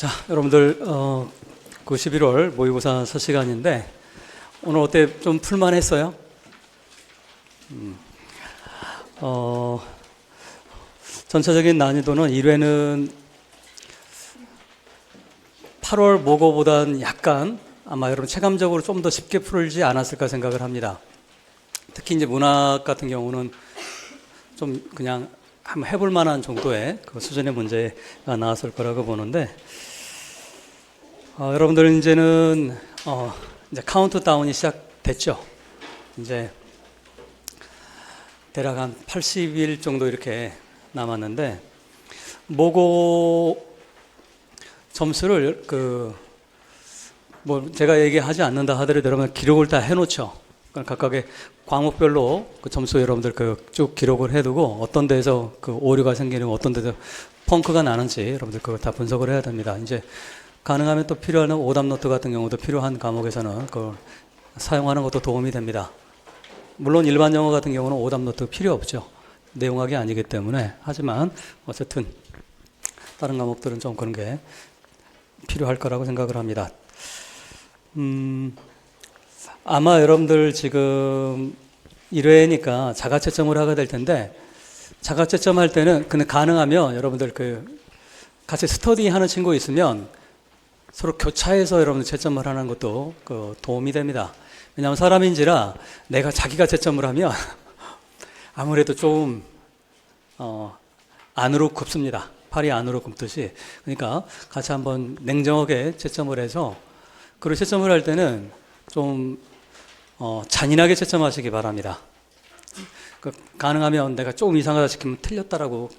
자, 여러분들 그 11월 모의고사 첫 시간인데 오늘 어때? 좀 풀만했어요? 전체적인 난이도는 1회는 8월 모고보단 약간 아마 여러분 체감적으로 좀 더 쉽게 풀지 않았을까 생각을 합니다. 특히 이제 문학 같은 경우는 좀 그냥 한번 해볼 만한 정도의 그 수준의 문제가 나왔을 거라고 보는데, 여러분들 이제는 이제 카운트다운이 시작됐죠. 이제 대략 한 80일 정도 이렇게 남았는데, 모고 점수를 뭐 제가 얘기하지 않는다 하더라도 여러분 기록을 다 해놓죠. 그러니까 각각의 과목별로 그 점수 여러분들 쭉 기록을 해두고 어떤 데서 그 오류가 생기는 어떤 데서 펑크가 나는지 여러분들 그거 다 분석을 해야 됩니다. 이제 가능하면 또 필요한 오답 노트 같은 경우도 필요한 과목에서는 그걸 사용하는 것도 도움이 됩니다. 물론 일반 영어 같은 경우는 오답 노트 필요 없죠. 내용학이 아니기 때문에. 하지만 어쨌든 다른 과목들은 좀 그런 게 필요할 거라고 생각을 합니다. 아마 여러분들 지금 1회니까 자가채점을 하게 될 텐데, 자가채점 할 때는 근데 가능하면 여러분들 같이 스터디 하는 친구 있으면 서로 교차해서 여러분들 채점을 하는 것도 도움이 됩니다. 왜냐하면 사람인지라 내가 자기가 채점을 하면 아무래도 좀 안으로 굽습니다. 팔이 안으로 굽듯이. 그러니까 같이 한번 냉정하게 채점을 해서, 그리고 채점을 할 때는 좀 잔인하게 채점하시기 바랍니다. 가능하면 내가 조금 이상하다 싶으면 틀렸다라고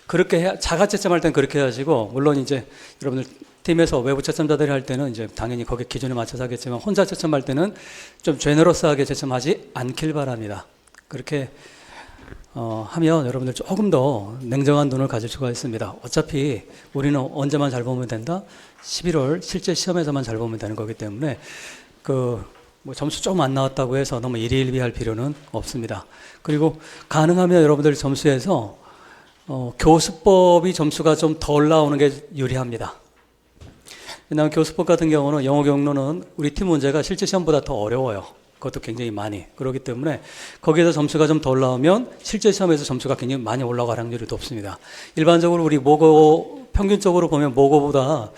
그렇게 자가 채점할 때는 그렇게 하시고, 물론 이제 여러분들 팀에서 외부 채점자들이 할 때는 이제 당연히 거기 기준에 맞춰서 하겠지만 혼자 채점할 때는 좀 제너러스하게 채점하지 않길 바랍니다. 그렇게 하면 여러분들 조금 더 냉정한 눈을 가질 수가 있습니다. 어차피 우리는 언제만 잘 보면 된다? 11월 실제 시험에서만 잘 보면 되는 거기 때문에 뭐 점수 조금 안 나왔다고 해서 너무 일희일비할 필요는 없습니다. 그리고 가능하면 여러분들 점수에서 교수법이 점수가 좀 덜 나오는 게 유리합니다. 왜냐하면 교수법 같은 경우는 영어 경로는 우리 팀 문제가 실제 시험보다 더 어려워요. 그것도 굉장히 많이. 그렇기 때문에 거기에서 점수가 좀 덜 나오면 실제 시험에서 점수가 굉장히 많이 올라갈 확률이 높습니다. 일반적으로 우리 모고 평균적으로 보면 모고보다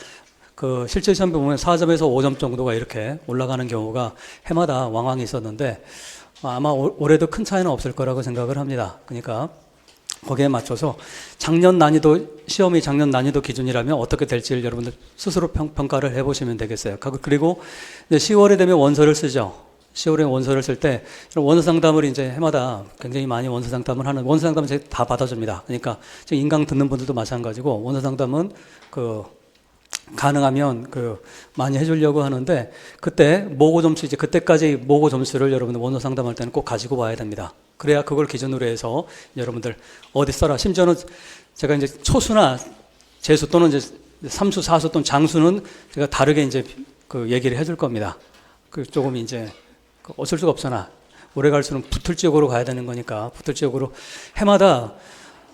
실제 시험 보면 4점에서 5점 정도가 이렇게 올라가는 경우가 해마다 왕왕 있었는데, 아마 올해도 큰 차이는 없을 거라고 생각을 합니다. 그러니까 거기에 맞춰서 시험이 작년 난이도 기준이라면 어떻게 될지를 여러분들 스스로 평가를 해보시면 되겠어요. 그리고 이제 10월에 되면 원서를 쓰죠. 10월에 원서를 쓸 때 원서 상담을 이제 해마다 굉장히 많이 원서 상담을 하는, 원서 상담은 제가 다 받아줍니다. 그러니까 지금 인강 듣는 분들도 마찬가지고 원서 상담은 가능하면 많이 해주려고 하는데, 그때 모고 점수, 이제 그때까지 모고 점수를 여러분들 원서 상담할 때는 꼭 가지고 와야 됩니다. 그래야 그걸 기준으로 해서 여러분들 어디 써라. 심지어는 제가 이제 초수나 재수 또는 이제 삼수, 사수 또는 장수는 제가 다르게 이제 얘기를 해줄 겁니다. 조금 이제 어쩔 수가 없잖아. 오래 갈수록 붙을 지역으로 가야 되는 거니까 붙을 지역으로 해마다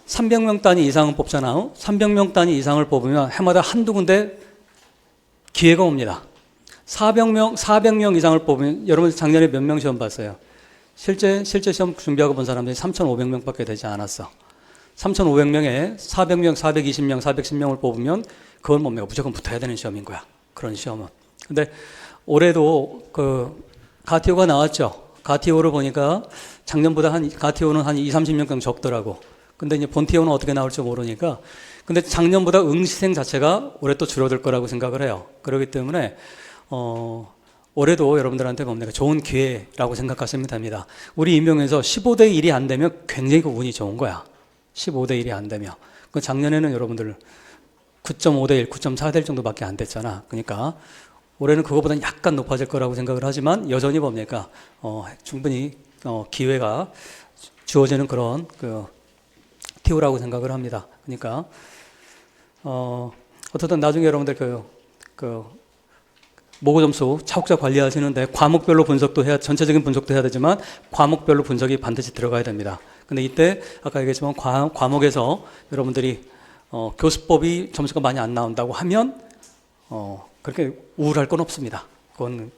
300명 단위 이상은 뽑잖아요. 300명 단위 이상을 뽑으면 해마다 한두 군데 기회가 옵니다. 400명 이상을 뽑으면, 여러분 작년에 몇 명 시험 봤어요? 실제 시험 준비하고 본 사람들이 3,500명 밖에 되지 않았어. 3,500명에 400명, 420명, 410명을 뽑으면 그건 뭡니까? 무조건 붙어야 되는 시험인 거야. 그런 시험은. 근데 올해도 가티오가 나왔죠. 가티오를 보니까 작년보다 가티오는 한 20-30명 적더라고. 근데 이제 본티오는 어떻게 나올지 모르니까. 근데 작년보다 응시생 자체가 올해 또 줄어들 거라고 생각을 해요. 그렇기 때문에 올해도 여러분들한테 뭡니까? 좋은 기회라고 생각하시면 됩니다. 우리 임용에서 15대 1이 안 되면 굉장히 운이 좋은 거야. 15대 1이 안 되면. 작년에는 여러분들 9.5대 1, 9.4대 1 정도밖에 안 됐잖아. 그러니까 올해는 그거보다 약간 높아질 거라고 생각을 하지만 여전히 뭡니까? 충분히 기회가 주어지는 그런 티오라고 생각을 합니다. 그러니까 어쨌든 나중에 여러분들 모고 점수 차곡차 관리하시는데 과목별로 분석도 전체적인 분석도 해야 되지만 과목별로 분석이 반드시 들어가야 됩니다. 근데 이때 아까 얘기했지만 과목에서 여러분들이 교수법이 점수가 많이 안 나온다고 하면 그렇게 우울할 건 없습니다. 그건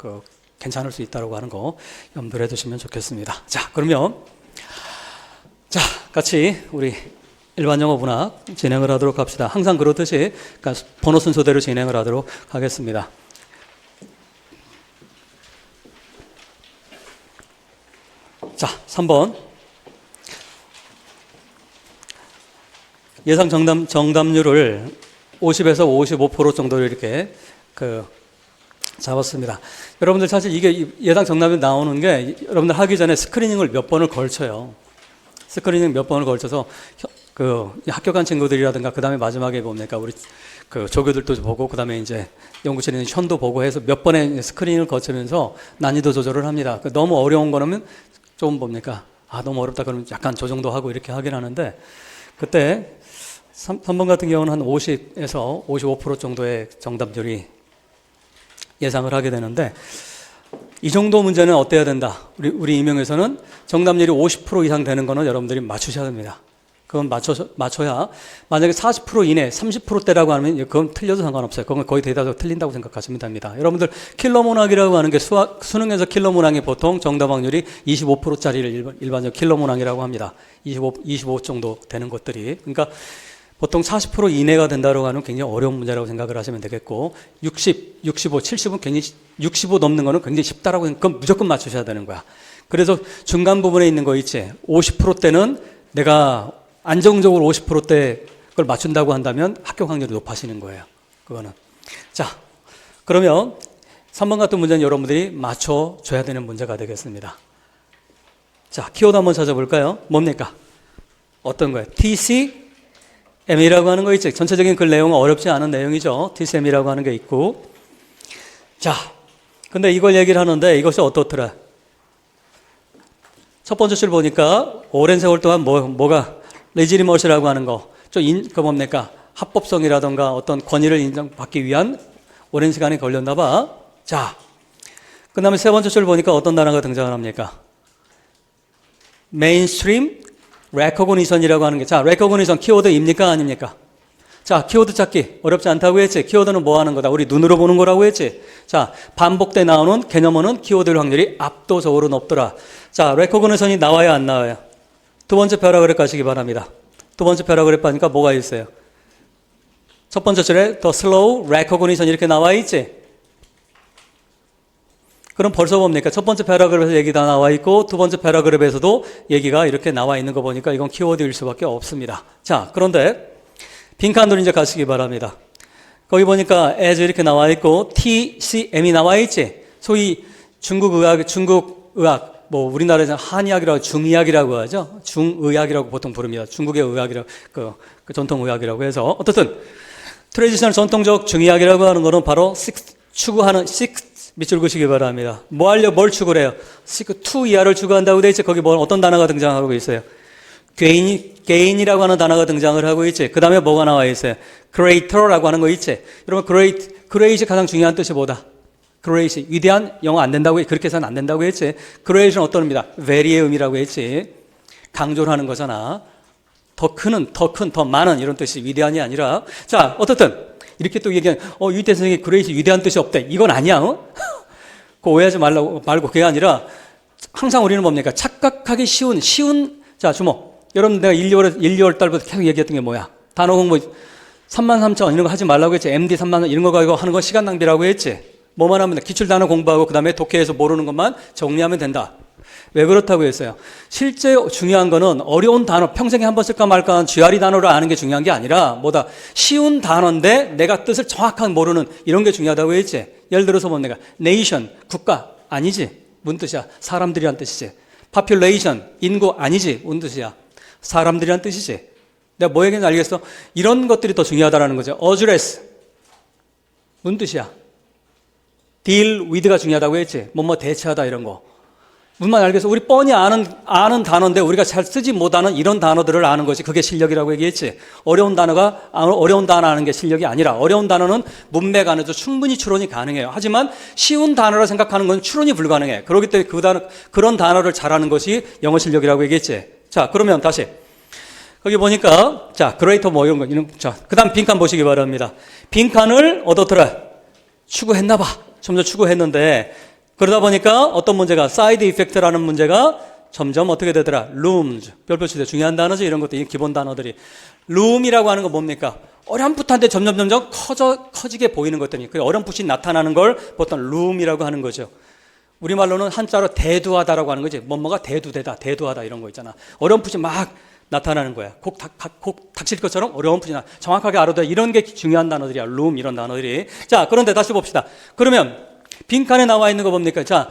괜찮을 수 있다고 하는 거 염두를 해두시면 좋겠습니다. 자, 그러면 자, 같이 우리 일반 영어 문학 진행을 하도록 합시다. 항상 그렇듯이 그러니까 번호 순서대로 진행을 하도록 하겠습니다. 자, 3번. 예상 정답률을 50에서 55% 정도로 이렇게 잡았습니다. 여러분들 사실 이게 예상 정답이 나오는 게 여러분들 하기 전에 스크리닝을 몇 번을 걸쳐요. 스크리닝 몇 번을 걸쳐서 학교 간 친구들이라든가 그 다음에 마지막에 뭡니까 우리 조교들도 보고 그 다음에 이제 연구실에 있는 현도 보고 해서 몇 번의 스크리닝을 거치면서 난이도 조절을 합니다. 너무 어려운 거는 좀 뭡니까 너무 어렵다 그러면 약간 조정도 하고 이렇게 하긴 하는데 그때 3번 같은 경우는 한 50에서 55% 정도의 정답률이 예상을 하게 되는데 이 정도 문제는 어때야 된다? 우리 임용에서는 정답률이 50% 이상 되는 거는 여러분들이 맞추셔야 됩니다. 그건 맞춰야 만약에 40% 이내 30%대라고 하면 그건 틀려도 상관없어요. 그건 거의 대다수 틀린다고 생각하시면 됩니다. 여러분들 킬러 문항이라고 하는 게 수능에서 킬러 문항이 보통 정답 확률이 25%짜리를 일반적 킬러 문항이라고 합니다. 25 정도 되는 것들이. 그러니까 보통 40% 이내가 된다고 하는 굉장히 어려운 문제라고 생각을 하시면 되겠고 60, 65, 70은 굉장히 65 넘는 거는 굉장히 쉽다라고 그건 무조건 맞추셔야 되는 거야. 그래서 중간 부분에 있는 거 있지. 50%대는 내가 안정적으로 50%대 걸 맞춘다고 한다면 합격 확률이 높아지는 거예요. 그거는. 자, 그러면 3번 같은 문제는 여러분들이 맞춰줘야 되는 문제가 되겠습니다. 자, 키워드 한번 찾아볼까요? 뭡니까? 어떤 거예요? TCM이라고 하는 거 있죠. 전체적인 그 내용은 어렵지 않은 내용이죠. TCM이라고 하는 게 있고. 자, 근데 이걸 얘기를 하는데 이것이 어떻더라? 첫 번째 줄 보니까 오랜 세월 동안 뭐가 레지리머시라고 하는 거, 뭡니까? 합법성이라던가 어떤 권위를 인정받기 위한 오랜 시간이 걸렸나 봐. 자, 그 다음에 세 번째 줄 보니까 어떤 단어가 등장을 합니까? 메인스트림 레코그니션이라고 하는 게, 자, 레코그니션 키워드입니까? 아닙니까? 자, 키워드 찾기 어렵지 않다고 했지. 키워드는 뭐 하는 거다? 우리 눈으로 보는 거라고 했지. 자, 반복돼 나오는 개념어는 키워드의 확률이 압도적으로 높더라. 자, 레코그니션이 나와야 안 나와요? 두 번째 패러그래프 가시기 바랍니다. 두 번째 패러그래프 하니까 뭐가 있어요? 첫 번째 줄에 The slow recognition 이렇게 나와 있지? 그럼 벌써 뭡니까? 첫 번째 패러그래프에서 얘기 다 나와 있고 두 번째 패러그래프에서도 얘기가 이렇게 나와 있는 거 보니까 이건 키워드일 수밖에 없습니다. 자, 그런데 빈칸으로 이제 가시기 바랍니다. 거기 보니까 as 이렇게 나와 있고 TCM이 나와 있지? 소위 중국 의학, 뭐 우리나라에서 한의학이라고 중의학이라고 하죠. 중의학이라고 보통 부릅니다. 중국의 의학이라고 그 전통 의학이라고 해서 어떻든 트레디셔널 전통적 중의학이라고 하는 거는 바로 추구하는 밑줄 그시기 바랍니다. 뭘 추구를 해요? to 이하를 추구한다고 돼 있지. 거기 어떤 단어가 등장하고 있어요? gain이라고 하는 단어가 등장을 하고 있지. 그 다음에 뭐가 나와 있어요? greater라고 하는 거 있지. 여러분 great이 가장 중요한 뜻이 뭐다? great, 위대한 영어 안 된다고 그렇게 해서는 안 된다고 했지. great은 어떤 의미다? very의 의미라고 했지. 강조를 하는 거잖아. 더 큰, 더 많은 이런 뜻이 위대한이 아니라. 자, 어떻든 이렇게 또 얘기하면 유태 선생님이 great 위대한 뜻이 없대. 이건 아니야. 그거 오해하지 말고 그게 아니라 항상 우리는 뭡니까? 착각하기 쉬운 자, 주목. 여러분 내가 1, 2월 달부터 계속 얘기했던 게 뭐야? 단어 공부 33,000 이런 거 하지 말라고 했지. MD 30,000 이런 거 가지고 하는 거 시간 낭비라고 했지. 뭐만 하면 돼? 기출 단어 공부하고 그 다음에 독해에서 모르는 것만 정리하면 된다. 왜 그렇다고 했어요? 실제 중요한 거는 어려운 단어, 평생에 한 번 쓸까 말까 하는 쥐아리 단어를 아는 게 중요한 게 아니라 뭐다? 쉬운 단어인데 내가 뜻을 정확하게 모르는 이런 게 중요하다고 했지. 예를 들어서 뭐 내가 nation, 국가 아니지. 무슨 뜻이야? 사람들이란 뜻이지. population, 인구 아니지. 무슨 뜻이야? 사람들이란 뜻이지. 내가 뭐 얘기인지 알겠어? 이런 것들이 더 중요하다는 거죠. address, 무슨 뜻이야? deal with가 중요하다고 했지. 뭐뭐 대체하다 이런 거. 무슨 말 알겠어? 우리 뻔히 아는 단어인데 우리가 잘 쓰지 못하는 이런 단어들을 아는 것이 그게 실력이라고 얘기했지. 어려운 단어 아는 게 실력이 아니라 어려운 단어는 문맥 안에서 충분히 추론이 가능해요. 하지만 쉬운 단어라 생각하는 건 추론이 불가능해. 그렇기 때문에 그런 단어를 잘하는 것이 영어 실력이라고 얘기했지. 자, 그러면 다시. 거기 보니까 자, 그레이터 뭐 이런 거 자, 그다음 빈칸 보시기 바랍니다. 빈칸을 어떻더라? 추구했나 봐. 점점 추구했는데 그러다 보니까 어떤 문제가 사이드 이펙트라는 문제가 점점 어떻게 되더라? looms. 별표 치되 중요한 단어지 이런 것도 기본 단어들이. loom이라고 하는 건 뭡니까? 어렴풋한데 점점 커지게 보이는 것들이. 그 어렴풋이 나타나는 걸 보통 loom이라고 하는 거죠. 우리말로는 한자로 대두하다라고 하는 거지. 뭐뭐가 대두되다, 대두하다 이런 거 있잖아. 어렴풋이 막 나타나는 거야. 곡 닥칠 것처럼 어렴풋이 정확하게 알아둬. 이런 게 중요한 단어들이야. loom 이런 단어들이. 자, 그런데 다시 봅시다. 그러면 빈칸에 나와 있는 거 뭡니까? 자,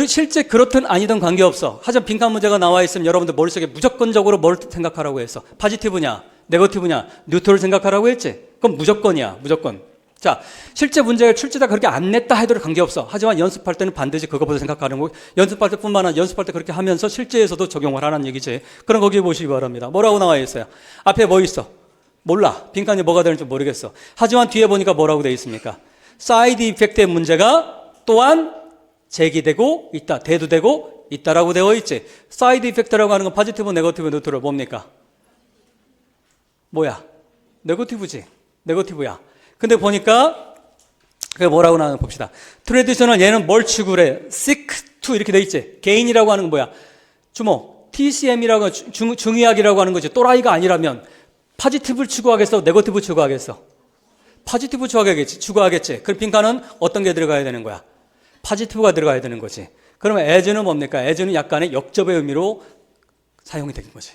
실제 그렇든 아니든 관계없어. 하지만 빈칸 문제가 나와 있으면 여러분들 머릿속에 무조건적으로 뭘 생각하라고 했어? 포지티브냐, 네거티브냐, 뉴트럴 생각하라고 했지? 그럼 무조건이야, 무조건. 자, 실제 문제가 출제자 그렇게 안 냈다 해도 관계없어. 하지만 연습할 때는 반드시 그것부터 생각하는 거고, 연습할 때뿐만 아니라 연습할 때 그렇게 하면서 실제에서도 적용을 하라는 얘기지. 그럼 거기 보시기 바랍니다. 뭐라고 나와 있어요? 앞에 뭐 있어? 몰라. 빈칸이 뭐가 되는지 모르겠어. 하지만 뒤에 보니까 뭐라고 되어 있습니까? 사이드 이펙트의 문제가 또한 제기되고 있다, 대두되고 있다라고 되어 있지. 사이드 이펙트라고 하는 건 포지티브, 네거티브, 뉴트럴 뭡니까? 뭐야? 네거티브지. 네거티브야. 근데 보니까 그게 뭐라고 나오는 봅시다. 트레디셔널 얘는 뭘 추구래? seek to 이렇게 돼 있지. gain이라고 하는 건 뭐야? 주목. TCM이라고 중의학이라고 하는 거지. 또라이가 아니라면 포지티브를 추구하겠어? 네거티브 추구하겠어? 포지티브 추구하겠지. 그럼 빈칸은 어떤 게 들어가야 되는 거야? 포지티브가 들어가야 되는 거지. 그러면 as는 뭡니까? as는 약간의 역접의 의미로 사용이 되는 거지.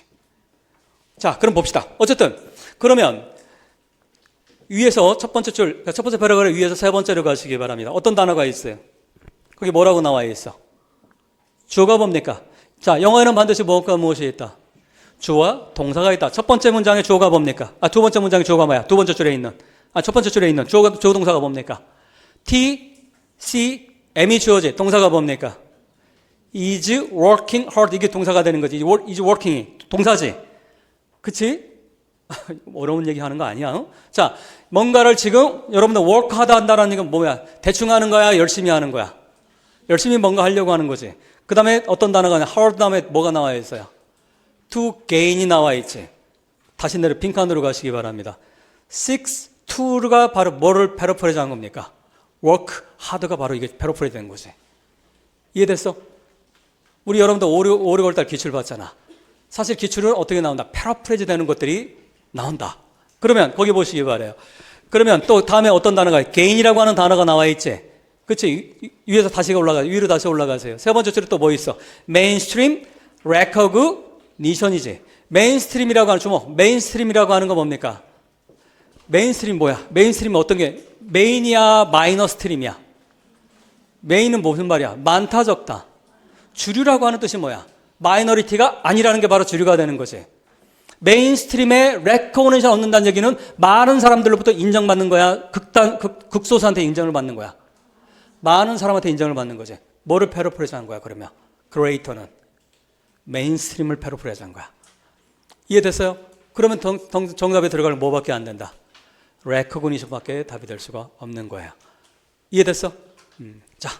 자, 그럼 봅시다. 어쨌든 그러면 위에서 첫 번째 줄, 첫 번째 패러그래프 위에서 세 번째로 가시기 바랍니다. 어떤 단어가 있어요? 거기 뭐라고 나와 있어? 주어가 뭡니까? 자, 영어에는 반드시 무엇과 무엇이 있다? 주어와 동사가 있다. 첫 번째 문장의 주어가 뭡니까? 두 번째 문장의 주어가 뭐야? 두 번째 줄에 있는. 첫 번째 줄에 있는 주어 동사가 뭡니까? T, C, M이 주어지. 동사가 뭡니까? is working hard. 이게 동사가 되는 거지. is working이 동사지. 그치? 어려운 얘기 하는 거 아니야? 자, 뭔가를 지금 여러분들 work hard 한다는 얘기는 뭐야? 대충 하는 거야? 열심히 하는 거야? 열심히 뭔가 하려고 하는 거지. 그 다음에 어떤 단어가 나와? hard 다음에 뭐가 나와 있어요? to gain이 나와 있지. 다시 내려 빈칸으로 가시기 바랍니다. six to가 바로 뭐를 패러프레이즈 한 겁니까? work hard가 바로 이게 패러프레이즈 된 거지. 이해됐어? 우리 여러분들 5, 6월 달 기출 봤잖아. 사실 기출은 어떻게 나온다? 패러프레이즈 되는 것들이 나온다. 그러면 거기 보시기 바래요. 그러면 또 다음에 어떤 단어가 gain이라고 하는 단어가 나와 있지. 그치? 위에서 다시 위로 다시 올라가세요. 세 번째 줄에 또 뭐 있어? mainstream recognition이지. 메인스트림이라고 하는 주목. 메인스트림이라고 하는 거 뭡니까? 메인스트림 뭐야? 메인스트림은 어떤 게? 메인이야, 마이너 스트림이야? 메인은 무슨 말이야? 많다, 적다. 주류라고 하는 뜻이 뭐야? 마이너리티가 아니라는 게 바로 주류가 되는 거지. 메인스트림에 레코그니션 얻는다는 얘기는 많은 사람들로부터 인정받는 거야. 극소수한테 인정을 받는 거야. 많은 사람한테 인정을 받는 거지. 뭐를 패러프레이즈 한 거야, 그러면? 그레이터는 메인스트림을 패러프레이즈 한 거야. 이해됐어요? 그러면 정답에 들어갈 뭐밖에 안 된다? 레코그니션밖에 답이 될 수가 없는 거예요. 이해됐어? 자,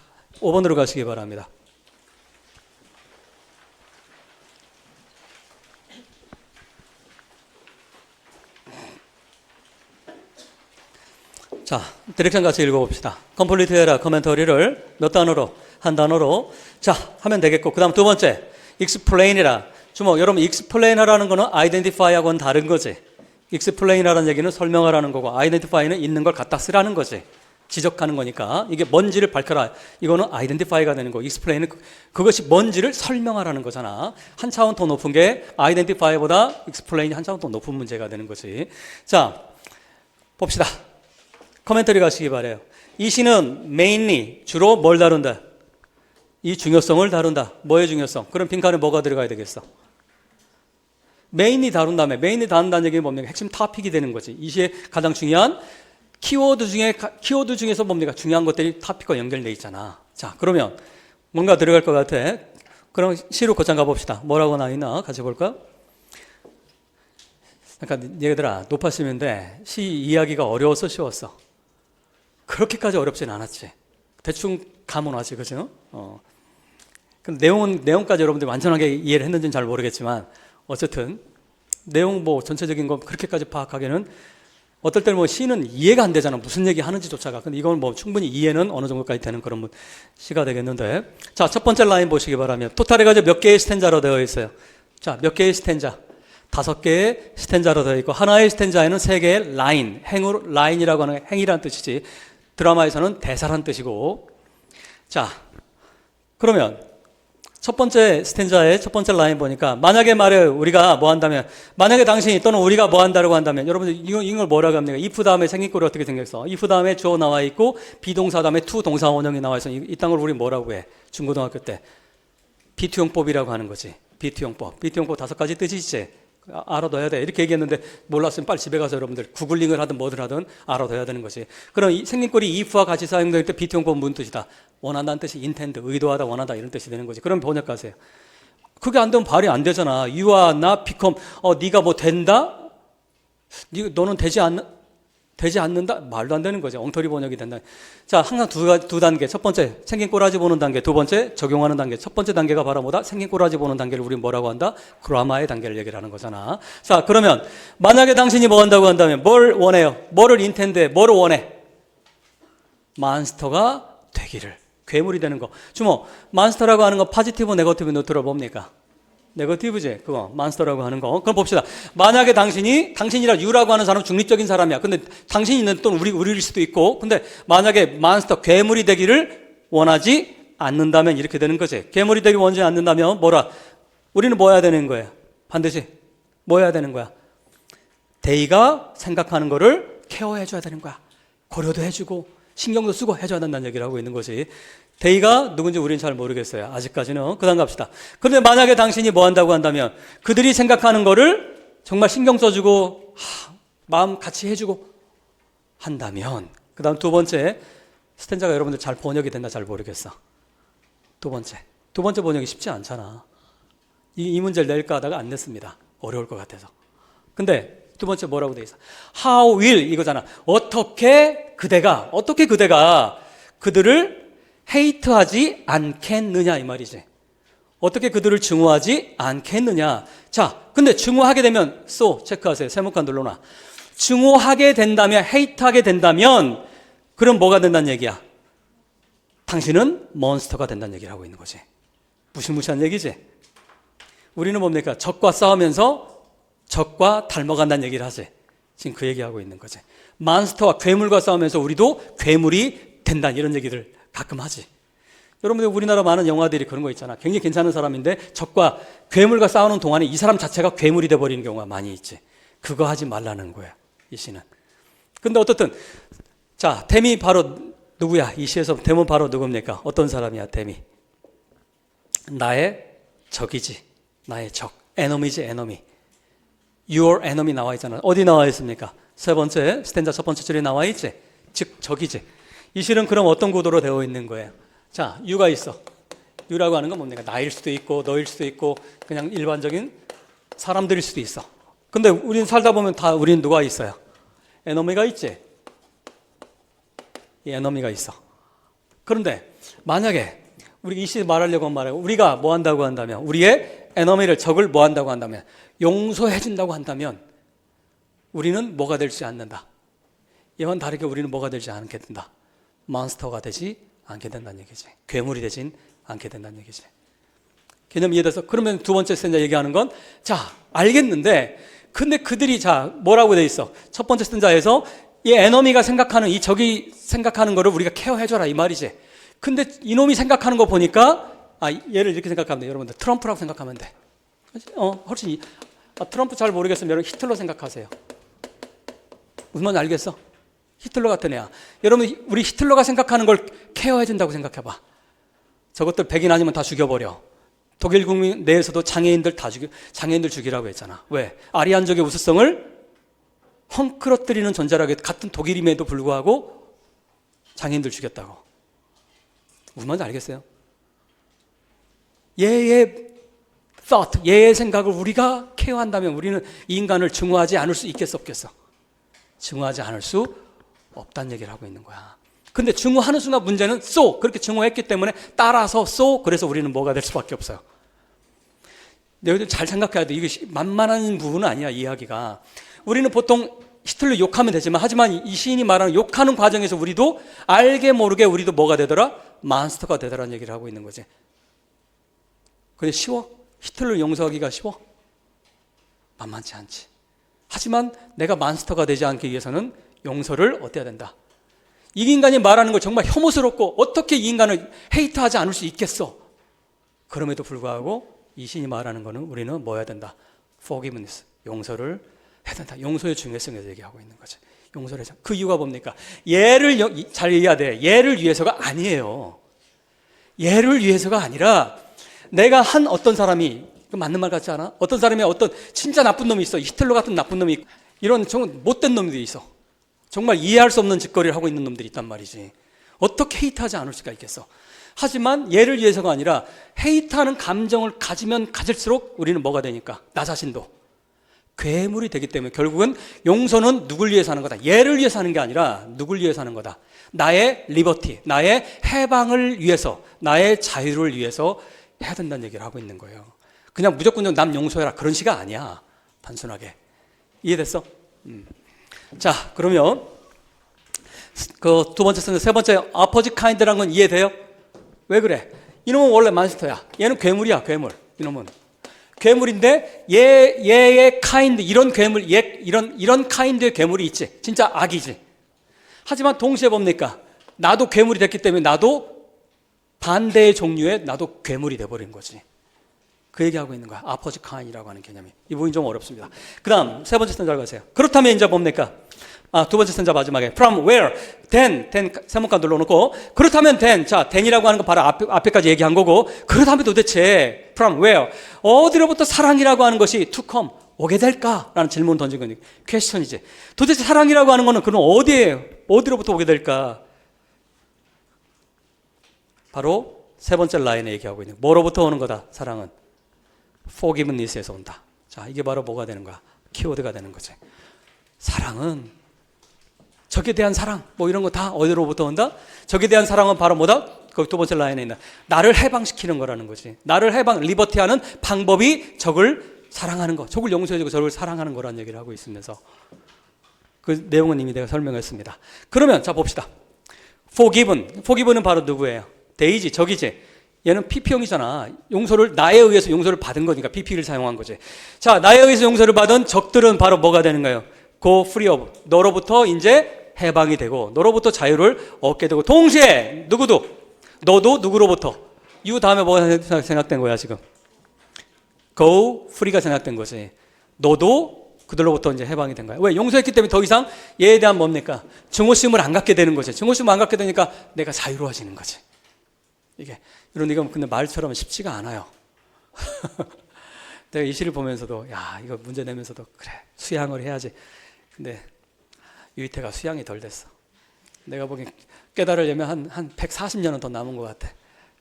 5번으로 가시기 바랍니다. 자, 디렉션 같이 읽어봅시다. 컴플리트 해라 커멘터리를 몇 단어로? 한 단어로. 자, 하면 되겠고. 그 다음 두 번째, explain이라. 주목, 여러분 explain 하라는 거는 identify하고는 다른 거지. explain 하라는 얘기는 설명하라는 거고, identify는 있는 걸 갖다 쓰라는 거지. 지적하는 거니까. 이게 뭔지를 밝혀라. 이거는 identify가 되는 거고, explain은 그것이 뭔지를 설명하라는 거잖아. 한 차원 더 높은 게 identify보다 explain이 한 차원 더 높은 문제가 되는 거지. 자, 봅시다. 코멘터리 가시기 바래요. 이 시는 mainly 주로 뭘 다룬다? 이 중요성을 다룬다. 뭐의 중요성? 그럼 빈칸에 뭐가 들어가야 되겠어? mainly 다룬다며. mainly 다룬다는 얘기는 뭡니까? 핵심 토픽이 되는 거지. 이 시의 가장 중요한 키워드 중에서 뭡니까? 중요한 것들이 토픽과 연결돼 있잖아. 자, 그러면 뭔가 들어갈 것 같아. 그럼 시로 곧장 가봅시다. 뭐라고 나와 있나? 같이 볼까? 그러니까 얘들아, 높았으면 시 이야기가 어려워서 쉬웠어. 그렇게까지 어렵진 않았지. 대충 감은 와지, 그죠? 근데 내용까지 여러분들이 완전하게 이해를 했는지는 잘 모르겠지만, 어쨌든, 내용 전체적인 거 그렇게까지 파악하기는 어떨 때는 뭐 C는 이해가 안 되잖아. 무슨 얘기 하는지조차가. 근데 이건 뭐 충분히 이해는 어느 정도까지 되는 그런 C가 되겠는데. 자, 첫 번째 라인 보시기 바라면. 토탈 해가지고 몇 개의 스탠자로 되어 있어요. 자, 몇 개의 스탠자? 5개의 스탠자로 되어 있고, 하나의 스탠자에는 3개의 라인, 행으로, 라인이라고 하는 행이란 뜻이지. 드라마에서는 대사란 뜻이고. 자, 그러면 첫 번째 스탠자의 첫 번째 라인 보니까, 만약에 말해 우리가 뭐 한다면, 만약에 당신이 또는 우리가 뭐 한다고 한다면, 여러분들 이걸 뭐라고 합니까? if 다음에 생긴꼴이 어떻게 생겼어? if 다음에 주어 나와 있고 비동사 다음에 to 동사 원형이 나와 있어. 이딴 걸 우리 뭐라고 해? 중고등학교 때 비투용법이라고 하는 거지. 비투용법. 비투용법 5가지 뜻이 있지. 알아둬야 돼. 이렇게 얘기했는데 몰랐으면 빨리 집에 가서 여러분들 구글링을 하든 뭐든 하든 알아둬야 되는 거지. 그럼 이 생긴꼴이 if와 같이 사용될 때 비투용법 무슨 뜻이다? 원한다는 뜻이 intend, 의도하다, 원하다 이런 뜻이 되는 거지. 그럼 번역하세요. 그게 안 되면 발이 안 되잖아. You are not become. 네가 뭐 된다? 너는 되지 않는다? 말도 안 되는 거죠. 엉터리 번역이 된다. 자, 항상 두 단계. 첫 번째, 생긴 꼬라지 보는 단계. 두 번째, 적용하는 단계. 첫 번째 단계가 바로 뭐다? 생긴 꼬라지 보는 단계를 우리 뭐라고 한다? 그라마의 단계를 얘기를 하는 거잖아. 자, 그러면 만약에 당신이 뭐 한다고 한다면 뭘 원해요? 뭐를 인텐드해? 뭐를 원해? 몬스터가 되기를. 괴물이 되는 거. 주모, 몬스터라고 하는 거 파지티브, 네거티브 노트로 뭡니까? 네거티브지. 그거 몬스터라고 하는 거. 그럼 봅시다. 만약에 당신이라 you라고 하는 사람은 중립적인 사람이야. 근데 당신이 또는 우리일 수도 있고. 근데 만약에 몬스터, 괴물이 되기를 원하지 않는다면 이렇게 되는 거지. 괴물이 되기 원하지 않는다면 뭐라? 우리는 뭐 해야 되는 거예요? 반드시 뭐 해야 되는 거야? 데이가 생각하는 거를 케어해 줘야 되는 거야. 고려도 해주고 신경도 쓰고 해줘야 된다는 얘기를 하고 있는 거지. 데이가 누군지 우리는 잘 모르겠어요. 아직까지는. 그 다음 갑시다. 그런데 만약에 당신이 뭐 한다고 한다면 그들이 생각하는 거를 정말 신경 써주고 마음 같이 해주고 한다면, 그 다음 두 번째 스탠자가 여러분들 잘 번역이 된다 잘 모르겠어. 두 번째 번역이 쉽지 않잖아. 이 문제를 낼까 하다가 안 냈습니다. 어려울 것 같아서. 근데 두 번째 뭐라고 돼 있어? How will 이거잖아. 어떻게 그대가 그들을 hate하지 않겠느냐 이 말이지. 어떻게 그들을 증오하지 않겠느냐. 자, 근데 증오하게 되면 so 체크하세요. 세모칸 눌러놔. 증오하게 된다면, hate하게 된다면 그럼 뭐가 된다는 얘기야? 당신은 몬스터가 된다는 얘기를 하고 있는 거지. 무시무시한 얘기지. 우리는 뭡니까? 적과 싸우면서 적과 닮아간다는 얘기를 하지. 지금 그 얘기하고 있는 거지. 몬스터와 괴물과 싸우면서 우리도 괴물이 된다 이런 얘기를 가끔 하지. 여러분들 우리나라 많은 영화들이 그런 거 있잖아. 굉장히 괜찮은 사람인데 적과 괴물과 싸우는 동안에 이 사람 자체가 괴물이 돼버리는 경우가 많이 있지. 그거 하지 말라는 거야, 이 시는. 근데 어떻든 자, 댐이 바로 누구야? 이 시에서 댐은 바로 누굽니까? 어떤 사람이야, 댐이? 나의 적이지. 나의 적. 에너미지, 에너미. Your enemy 나와 있잖아. 어디 나와 있습니까? 세 번째 스탠자 첫 번째 줄에 나와 있지. 즉 적이지. 이 실은 그럼 어떤 구도로 되어 있는 거예요? 자, you가 있어. you라고 하는 건 뭡니까? 나일 수도 있고 너일 수도 있고 그냥 일반적인 사람들일 수도 있어. 근데 우리는 살다 보면 다 우리는 누가 있어요? 에너미가 있지. 이 에너미가 있어. 그런데 만약에 우리 이 시 말하려고 말해요. 우리가 뭐 한다고 한다면 우리의 에너미를 적을 뭐 한다고 한다면 용서해 준다고 한다면 우리는 뭐가 되지 않는다. 이와는 다르게 우리는 뭐가 되지 않게 된다. 몬스터가 되지 않게 된다는 얘기지. 괴물이 되진 않게 된다는 얘기지. 개념 이해돼서? 그러면 두 번째 스탠자 얘기하는 건 자, 알겠는데 근데 그들이 자 뭐라고 돼 있어? 첫 번째 스탠자에서 이 에너미가 생각하는 이 적이 생각하는 거를 우리가 케어해줘라 이 말이지. 근데 이놈이 생각하는 거 보니까 얘를 이렇게 생각하면 돼. 여러분들 트럼프라고 생각하면 돼. 훨씬 트럼프 잘 모르겠으면 여러분 히틀러 생각하세요. 무슨 말인지 알겠어? 히틀러 같은 애야. 여러분 우리 히틀러가 생각하는 걸 케어해준다고 생각해봐. 저것들 백인 아니면 다 죽여버려. 독일 국민 내에서도 장애인들 죽이라고 했잖아. 왜? 아리안족의 우수성을 헝클어뜨리는 존재라고 같은 독일임에도 불구하고 장애인들 죽였다고. 무슨 말인지 알겠어요? 얘의 thought, 얘의 생각을 우리가 케어한다면 우리는 이 인간을 증오하지 않을 수 있겠어 없겠어? 증오하지 않을 수 없다는 얘기를 하고 있는 거야. 근데 증오하는 순간 문제는 그렇게 증오했기 때문에 따라서 그래서 우리는 뭐가 될 수밖에 없어요. 너희들 잘 생각해야 돼. 이게 만만한 부분은 아니야, 이야기가. 우리는 보통 히틀러 욕하면 되지만, 하지만 이 시인이 말하는 욕하는 과정에서 우리도 알게 모르게 우리도 뭐가 되더라? 몬스터가 되더라는 얘기를 하고 있는 거지. 근데 쉬워? 히틀러 용서하기가 쉬워? 만만치 않지. 하지만 내가 몬스터가 되지 않기 위해서는 용서를 어때야 된다? 이 인간이 말하는 거 정말 혐오스럽고 어떻게 이 인간을 헤이트하지 않을 수 있겠어? 그럼에도 불구하고 이 시인이 말하는 거는 우리는 뭐 해야 된다? forgiveness, 용서를 해야 된다. 용서의 중요성에 대해서 얘기하고 있는 거죠. 용서를 해서. 그 이유가 뭡니까? 얘를 잘 이해해야 돼. 얘를 위해서가 아니에요. 얘를 위해서가 아니라 내가 한 어떤 사람이, 맞는 말 같지 않아? 어떤 사람이 어떤 진짜 나쁜 놈이 있어. 히틀러 같은 나쁜 놈이, 이런 정말 못된 놈들이 있어. 정말 이해할 수 없는 짓거리를 하고 있는 놈들이 있단 말이지. 어떻게 헤이트하지 않을 수가 있겠어? 하지만 얘를 위해서가 아니라 헤이트하는 감정을 가지면 가질수록 우리는 뭐가 되니까? 나 자신도 괴물이 되기 때문에 결국은 용서는 누굴 위해서 하는 거다? 얘를 위해서 하는 게 아니라 누굴 위해서 하는 거다? 나의 리버티, 나의 해방을 위해서, 나의 자유를 위해서 해야 된다는 얘기를 하고 있는 거예요. 그냥 무조건 남 용서해라 그런 시가 아니야. 단순하게. 이해됐어? 자, 그러면 그 두 번째 선택, 세 번째 opposite kind라는 건 이해돼요? 왜 그래? 이놈은 원래 몬스터야. 얘는 괴물이야, 괴물. 이놈은 괴물인데 얘의 kind, 이런 괴물, 이런 kind의 괴물이 있지. 진짜 악이지. 하지만 동시에 뭡니까? 나도 괴물이 됐기 때문에 나도 반대의 종류의 나도 괴물이 돼버린 거지. 그 얘기하고 있는 거야. opposite kind이라고 하는 개념이. 이 부분이 좀 어렵습니다. 그 다음 세 번째 선자 가세요. 그렇다면 이제 뭡니까? 두 번째 선자 마지막에 from where, then 세모가 눌러놓고 그렇다면 then, 자 then이라고 하는 거 바로 앞에까지 얘기한 거고, 그렇다면 도대체 from where, 어디로부터 사랑이라고 하는 것이 to come, 오게 될까라는 질문을 던진 거니까 퀘스천이지. 도대체 사랑이라고 하는 거는 그럼 어디로부터 오게 될까? 바로 세 번째 라인에 얘기하고 있는, 뭐로부터 오는 거다? 사랑은 forgiveness에서 온다. 자, 이게 바로 뭐가 되는 거야? 키워드가 되는 거지. 사랑은, 적에 대한 사랑, 뭐 이런 거 다 어디로부터 온다? 적에 대한 사랑은 바로 뭐다? 그 두 번째 라인에 있는, 나를 해방시키는 거라는 거지. 나를 리버티하는 방법이 적을 사랑하는 거, 적을 용서해주고 적을 사랑하는 거라는 얘기를 하고 있으면서 그 내용은 이미 내가 설명했습니다. 그러면 자 봅시다. forgiven은 바로 누구예요? 데이지, 적이지. 얘는 PP형이잖아. 용서를, 나에 의해서 용서를 받은 거니까 PP를 사용한 거지. 자, 나에 의해서 용서를 받은 적들은 바로 뭐가 되는 거예요? Go free of, 너로부터 이제 해방이 되고 너로부터 자유를 얻게 되고, 동시에 너도 누구로부터, you 다음에 뭐가 생각된 거야 지금? Go free가 생각된 거지. 너도 그들로부터 이제 해방이 된 거야. 왜? 용서했기 때문에 더 이상 얘에 대한 뭡니까? 증오심을 안 갖게 되는 거지. 증오심을 안 갖게 되니까 내가 자유로워지는 거지. 이게 이건 근데 말처럼 쉽지가 않아요. 내가 이 시를 보면서도 야, 이거 문제 내면서도 그래, 수양을 해야지. 근데 유희태가 수양이 덜 됐어. 내가 보기엔 깨달으려면 한 140년은 더 남은 것 같아.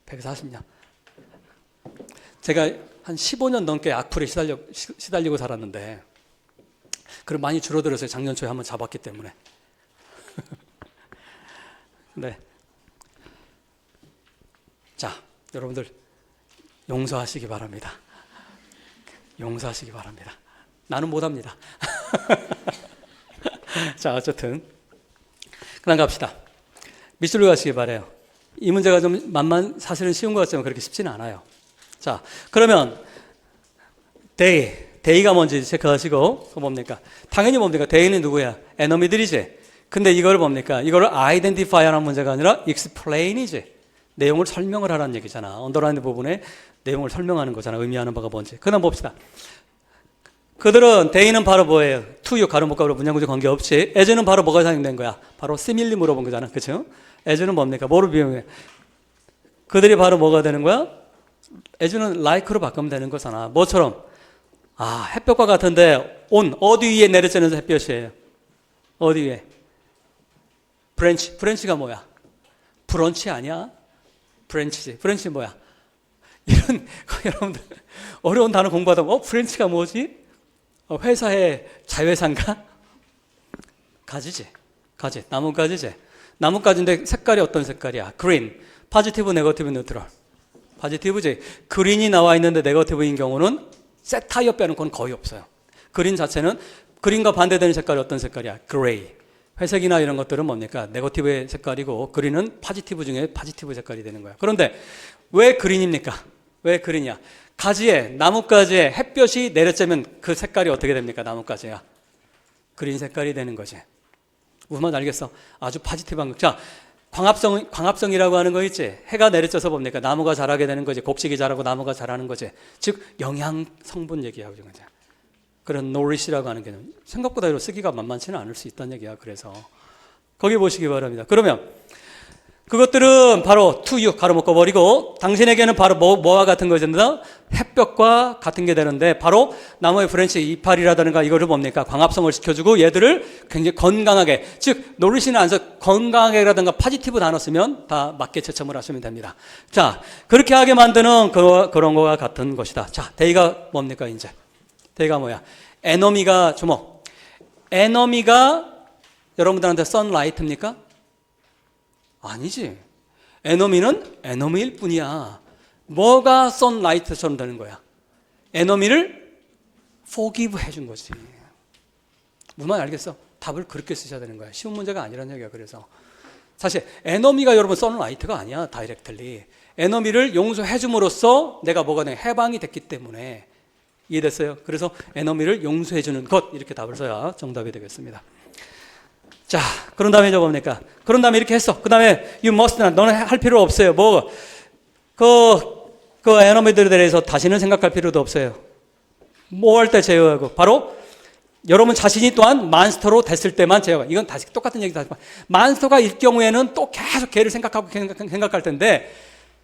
140년. 제가 한 15년 넘게 악플에 시달리고 살았는데, 그럼 많이 줄어들었어요. 작년 초에 한번 잡았기 때문에. 네. 자, 여러분들 용서하시기 바랍니다. 용서하시기 바랍니다. 나는 못합니다. 자, 어쨌든 그냥 갑시다. 밑줄로 가시기 바라요. 이 문제가 좀 사실은 쉬운 것 같지만 그렇게 쉽지는 않아요. 자, 그러면 데이가 뭔지 체크하시고, 뭡니까? 당연히 뭡니까? 데이는 누구야? 에너미들이지. 근데 이걸 뭡니까? 이거를 아이덴티파이 하는 문제가 아니라 explain이지. 내용을 설명을 하라는 얘기잖아. 언더라인 부분에 내용을 설명하는 거잖아. 의미하는 바가 뭔지. 그다음 봅시다. 그들은, 데이는 바로 뭐예요? to, 가름목가로 문장구조 관계없이. as는 바로 뭐가 사용된 거야? 바로 similarly 물어본 거잖아. 그렇죠? as는 뭡니까? 뭐를 비용해? 그들이 바로 뭐가 되는 거야? as는 like로 바꾸면 되는 거잖아. 뭐처럼? 햇볕과 같은데 어디 위에 내려지는 햇볕이에요? 어디 위에? 브랜치가 뭐야? 브런치 아니야? 브랜치지. 브랜치 뭐야? 이런 여러분들 어려운 단어 공부하다 보면 브랜치가 뭐지? 회사의 자회사인가? 가지지. 가지. 나뭇가지지. 나뭇가지인데 색깔이 어떤 색깔이야? 그린. 포지티브, 네거티브, 뉴트럴. 포지티브지. 그린이 나와 있는데 네거티브인 경우는 세타이어 빼는 건 거의 없어요. 그린 자체는 그린과 반대되는 색깔이 어떤 색깔이야? 그레이. 회색이나 이런 것들은 뭡니까? 네거티브의 색깔이고 그린은 포지티브 중에 포지티브 색깔이 되는 거야. 그런데 왜 그린입니까? 왜 그린이야? 가지에, 나뭇가지에 햇볕이 내려쬐면 그 색깔이 어떻게 됩니까? 나뭇가지가 그린 색깔이 되는 거지. 무슨 말 알겠어? 아주 포지티브한 거. 자, 광합성이라고 하는 거 있지? 해가 내려쬐서 뭡니까? 나무가 자라게 되는 거지. 곡식이 자라고 나무가 자라는 거지. 즉 영양 성분 얘기하고 있는 거지. 그런 노리시라고 하는 개념. 생각보다 이거 쓰기가 만만치는 않을 수 있다는 얘기야. 그래서 거기 보시기 바랍니다. 그러면 그것들은 바로 to 가로 묶어버리고 당신에게는 바로 뭐와 같은 것입니다. 햇볕과 같은 게 되는데 바로 나무의 브랜치 이파리라든가 이거를 뭡니까? 광합성을 시켜주고 얘들을 굉장히 건강하게, 즉 노리시는 안에서 건강하게라든가 포지티브 단어 쓰면 다 맞게 채점을 하시면 됩니다. 자, 그렇게 하게 만드는 그런 거와 같은 것이다. 자, 데이가 뭡니까 이제? 데이가 뭐야? 에너미가 주목. 에너미가 여러분들한테 선라이트입니까? 아니지. 에너미는 에너미일 뿐이야. 뭐가 선라이트처럼 되는 거야? 에너미를 forgive 해준 거지. 무슨 말 알겠어? 답을 그렇게 쓰셔야 되는 거야. 쉬운 문제가 아니라는 얘기야. 그래서 사실 에너미가 여러분 선라이트가 아니야. 다이렉틀리. 에너미를 용서해 줌으로써 내가 뭐가 돼? 해방이 됐기 때문에. 이해됐어요? 그래서 에너미를 용서해 주는 것, 이렇게 답을 써야 정답이 되겠습니다. 자, 그런 다음에 이제 뭡니까? 그런 다음에 이렇게 했어. 그 다음에 you must not, 너는 할 필요 없어요. 뭐, 그 에너미들에 대해서 다시는 생각할 필요도 없어요. 뭐 할 때 제어하고. 바로 여러분 자신이 또한 만스터로 됐을 때만 제어하고. 이건 다시 똑같은 얘기다. 만스터가 일 경우에는 또 계속 걔를 생각할 텐데,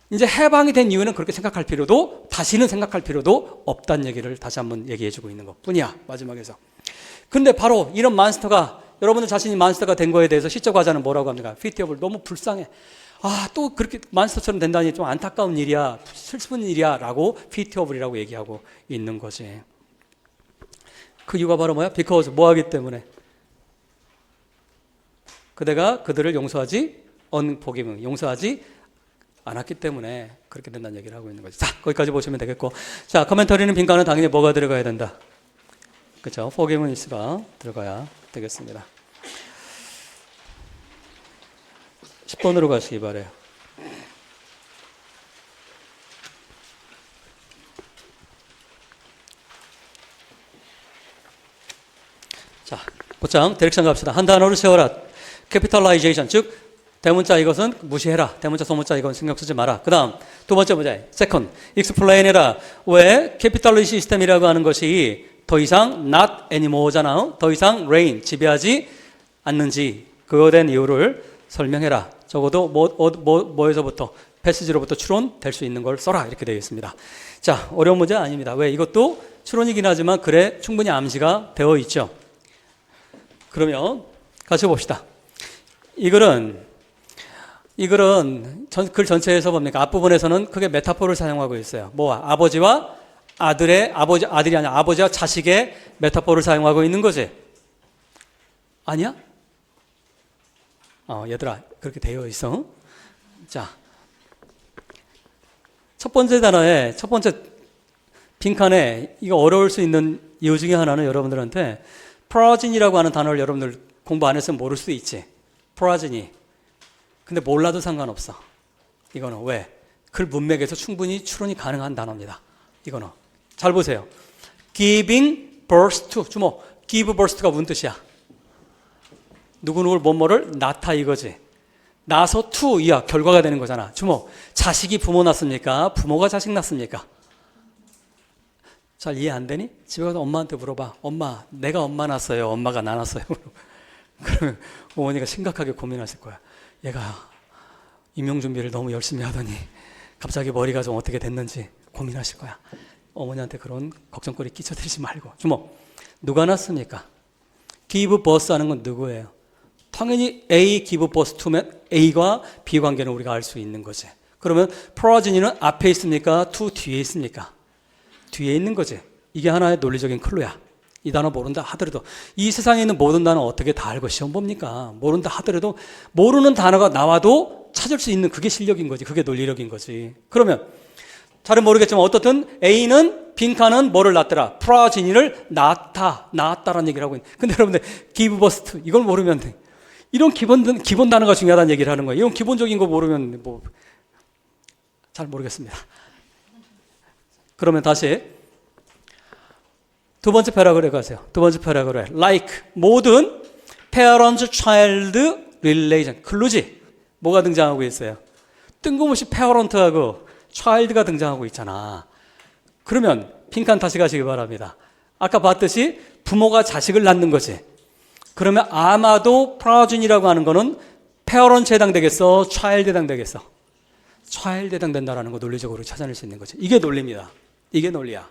이제 해방이 된 이유는 그렇게 생각할 필요도, 다시는 생각할 필요도 없다는 얘기를 다시 한번 얘기해주고 있는 것 뿐이야. 마지막에서. 근데 바로 이런 만스터가, 여러분들 자신이 만스터가 된 거에 대해서 시적 화자는 뭐라고 합니까? 피티업을 너무 불쌍해. 아, 또 그렇게 만스터처럼 된다니 좀 안타까운 일이야, 슬픈 일이야 라고 피티업이라고 얘기하고 있는 거지. 그 이유가 바로 뭐야? because 뭐 하기 때문에? 그대가 그들을 용서하지 용서하지 않았기 때문에 그렇게 된다는 얘기를 하고 있는 거지. 자, 거기까지 보시면 되겠고. 자, 커멘터리는 빈칸은 당연히 뭐가 들어가야 된다? 그렇죠? forgiveness가 들어가야 되겠습니다. 10번으로 가시기 바래요. 자, 곧장 디렉션 갑시다. 한 단어를 세워라. capitalization, 즉 대문자 이것은 무시해라. 대문자 소문자 이건 신경 쓰지 마라. 그 다음 두 번째 문제. second, explain 해라. 왜 캐피탈리 시스템이라고 하는 것이 더 이상 not anymore잖아. 더 이상 reign, 지배하지 않는지 그거에 대한 이유를 설명해라. 적어도 뭐에서부터 패시지로부터 추론될 수 있는 걸 써라. 이렇게 되어 있습니다. 자, 어려운 문제 아닙니다. 왜? 이것도 추론이긴 하지만 글에 충분히 암시가 되어 있죠. 그러면 같이 봅시다. 이글은 글 전체에서 뭡니까? 앞부분에서는 크게 메타포를 사용하고 있어요. 뭐 아버지와 아들이 아니야. 아버지와 자식의 메타포를 사용하고 있는 거지. 아니야? 얘들아, 그렇게 되어 있어. 자, 첫 번째 단어에, 첫 번째 빈칸에 이거 어려울 수 있는 이유 중에 하나는 여러분들한테 프로진이라고 하는 단어를 여러분들 공부 안 했으면 모를 수도 있지. 프로진이. 근데 몰라도 상관없어. 이거는 왜? 글 문맥에서 충분히 추론이 가능한 단어입니다. 이거는. 잘 보세요. giving birth to. 주모. give birth가 무슨 뜻이야? 누구누구를 뭐뭐를 낳다 이거지. 낳아서 to 이야 결과가 되는 거잖아. 주모. 자식이 부모 낳습니까? 부모가 자식 낳습니까? 잘 이해 안 되니? 집에 가서 엄마한테 물어봐. 엄마, 내가 엄마 낳았어요? 엄마가 나 낳았어요? 그러면 어머니가 심각하게 고민하실 거야. 얘가 임용 준비를 너무 열심히 하더니 갑자기 머리가 좀 어떻게 됐는지 고민하실 거야. 어머니한테 그런 걱정거리 끼쳐드리지 말고. 주모, 누가 낳습니까? give birth 하는 건 누구예요? 당연히 A give birth to면 A과 B 관계는 우리가 알 수 있는 거지. 그러면 progeny는 앞에 있습니까? to 뒤에 있습니까? 뒤에 있는 거지. 이게 하나의 논리적인 클루야. 이 단어 모른다 하더라도 이 세상에 있는 모든 단어 어떻게 다 알고 시험 봅니까? 모른다 하더라도 모르는 단어가 나와도 찾을 수 있는 그게 실력인 거지. 그게 논리력인 거지. 그러면 잘은 모르겠지만 어떻든 A는 빈칸은 뭐를 낳더라? 프로지니를 낳았다라는 얘기를 하고 있는. 근데 여러분들 give birth to 이걸 모르면 돼. 이런 기본 단어가 중요하다는 얘기를 하는 거예요. 이런 기본적인 거 모르면 뭐 잘 모르겠습니다. 그러면 다시 두 번째 패러그래프에 가세요. 두 번째 패러그래프 like 모든 parent-child relation 클루지 뭐가 등장하고 있어요? 뜬금없이 parent하고 child가 등장하고 있잖아. 그러면 빈칸 다시 가시기 바랍니다. 아까 봤듯이 부모가 자식을 낳는 거지. 그러면 아마도 progen이라고 하는 거는 parent에 해당되겠어? child에 해당되겠어? child에 해당된다라는 거 논리적으로 찾아낼 수 있는 거지. 이게 논리입니다. 이게 논리야.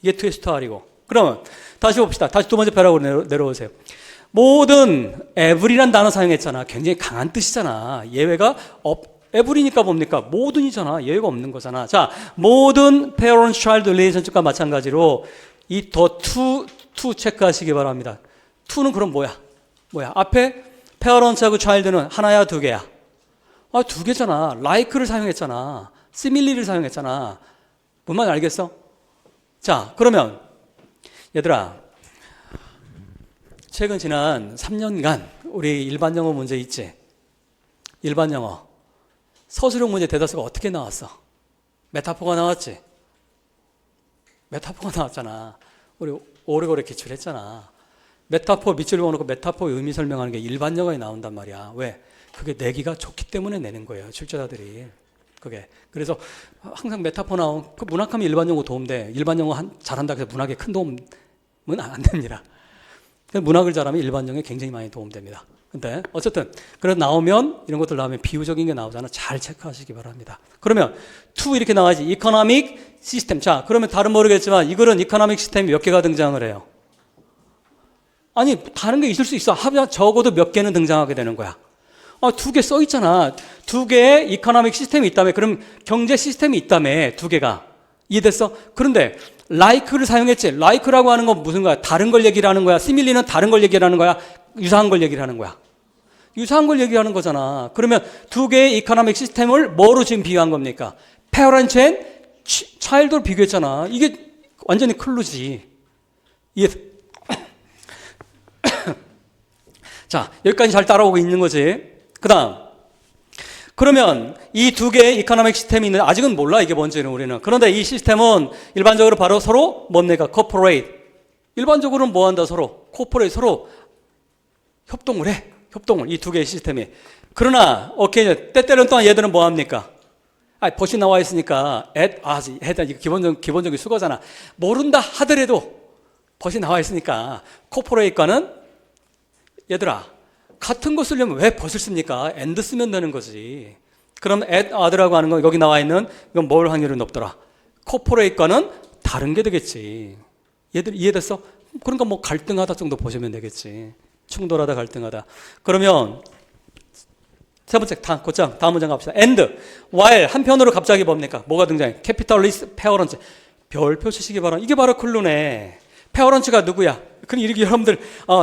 이게 트위스트 R이고. 그러면 다시 봅시다. 다시 두 번째 패러그래프로 내려오세요. 모든 every란 단어 사용했잖아. 굉장히 강한 뜻이잖아. 예외가 every니까 뭡니까? 모든이잖아. 예외가 없는 거잖아. 자, 모든 parent-child relationship과 마찬가지로 이 더 to 체크하시기 바랍니다. to는 그럼 뭐야? 앞에 parents하고 child는 하나야 두 개야? 두 개잖아. like를 사용했잖아. similarly를 사용했잖아. 뭔 말인지 알겠어? 자, 그러면 얘들아, 최근 지난 3년간 우리 일반 영어 문제 있지? 일반 영어 서술형 문제 대다수가 어떻게 나왔어? 메타포가 나왔지? 메타포가 나왔잖아. 우리 오래오래 기출했잖아. 메타포 밑줄 그어놓고 메타포의 의미 설명하는 게 일반 영어에 나온단 말이야. 왜? 그게 내기가 좋기 때문에 내는 거예요. 출제자들이. 그게. 그래서 항상 메타포 나온 그 문학하면 일반 영어 도움돼. 일반 영어 잘한다 해서 문학에 큰 도움은 안 됩니다. 문학을 잘하면 일반 영어에 굉장히 많이 도움됩니다. 근데 어쨌든 그래서 나오면 이런 것들 나오면 비유적인 게 나오잖아. 잘 체크하시기 바랍니다. 그러면 to 이렇게 나와야지. economic system. 자, 그러면 다른 모르겠지만 이거는 economic 시스템이 몇 개가 등장을 해요. 아니 다른 게 있을 수 있어. 하면 적어도 몇 개는 등장하게 되는 거야. 두 개 써 있잖아. 두 개의 이코노믹 시스템이 있다며. 그럼 경제 시스템이 있다며. 두 개가. 이해됐어? 그런데 like를 사용했지. like라고 하는 건 무슨 거야? 다른 걸 얘기를 하는 거야. similarly는 다른 걸 얘기를 하는 거야. 유사한 걸 얘기를 하는 거야. 유사한 걸 얘기하는 거잖아. 그러면 두 개의 이코노믹 시스템을 뭐로 지금 비교한 겁니까? parent and child로 비교했잖아. 이게 완전히 클루지. 자, 여기까지 잘 따라오고 있는 거지. 그 다음. 그러면 이 두 개의 이코노믹 시스템이 있는데 아직은 몰라 이게 뭔지는 우리는. 그런데 이 시스템은 일반적으로 바로 서로 뭡니까? 코퍼레이트. 일반적으로는 뭐 한다 서로? 코퍼레이트 서로 협동을 해. 협동을. 이 두 개의 시스템이. 그러나 오케이. 때때는 동안 얘들은 뭐 합니까? 벗이 나와 있으니까 이거 기본적인 수거잖아. 모른다 하더라도 벗이 나와 있으니까 코퍼레이트과는 얘들아 같은 거 쓰려면 왜 벗을 씁니까? and 쓰면 되는 거지. 그럼 add라고 하는 건 여기 나와 있는 이건 뭘 확률이 높더라? 코퍼레이트과는 다른 게 되겠지. 얘들 이해됐어? 그러니까 뭐 갈등하다 정도 보시면 되겠지. 충돌하다 갈등하다. 그러면 세 번째 다음 문장 갑시다. and while 한편으로 갑자기 뭡니까? 뭐가 등장해? capitalist parents. 별표 치시기 바랍니다. 이게 바로 클루네. 페어런츠가 누구야? 그럼 이렇게 여러분들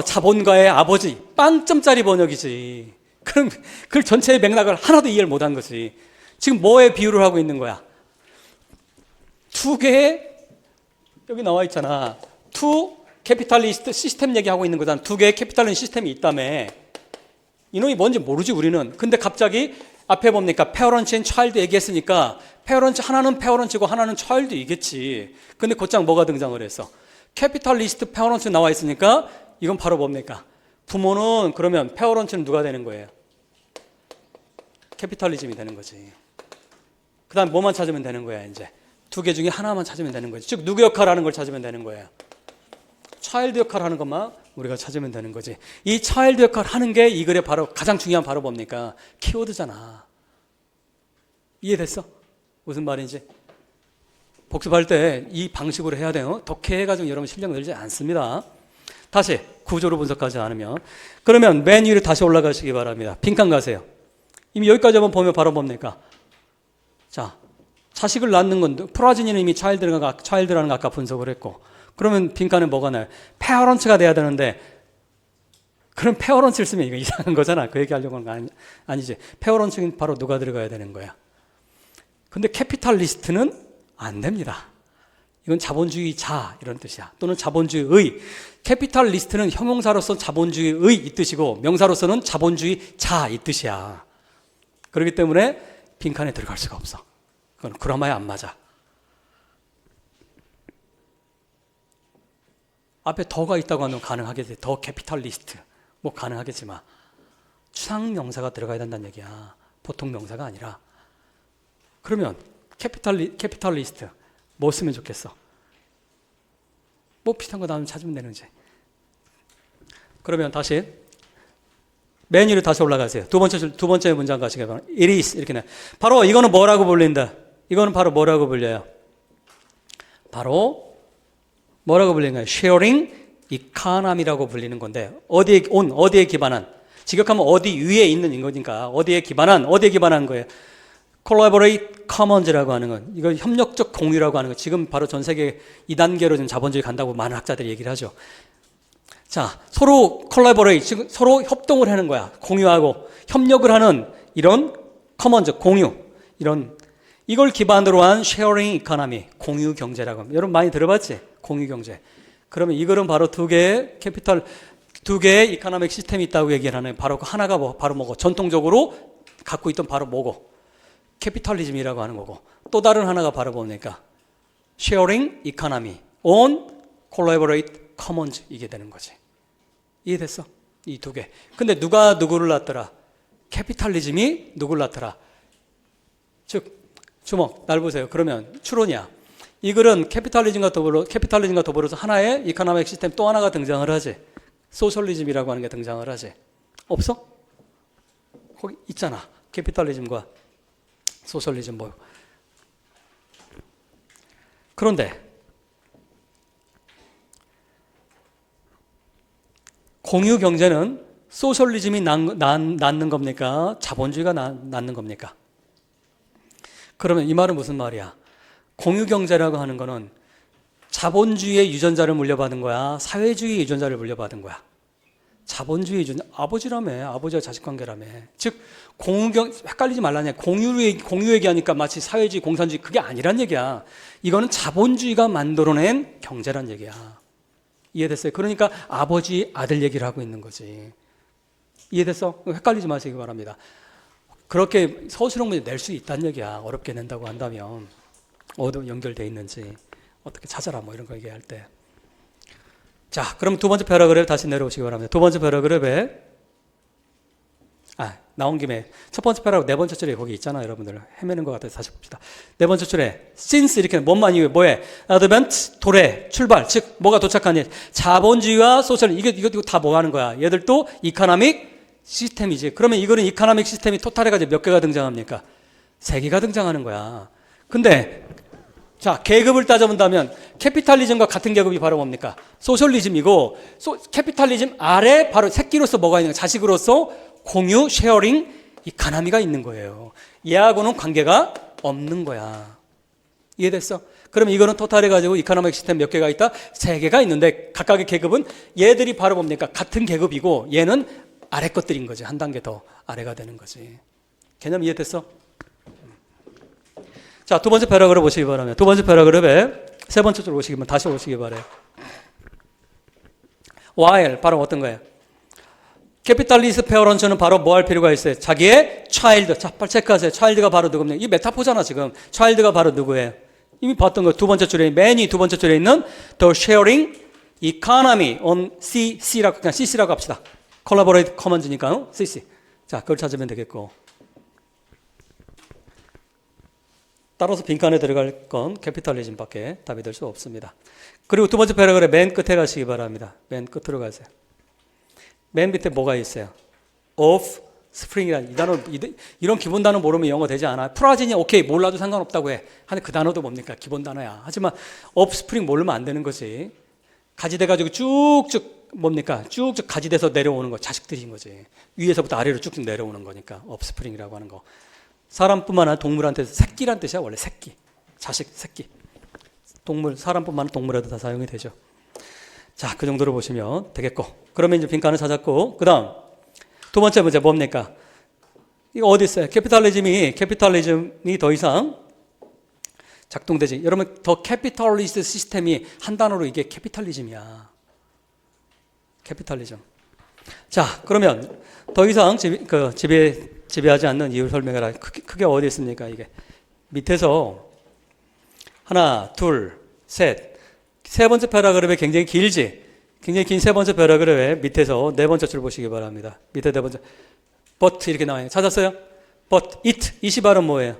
자본가의 아버지 빵점짜리 번역이지. 그럼 그 전체의 맥락을 하나도 이해를 못한 거지. 지금 뭐에 비유를 하고 있는 거야? 두 개의 여기 나와 있잖아. 투 캐피탈리스트 시스템 얘기하고 있는 거잖아. 두 개의 캐피탈리스트 시스템이 있다며. 이놈이 뭔지 모르지 우리는. 근데 갑자기 앞에 뭡니까? 페어런츠 앤 차일드 얘기했으니까 페어런츠 하나는 페어런츠고 하나는 차일드이겠지. 근데 곧장 뭐가 등장을 했어? 캐피탈리스트 페어런츠 나와 있으니까 이건 바로 뭡니까? 부모는 그러면 페어런츠는 누가 되는 거예요? 캐피탈리즘이 되는 거지. 그 다음 뭐만 찾으면 되는 거야 이제. 두 개 중에 하나만 찾으면 되는 거지. 즉 누구 역할하는 걸 찾으면 되는 거예요. 차일드 역할하는 것만 우리가 찾으면 되는 거지. 이 차일드 역할 하는 게 이 글의 바로 가장 중요한 바로 뭡니까? 키워드잖아. 이해됐어? 무슨 말인지? 복습할 때 이 방식으로 해야 돼요. 독해해가지고 여러분 실력 늘지 않습니다. 다시 구조로 분석하지 않으면. 그러면 맨 위로 다시 올라가시기 바랍니다. 빈칸 가세요. 이미 여기까지 한번 보면 바로 뭡니까? 자, 자식을 낳는 건 프로지니는 이미 차일드라는 거 아까 분석을 했고, 그러면 빈칸에 뭐가 나요? 페어런츠가 돼야 되는데 그럼 페어런츠를 쓰면 이거 이상한 거잖아. 그 얘기하려고 하는 거 아니지. 페어런츠는 바로 누가 들어가야 되는 거야? 근데 캐피탈리스트는 안 됩니다. 이건 자본주의자 이런 뜻이야. 또는 자본주의의. 캐피탈리스트는 형용사로서 자본주의의 이 뜻이고 명사로서는 자본주의자 이 뜻이야. 그렇기 때문에 빈칸에 들어갈 수가 없어. 그건 그라마에 안 맞아. 앞에 더가 있다고 하면 가능하겠지. 더 캐피탈리스트. 뭐 가능하겠지만 추상명사가 들어가야 된다는 얘기야. 보통 명사가 아니라. 그러면 캐피탈리스트 뭐 쓰면 좋겠어? 뭐 비슷한 거 나오면 찾으면 되는지. 그러면 다시 맨 위로 다시 올라가세요. 두 번째 문장 가시게 바랍니다. It is 이렇게 내. 바로 이거는 뭐라고 불린다? 이거는 바로 뭐라고 불려요? 바로 뭐라고 불리는가요? Sharing economy라고 불리는 건데 어디에 기반한? 직역하면 어디 위에 있는 거니까 어디에 기반한 거예요? Collaborate Commons라고 하는 건 이거 협력적 공유라고 하는 거. 지금 바로 전 세계 2단계로 지금 자본주의 간다고 많은 학자들이 얘기를 하죠. 자, 서로 collaborate, 즉 서로 협동을 하는 거야. 공유하고 협력을 하는 이런 commons, 공유, 이걸 기반으로 한 sharing economy, 공유 경제라고 합니다. 여러분 많이 들어봤지? 공유 경제. 그러면 이거는 바로 두 개의 이코노믹 시스템이 있다고 얘기를 하는 바로 그 하나가 바로 뭐고 전통적으로 갖고 있던 바로 뭐고 캐피탈리즘이라고 하는 거고 또 다른 하나가 바로 뭡니까? sharing economy, on collaborate commons 이게 되는 거지. 이해됐어? 이 두 개. 근데 누가 누구를 낳더라? 캐피탈리즘이 누구를 낳더라? 즉 주목, 날 보세요. 그러면 추론이야. 이 글은 캐피탈리즘과 더불어서 하나의 이코노믹 시스템 또 하나가 등장을 하지. 소셜리즘이라고 하는 게 등장을 하지. 없어? 거기 있잖아. 캐피탈리즘과 소셜리즘 뭐. 그런데 공유 경제는 소셜리즘이 낳는 겁니까? 자본주의가 낳는 겁니까? 그러면 이 말은 무슨 말이야? 공유 경제라고 하는 거는 자본주의의 유전자를 물려받은 거야? 사회주의의 유전자를 물려받은 거야? 자본주의 유전자, 아버지와 자식 관계라며. 즉 헷갈리지 말라냐. 공유 얘기하니까 마치 사회주의, 공산주의 그게 아니란 얘기야. 이거는 자본주의가 만들어낸 경제란 얘기야. 이해됐어요? 그러니까 아버지, 아들 얘기를 하고 있는 거지. 이해됐어? 헷갈리지 마시기 바랍니다. 그렇게 서술형 문제 낼 수 있다는 얘기야. 어렵게 낸다고 한다면. 어디 연결되어 있는지 어떻게 찾아라 뭐 이런 거 얘기할 때. 자, 그럼 두 번째 패러그래프 다시 내려오시기 바랍니다. 두 번째 패러그래프에 나온 김에 첫 번째 패러그래프 네 번째 줄에 거기 있잖아. 여러분들 헤매는 것 같아서 다시 봅시다. 네 번째 줄에 since 이렇게 뭔만 이후에 뭐해? advent, 도래, 출발. 즉 뭐가 도착하니? 자본주의와 소셜 이거 다 뭐 하는 거야? 얘들도 이코노믹 시스템이지. 그러면 이거는 이코노믹 시스템이 토탈해가지고 몇 개가 등장합니까? 3개가 등장하는 거야. 근데 자, 계급을 따져본다면 캐피탈리즘과 같은 계급이 바로 뭡니까? 소셜리즘이고 캐피탈리즘 아래 바로 새끼로서 뭐가 있는 거야? 자식으로서 공유, 쉐어링, 이코노미가 있는 거예요. 얘하고는 관계가 없는 거야. 이해됐어? 그럼 이거는 토탈해가지고 이코노믹 시스템 몇 개가 있다? 3개가 있는데 각각의 계급은 얘들이 바로 뭡니까? 같은 계급이고 얘는 아래 것들인 거지. 한 단계 더 아래가 되는 거지. 개념 이해됐어? 자, 두 번째 패러그래프 보시기 바랍니다. 두 번째 패러그래프에 세 번째 줄 오시기 바랍니다. 다시 오시기 바래요. while 바로 어떤 거예요? 캐피탈리스트 페어런츠는 바로 뭐 할 필요가 있어요? 자기의 차일드. 자, 빨리 체크하세요. 차일드가 바로 누굽니까? 이 메타포잖아 지금. 차일드가 바로 누구예요? 이미 봤던 거 두 번째 줄에 맨이 두 번째 줄에 있는 the sharing economy on CC라고 그냥 CC라고 합시다. collaborate commons니까 CC. 자, 그걸 찾으면 되겠고. 따라서 빈칸에 들어갈 건 캐피탈리즘밖에 답이 될 수 없습니다. 그리고 두 번째 패러그래프 맨 끝에 가시기 바랍니다. 맨 끝으로 가세요. 맨 밑에 뭐가 있어요? of spring이라는 이 단어, 이런 기본 단어 모르면 영어 되지 않아. 프라진이 오케이 몰라도 상관없다고 해. 근데 그 단어도 뭡니까? 기본 단어야. 하지만 of spring 모르면 안 되는 거지. 가지돼 가지고 쭉쭉 뭡니까? 쭉쭉 가지돼서 내려오는 거 자식들인 거지. 위에서부터 아래로 쭉쭉 내려오는 거니까 of spring이라고 하는 거. 사람뿐만 아니라 동물한테 새끼란 뜻이야. 원래 새끼, 자식, 새끼. 동물, 사람뿐만 아니라 동물에도 다 사용이 되죠. 자, 그 정도로 보시면 되겠고. 그러면 이제 빈칸을 찾았고, 그 다음 두 번째 문제 뭡니까? 이거 어디 있어요? 캐피탈리즘이 더 이상 작동되지. 여러분 더 캐피탈리스트 시스템이 한 단어로 이게 캐피탈리즘이야. 캐피탈리즘. 자, 그러면 더 이상 지배하지 않는 이유를 설명해라. 크게 어디 있습니까? 이게 밑에서 하나, 둘, 셋. 세 번째 패러그래프에 굉장히 길지. 굉장히 긴 세 번째 패러그래프에 밑에서 네 번째 줄 보시기 바랍니다. 밑에 네 번째. but 이렇게 나와요. 찾았어요? but it이 발음 뭐예요?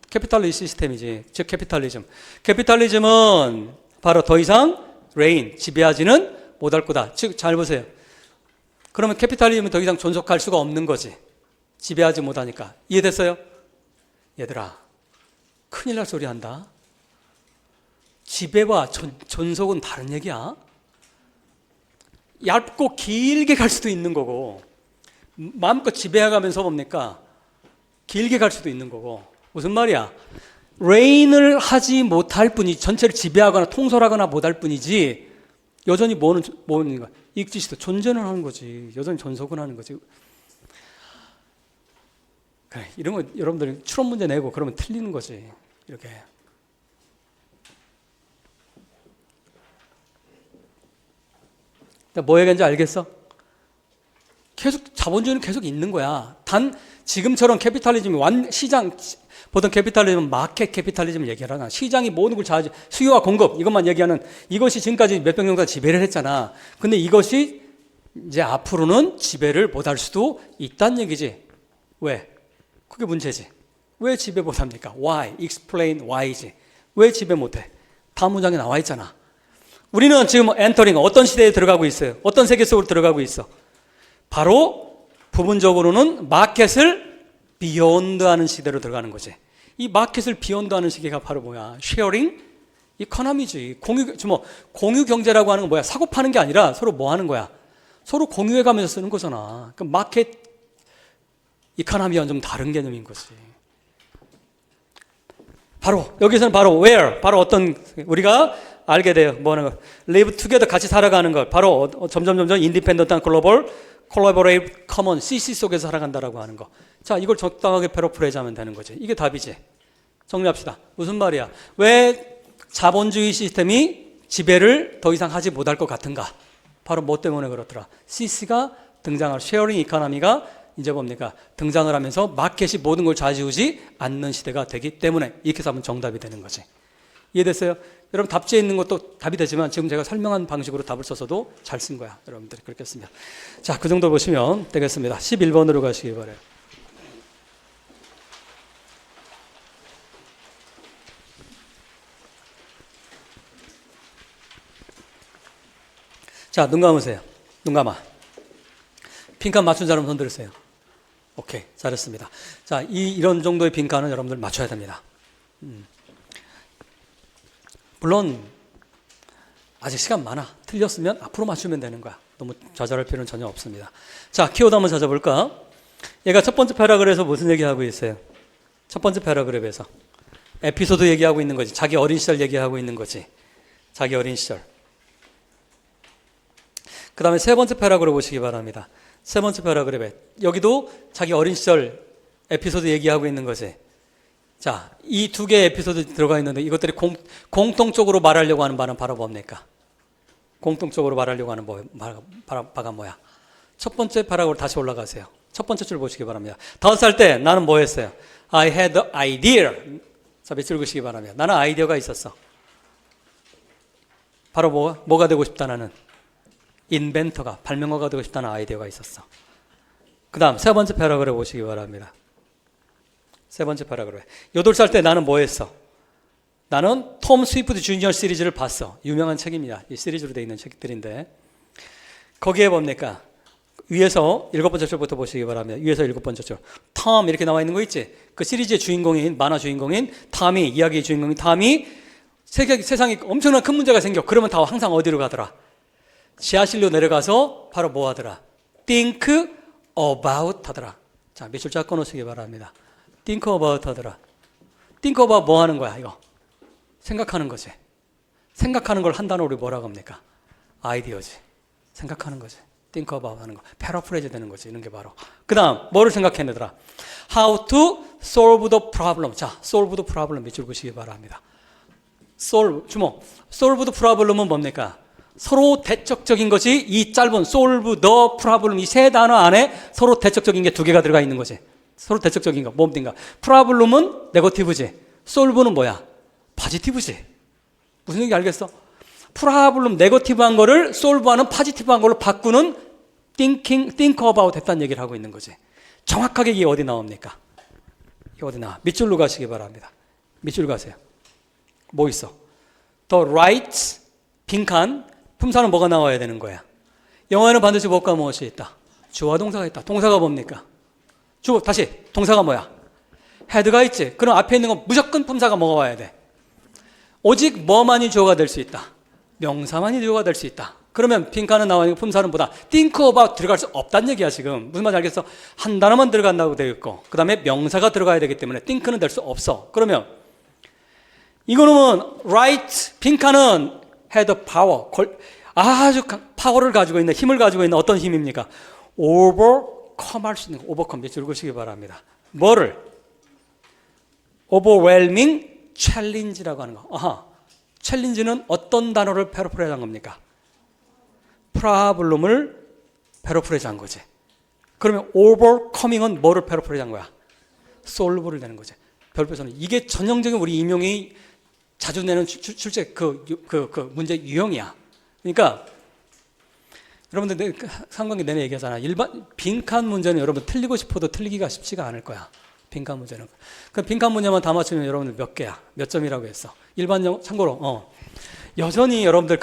캐피탈리스트 시스템이지. 즉 캐피탈리즘. 캐피탈리즘은 바로 더 이상 reign, 지배하지는 못할 거다. 즉 잘 보세요. 그러면 캐피탈리즘은 더 이상 존속할 수가 없는 거지. 지배하지 못하니까. 이해됐어요? 얘들아, 큰일 날 소리 한다. 지배와 존속은 다른 얘기야. 얇고 길게 갈 수도 있는 거고, 마음껏 지배해가면서 뭡니까? 길게 갈 수도 있는 거고. 무슨 말이야? 레인을 하지 못할 뿐이지, 전체를 지배하거나 통솔하거나 못할 뿐이지, 여전히 뭐는 거야? 익지시도 존재는 하는 거지. 여전히 존속은 하는 거지. 그래, 이런 거 여러분들이 추론 문제 내고 그러면 틀리는 거지. 이렇게. 뭐 얘기하는지 알겠어? 계속 자본주의는 계속 있는 거야. 단 지금처럼 캐피탈리즘이 시장 보통 캐피탈리즘은 마켓 캐피탈리즘을 얘기하잖아. 시장이 모든 걸 자지 수요와 공급 이것만 얘기하는 이것이 지금까지 몇백 년간 지배를 했잖아. 근데 이것이 이제 앞으로는 지배를 못할 수도 있다는 얘기지. 왜? 그게 문제지. 왜 지배 못합니까? Why? Explain why지. 왜 지배 못해? 다음 문장에 나와 있잖아. 우리는 지금 엔터링 어떤 시대에 들어가고 있어요? 어떤 세계 속으로 들어가고 있어? 바로 부분적으로는 마켓을 비욘드하는 시대로 들어가는 거지. 이 마켓을 비욘드하는 시기가 바로 뭐야? 쉐어링 이코노미지. 공유 경제라고 하는 건 뭐야? 사고 파는 게 아니라 서로 뭐 하는 거야? 서로 공유해 가면서 쓰는 거잖아. 그 마켓 이코노미와는 좀 다른 개념인 거지. 바로 여기서는 바로 where, 바로 어떤 우리가 알게 돼요. 뭐 하는 거? live together 같이 살아가는 것. 바로 점점 인디펜던트한 글로벌 콜라보레이트 커먼 CC 속에서 살아간다라고 하는 거. 자, 이걸 적당하게 패러프레이즈하면 되는 거지. 이게 답이지. 정리합시다. 무슨 말이야? 왜 자본주의 시스템이 지배를 더 이상 하지 못할 것 같은가? 바로 뭐 때문에 그렇더라? CC가 등장할 쉐어링 이코노미가 이제 뭡니까? 등장을 하면서 마켓이 모든 걸 좌지우지 않는 시대가 되기 때문에 이렇게 해서 하면 정답이 되는 거지. 이해됐어요? 여러분 답지에 있는 것도 답이 되지만 지금 제가 설명한 방식으로 답을 써서도 잘 쓴 거야. 여러분들이 그렇게 씁니다. 자, 그 정도 보시면 되겠습니다. 11번으로 가시기 바라요. 자, 눈 감으세요. 눈 감아. 빈칸 맞춘 사람 손 들으세요. 오케이, 잘했습니다. 자, 이런 정도의 빈칸은 여러분들 맞춰야 됩니다. 물론 아직 시간 많아. 틀렸으면 앞으로 맞추면 되는 거야. 너무 좌절할 필요는 전혀 없습니다. 자, 키워드 한번 찾아볼까? 얘가 첫 번째 패러그래프에서 무슨 얘기하고 있어요? 첫 번째 패러그래프에서 에피소드 얘기하고 있는 거지. 자기 어린 시절 얘기하고 있는 거지. 자기 어린 시절. 그 다음에 세 번째 패러그래프 보시기 바랍니다. 세 번째 패러그래프에 여기도 자기 어린 시절 에피소드 얘기하고 있는 거지. 자, 이 두 개의 에피소드 들어가 있는데 이것들이 공통적으로 말하려고 하는 바는 바로 뭡니까? 공통적으로 말하려고 하는 바가 뭐야? 첫 번째 패러그래프 다시 올라가세요. 첫 번째 줄 보시기 바랍니다. 5살 때 나는 뭐 했어요? I had an idea. 자, 밑줄 그시기 바랍니다. 나는 아이디어가 있었어. 바로 뭐가 되고 싶다 나는? 인벤터가, 발명가가 되고 싶다는 아이디어가 있었어. 그 다음 세 번째 패러그래프 보시기 바랍니다. 세 번째 패러그래프. 8살 때 나는 뭐 했어? 나는 톰 스위프트 주니어 시리즈를 봤어. 유명한 책입니다. 이 시리즈로 되어 있는 책들인데 거기에 뭡니까? 위에서 7번째 줄부터 보시기 바랍니다. 위에서 7번째 줄. 톰 이렇게 나와 있는 거 있지? 그 시리즈의 주인공인, 만화 주인공인 톰이, 이야기의 주인공인 톰이 세상에 엄청난 큰 문제가 생겨. 그러면 다 항상 어디로 가더라? 지하실로 내려가서 바로 뭐 하더라? think about 하더라. 자, 밑줄 쫙 꺼놓으시기 바랍니다. think about 하더라. think about 뭐 하는 거야, 이거? 생각하는 거지. 생각하는 걸 한 단어로 뭐라고 합니까? 아이디어지. 생각하는 거지. think about 하는 거. 패러프레이즈 되는 거지. 이런 게 바로. 그 다음, 뭐를 생각해내더라? how to solve the problem. 자, solve the problem 밑줄 보시기 바랍니다. 주목. solve the problem은 뭡니까? 서로 대척적인 것이 이 짧은 solve the problem 이 세 단어 안에 서로 대척적인 게 두 개가 들어가 있는 거지. 서로 대척적인 거 뭡니까? problem은 네거티브지. solve는 뭐야? 포지티브지. 무슨 얘기 알겠어? problem 네거티브한 거를 solve하는 포지티브한 걸로 바꾸는 think about 했다는 얘기를 하고 있는 거지. 정확하게 이게 어디 나옵니까? 이게 어디 나와? 밑줄로 가시기 바랍니다. 밑줄 가세요. 뭐 있어? The right 빈칸 품사는 뭐가 나와야 되는 거야? 영어에는 반드시 무엇과 무엇이 있다? 주어와 동사가 있다. 동사가 뭡니까? 다시 동사가 뭐야? had가 있지. 그럼 앞에 있는 건 무조건 품사가 뭐가 와야 돼? 오직 뭐만이 주어가 될 수 있다? 명사만이 주어가 될 수 있다. 그러면 빈칸은 나와 있는 품사는 보다 think about 들어갈 수 없다는 얘기야 지금. 무슨 말인지 알겠어? 한 단어만 들어간다고 되어 있고 그 다음에 명사가 들어가야 되기 때문에 think는 될 수 없어. 그러면 이거는 right 빈칸은 had power 아주 파워를 가지고 있는 힘을 가지고 있는 어떤 힘입니까? overcome 할 수 있는 overcome 밑줄 그시기 바랍니다. 뭐를? overwhelming challenge라고 하는 거. 아하. challenge는 어떤 단어를 패러프레이즈 한 겁니까? problem을 패러프레이즈 한 거지. 그러면 overcoming은 뭐를 패러프레이즈 한 거야? solve를 내는 거지. 별표서는 이게 전형적인 우리 임용이 자주 내는 출제 그 문제 유형이야. 그러니까 여러분들 상반기 내내 얘기하잖아. 일반 빈칸 문제는 여러분 틀리고 싶어도 틀리기가 쉽지가 않을 거야. 빈칸 문제는. 그 빈칸 문제만 다 맞추면 여러분들 몇 개야? 몇 점이라고 했어? 일반 영어 참고로 여전히 여러분들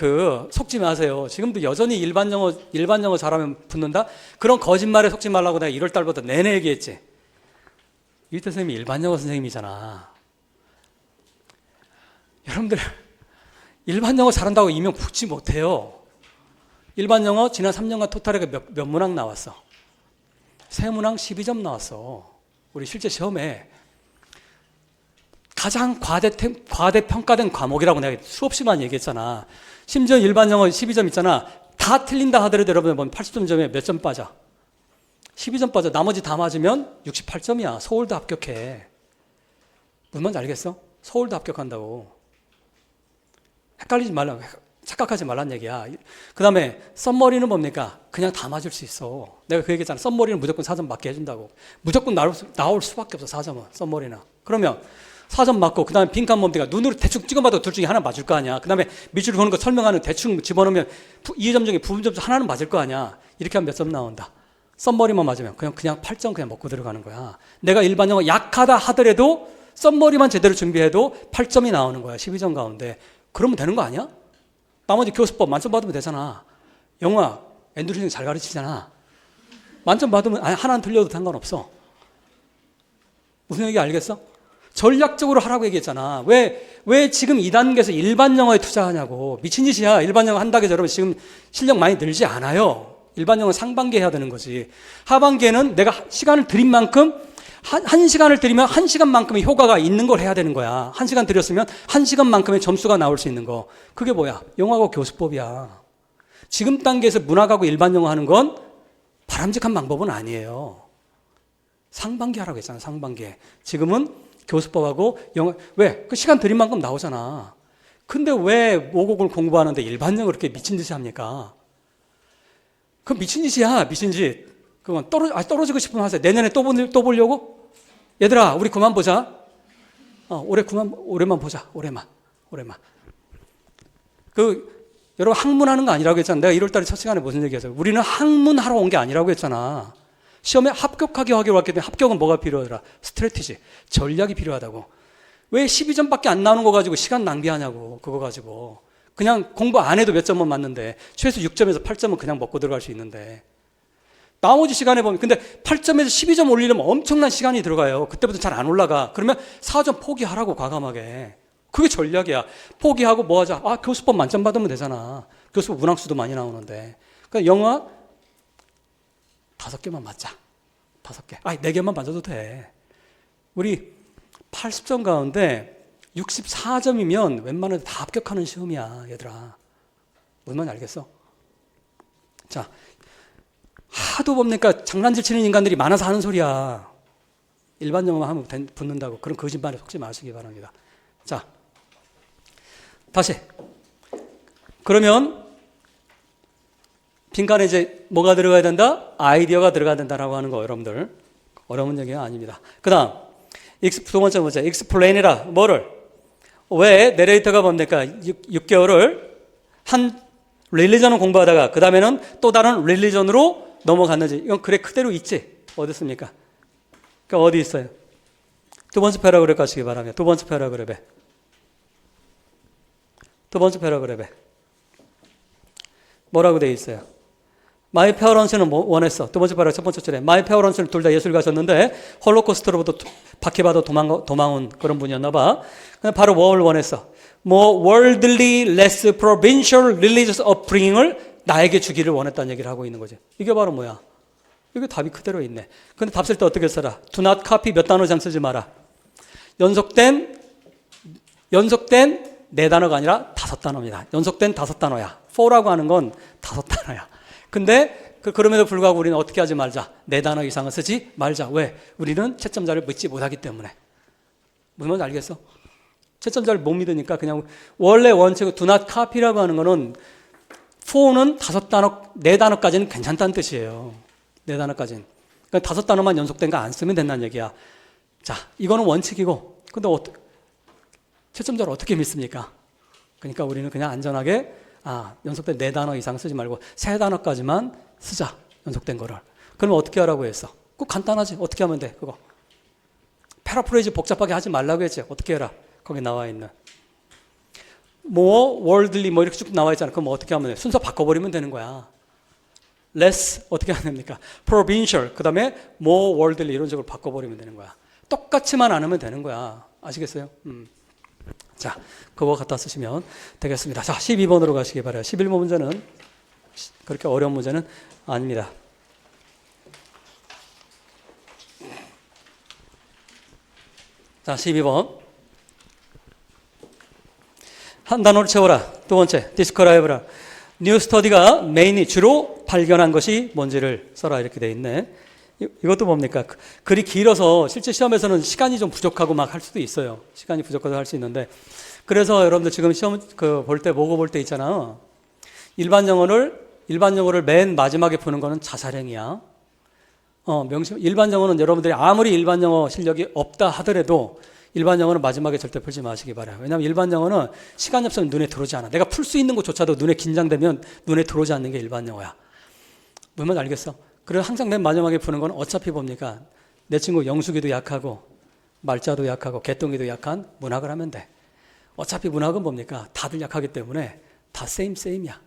속지 마세요. 지금도 여전히 일반 영어 잘하면 붙는다? 그런 거짓말에 속지 말라고 내가 1월 달부터 내내 얘기했지. 이태 선생님이 일반 영어 선생님이잖아. 여러분들 일반 영어 잘한다고 임용 붙지 못해요. 일반 영어 지난 3년간 토탈에 몇 문항 나왔어? 3문항 12점 나왔어. 우리 실제 시험에 가장 과대평가된 과목이라고 내가 수없이 많이 얘기했잖아. 심지어 일반 영어 12점 있잖아. 다 틀린다 하더라도 여러분 보면 80점에 몇 점 빠져? 12점 빠져. 나머지 다 맞으면 68점이야. 서울도 합격해. 무슨 말인지 알겠어? 서울도 합격한다고. 헷갈리지 말라고. 착각하지 말란 얘기야. 그 다음에 썸머리는 뭡니까? 그냥 다 맞을 수 있어. 내가 그 얘기했잖아. 썸머리는 무조건 4점 맞게 해준다고. 무조건 나올 수밖에 없어. 4점은. 썸머리는. 그러면 4점 맞고 그 다음에 빈칸 뭡니까? 눈으로 대충 찍어봐도 둘 중에 하나 맞을 거 아니야. 그 다음에 밑줄 그는 거 설명하는 대충 집어넣으면 2점 중에 부분점 하나는 맞을 거 아니야. 이렇게 하면 몇 점 나온다? 썸머리만 맞으면 그냥 8점 그냥 먹고 들어가는 거야. 내가 일반 영어 약하다 하더라도 썸머리만 제대로 준비해도 8점이 나오는 거야. 12점 가운데. 그러면 되는 거 아니야? 나머지 교수법 만점 받으면 되잖아. 영화 앤드류 선생님 잘 가르치잖아. 만점 받으면 하나는 틀려도 상관없어. 무슨 얘기 알겠어? 전략적으로 하라고 얘기했잖아. 왜 지금 2단계에서 일반 영어에 투자하냐고. 미친 짓이야. 일반 영어 한다고 해서 여러분 지금 실력 많이 늘지 않아요. 일반 영어 상반기에 해야 되는 거지. 하반기에는 내가 시간을 들인 만큼 한 시간을 들이면 한 시간만큼의 효과가 있는 걸 해야 되는 거야. 한 시간 들였으면 한 시간만큼의 점수가 나올 수 있는 거. 그게 뭐야? 영어하고 교수법이야. 지금 단계에서 문학하고 일반 영어 하는 건 바람직한 방법은 아니에요. 상반기 하라고 했잖아. 상반기에. 지금은 교수법하고 영어. 왜? 그 시간 들인 만큼 나오잖아. 근데 왜 모국을 공부하는데 일반 영어 그렇게 미친 듯이 합니까? 그건 미친 짓이야. 미친 짓. 그건 떨어지고 싶으면 하세요. 내년에 또 보려고? 얘들아, 우리 그만 보자. 올해만 보자. 올해만. 여러분 학문하는 거 아니라고 했잖아. 내가 1월달에 첫 시간에 무슨 얘기했어요? 우리는 학문하러 온 게 아니라고 했잖아. 시험에 합격하게 하기로 했기 때문에 합격은 뭐가 필요하더라? 스트래티지, 전략이 필요하다고. 왜 12점밖에 안 나오는 거 가지고 시간 낭비하냐고. 그거 가지고. 그냥 공부 안 해도 몇 점은 맞는데 최소 6점에서 8점은 그냥 먹고 들어갈 수 있는데 나머지 시간에 보면 근데 8점에서 12점 올리려면 엄청난 시간이 들어가요. 그때부터 잘 안 올라가. 그러면 4점 포기하라고 과감하게. 그게 전략이야. 포기하고 뭐 하자. 교수법 만점 받으면 되잖아. 교수법 문항수도 많이 나오는데. 그러니까 영어 5개만 맞자. 5개. 4개만 맞아도 돼. 우리 80점 가운데 64점이면 웬만해도 다 합격하는 시험이야, 얘들아. 무슨 말인지 알겠어? 자, 하도 봅니까 장난질 치는 인간들이 많아서 하는 소리야. 일반 영어만 하면 붙는다고. 그런 거짓말에 속지 마시기 바랍니다. 자, 다시. 그러면 빈칸에 이제 뭐가 들어가야 된다? 아이디어가 들어가야 된다라고 하는 거 여러분들. 어려운 얘기가 아닙니다. 그 다음 두 번째 문제. explain이라 뭐를? 왜 내레이터가 뭡니까? 6개월을 한 릴리전을 공부하다가 그 다음에는 또 다른 릴리전으로 넘어갔는지. 이건 글에 그대로 있지. 어디 있습니까? 그러니까 어디 있어요? 두 번째 패러그래프 가시기 바랍니다. 두 번째 패러그래프에. 두 번째 패러그래프에. 뭐라고 되어 있어요? 마이 페어런스는 뭐 원했어? 두 번째 패러그래프 첫 번째 줄에 마이 페어런스는 둘 다 예술 가셨는데 홀로코스트로부터 박해받아 도망온 그런 분이었나 봐. 바로 뭘 원했어? 뭐 worldly less provincial religious upbringing을 나에게 주기를 원했다는 얘기를 하고 있는 거지. 이게 바로 뭐야? 이게 답이 그대로 있네. 근데 답 쓸 때 어떻게 써라? Do not copy 몇 단어 이상 쓰지 마라. 연속된 네 단어가 아니라 5단어입니다. 연속된 5단어야. for라고 하는 건 5단어야. 근데 그럼에도 불구하고 우리는 어떻게 하지 말자. 4단어 이상은 쓰지 말자. 왜? 우리는 채점자를 믿지 못하기 때문에. 무슨 말인지 알겠어? 채점자를 못 믿으니까 그냥 원래 원칙은 do not copy라고 하는 거는 for는 5단어, 4단어까지는 괜찮다는 뜻이에요. 4단어까지는. 그러니까 5단어만 연속된 거 안 쓰면 된다는 얘기야. 자, 이거는 원칙이고. 근데 채점자를 어떻게 믿습니까? 그러니까 우리는 그냥 안전하게 연속된 4단어 이상 쓰지 말고 3단어까지만 쓰자. 연속된 거를. 그러면 어떻게 하라고 했어? 그거 간단하지. 어떻게 하면 돼? 그거. 패러프레이즈 복잡하게 하지 말라고 했지. 어떻게 해라? 거기 나와 있는. 뭐 worldly 뭐 이렇게 쭉 나와 있잖아. 그럼 어떻게 하면 돼? 순서 바꿔버리면 되는 거야. less 어떻게 하면 됩니까? provincial 그 다음에 more worldly 이런 식으로 바꿔버리면 되는 거야. 똑같이만 안 하면 되는 거야. 아시겠어요? 자, 그거 갖다 쓰시면 되겠습니다. 자, 12번으로 가시기 바라요. 11번 문제는 그렇게 어려운 문제는 아닙니다. 자, 12번. 한 단어를 채워라. 두 번째, 디스크라이브라. 뉴 스터디가 메인이 주로 발견한 것이 뭔지를 써라. 이렇게 돼 있네. 이것도 뭡니까? 글이 길어서 실제 시험에서는 시간이 좀 부족하고 막 할 수도 있어요. 시간이 부족해서 할 수 있는데. 그래서 여러분들 지금 시험 볼 때, 모고 볼 때 있잖아. 일반 영어를 맨 마지막에 푸는 거는 자살행위야. 일반 영어는 여러분들이 아무리 일반 영어 실력이 없다 하더라도 일반 영어는 마지막에 절대 풀지 마시기 바라요. 왜냐하면 일반 영어는 시간이 없으면 눈에 들어오지 않아. 내가 풀 수 있는 것조차도 눈에 긴장되면 눈에 들어오지 않는 게 일반 영어야. 뭔 말인지 알겠어? 그래서 항상 맨 마지막에 푸는 건 어차피 봅니까? 내 친구 영숙이도 약하고 말자도 약하고 개똥이도 약한 문학을 하면 돼. 어차피 문학은 뭡니까? 다들 약하기 때문에 다 세임이야.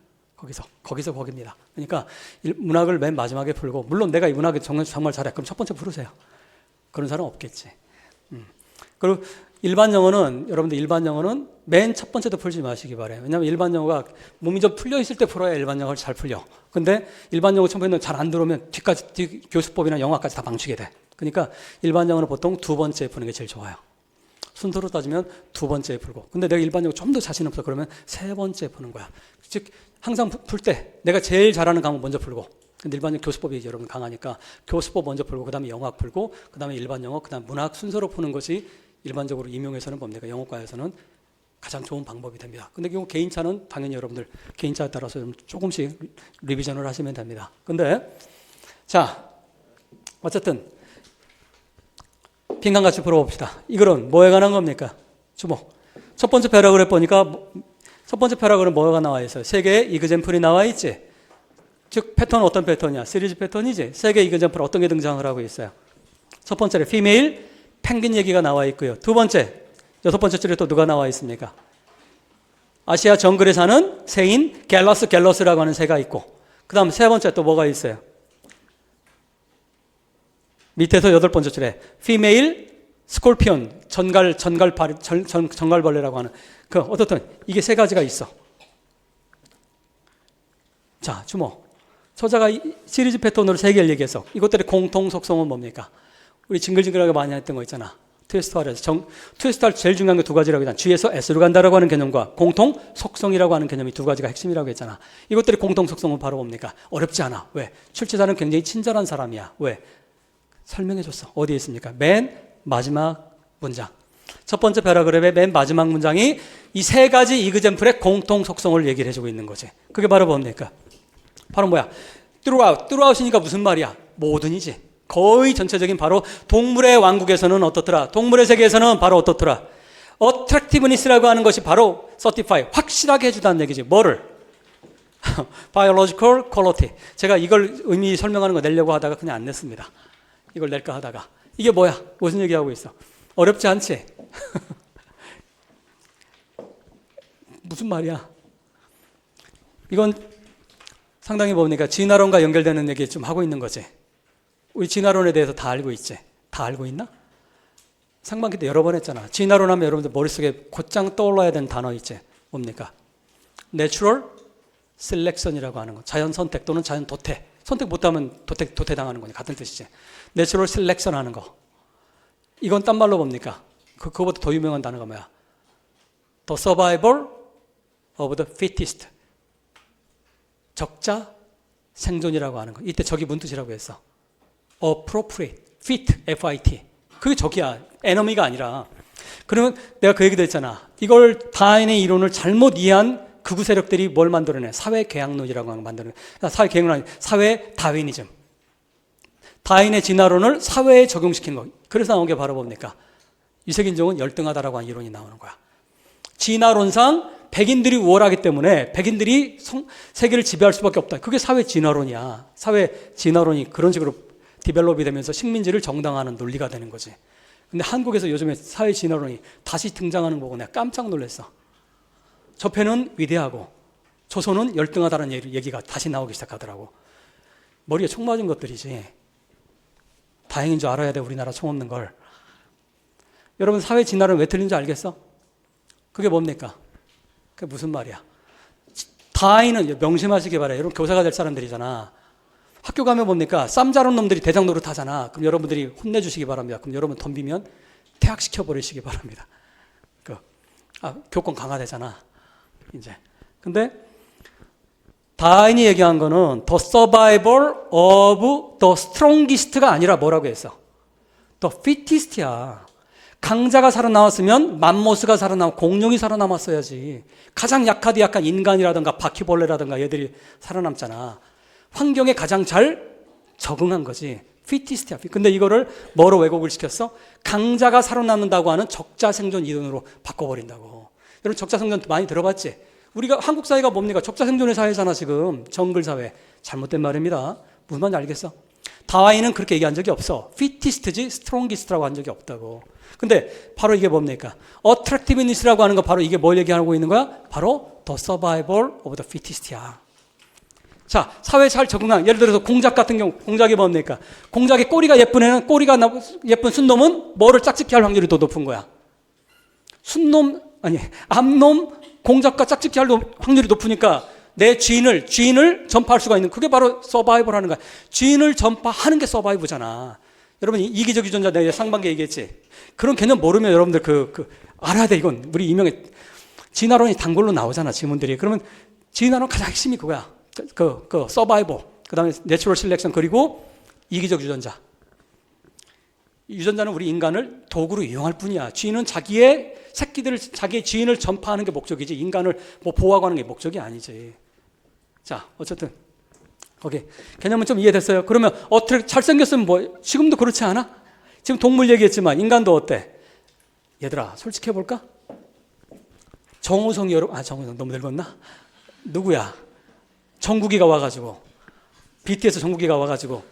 거기서 거기입니다. 그러니까 문학을 맨 마지막에 풀고 물론 내가 이 문학을 정말 잘해. 그럼 첫 번째 풀으세요. 그런 사람 없겠지. 그리고 여러분들 일반 영어는 맨 첫 번째도 풀지 마시기 바래요. 왜냐하면 일반 영어가 몸이 좀 풀려 있을 때 풀어야 일반 영어를 잘 풀려. 근데 일반 영어 처음에는 잘 안 들어오면 뒤 교수법이나 영어까지 다 망치게 돼. 그러니까 일반 영어는 보통 두 번째에 푸는 게 제일 좋아요. 순서로 따지면 두 번째에 풀고. 근데 내가 일반 영어 좀 더 자신 없어 그러면 세 번째에 푸는 거야. 즉 항상 풀 때 내가 제일 잘하는 과목 먼저 풀고. 근데 일반 영어 교수법이 여러분 강하니까 교수법 먼저 풀고 그다음에 영어학 풀고 그다음에 일반 영어 그다음 문학 순서로 푸는 것이 일반적으로 임용에서는 뭡니까? 영어과에서는 가장 좋은 방법이 됩니다. 근데 이거 개인차는 당연히 여러분들 개인차에 따라서 좀 조금씩 리비전을 하시면 됩니다. 근데 자 어쨌든 빈칸같이 풀어봅시다. 이거는 뭐에 관한 겁니까? 주목. 첫 번째 패러그래프 보니까 첫 번째 패러그래프는 뭐가 나와 있어요? 세 개의 이그젠플이 나와 있지. 즉 패턴은 어떤 패턴이야? 시리즈 패턴이지. 세 개의 이그젠플 어떤 게 등장을 하고 있어요? 첫 번째로 피메일 펭귄 얘기가 나와 있고요. 두 번째, 여섯 번째 줄에 또 누가 나와 있습니까? 아시아 정글에 사는 새인 갤러스라고 하는 새가 있고 그 다음 세 번째 또 뭐가 있어요? 밑에서 여덟 번째 줄에 피메일 스콜피온 전갈벌레라고 하는 어떻든 이게 세 가지가 있어. 자, 주목. 저자가 시리즈 패턴으로 세 개를 얘기해서 이것들의 공통 속성은 뭡니까? 우리 징글징글하게 많이 했던 거 있잖아. 트위스트할에서 트위스트할 제일 중요한 게 두 가지라고 했잖아. G에서 S로 간다라고 하는 개념과 공통 속성이라고 하는 개념이 두 가지가 핵심이라고 했잖아. 이것들의 공통 속성은 바로 뭡니까? 어렵지 않아. 왜? 출제자는 굉장히 친절한 사람이야. 왜? 설명해 줬어. 어디에 있습니까? 맨 마지막 문장. 첫 번째 패러그래프의 맨 마지막 문장이 이 세 가지 이그젬플의 공통 속성을 얘기를 해주고 있는 거지. 그게 바로 뭡니까? 바로 뭐야? throughout이니까 무슨 말이야? 모든이지. 거의 전체적인 바로 동물의 왕국에서는 어떻더라? 동물의 세계에서는 바로 어떻더라? attractiveness라고 하는 것이 바로 certify, 확실하게 해주다는 얘기지. 뭐를? biological quality. 제가 이걸 의미 설명하는 거 내려고 하다가 그냥 안 냈습니다. 이걸 낼까 하다가. 이게 뭐야? 무슨 얘기하고 있어? 어렵지 않지? 무슨 말이야? 이건 상당히 보니까 진화론과 연결되는 얘기 좀 하고 있는 거지. 우리 진화론에 대해서 다 알고 있지? 다 알고 있나? 상반기 때 여러 번 했잖아. 진화론 하면 여러분들 머릿속에 곧장 떠올라야 되는 단어 있지? 뭡니까? Natural Selection이라고 하는 거. 자연 선택 또는 자연 도태. 선택 못하면 도태당하는 거니 같은 뜻이지. Natural Selection 하는 거. 이건 딴 말로 뭡니까? 그거보다 더 유명한 단어가 뭐야? The survival of the fittest. 적자 생존이라고 하는 거. 이때 적이 무슨 뜻이라고 했어? appropriate, fit, F-I-T. 그게 적이야. enemy가 아니라. 그러면 내가 그 얘기도 했잖아. 이걸 다윈의 이론을 잘못 이해한 극우 세력들이 뭘 만들어내? 사회계약론이라고 하는 거 만들어내. 사회계약론 아니, 사회 다윈이즘. 다윈의 진화론을 사회에 적용시킨 거. 그래서 나온 게 바로 뭡니까? 유색인종은 열등하다라고 하는 이론이 나오는 거야. 진화론상 백인들이 우월하기 때문에 백인들이 세계를 지배할 수밖에 없다. 그게 사회 진화론이야. 사회 진화론이 그런 식으로 디벨롭이 되면서 식민지를 정당화하는 논리가 되는 거지. 근데 한국에서 요즘에 사회 진화론이 다시 등장하는 거 보고 내가 깜짝 놀랐어. 저편은 위대하고 조선은 열등하다는 얘기가 다시 나오기 시작하더라고. 머리에 총 맞은 것들이지. 다행인 줄 알아야 돼, 우리나라 총 없는 걸. 여러분 사회 진화론 왜 틀린지 알겠어? 그게 뭡니까? 그게 무슨 말이야? 다인은 명심하시기 바라요. 여러분 교사가 될 사람들이잖아. 학교 가면 뭡니까? 쌈자른 놈들이 대장 노릇 하잖아. 그럼 여러분들이 혼내주시기 바랍니다. 그럼 여러분 덤비면 퇴학시켜 버리시기 바랍니다. 교권 강화되잖아. 이제. 근데 다인이 얘기한 거는 the survival of the strongest가 아니라 뭐라고 했어? the fittest야. 강자가 살아남았으면 맘모스가 살아남고 공룡이 살아남았어야지. 가장 약하디 약한 인간이라든가 바퀴벌레라든가 얘들이 살아남잖아. 환경에 가장 잘 적응한 거지. fittest야. 근데 이거를 뭐로 왜곡을 시켰어? 강자가 살아남는다고 하는 적자 생존 이론으로 바꿔버린다고. 여러분 적자 생존 많이 들어봤지? 우리가 한국 사회가 뭡니까? 적자 생존의 사회잖아 지금. 정글 사회. 잘못된 말입니다. 무슨 말인지 알겠어? 다윈은 그렇게 얘기한 적이 없어. fittest지 strongest라고 한 적이 없다고. 근데 바로 이게 뭡니까? attractiveness라고 하는 거 바로 이게 뭘 얘기하고 있는 거야? 바로 the survival of the fittest야. 자, 사회에 잘 적응한, 예를 들어서 공작 같은 경우, 공작이 뭡니까? 공작의 꼬리가 예쁜 애는, 꼬리가 예쁜 순놈은 뭐를 짝짓기 할 확률이 더 높은 거야? 암놈, 공작과 짝짓기 할 확률이 높으니까 내 지인을 전파할 수가 있는, 그게 바로 서바이벌 하는 거야. 지인을 전파하는 게 서바이브잖아. 여러분, 이기적 유전자 내가 상반기에 얘기했지? 그런 개념 모르면 여러분들 알아야 돼, 이건. 우리 이명의 진화론이 단골로 나오잖아, 지문들이. 그러면 진화론 가장 핵심이 그거야. 서바이벌. 그 다음에 내추럴 셀렉션, 그리고 이기적 유전자. 유전자는 우리 인간을 도구로 이용할 뿐이야. 쥐는 자기의 새끼들을, 자기의 지인을 전파하는 게 목적이지, 인간을 보호하고 하는 게 목적이 아니지. 자, 어쨌든. 거기. 개념은 좀 이해됐어요? 그러면 어떻게 잘생겼으면 지금도 그렇지 않아? 지금 동물 얘기했지만 인간도 어때? 얘들아, 솔직히 해볼까? 정우성 정우성 너무 늙었나? 누구야? 정국이가 와가지고, BTS 정국이가 와가지고,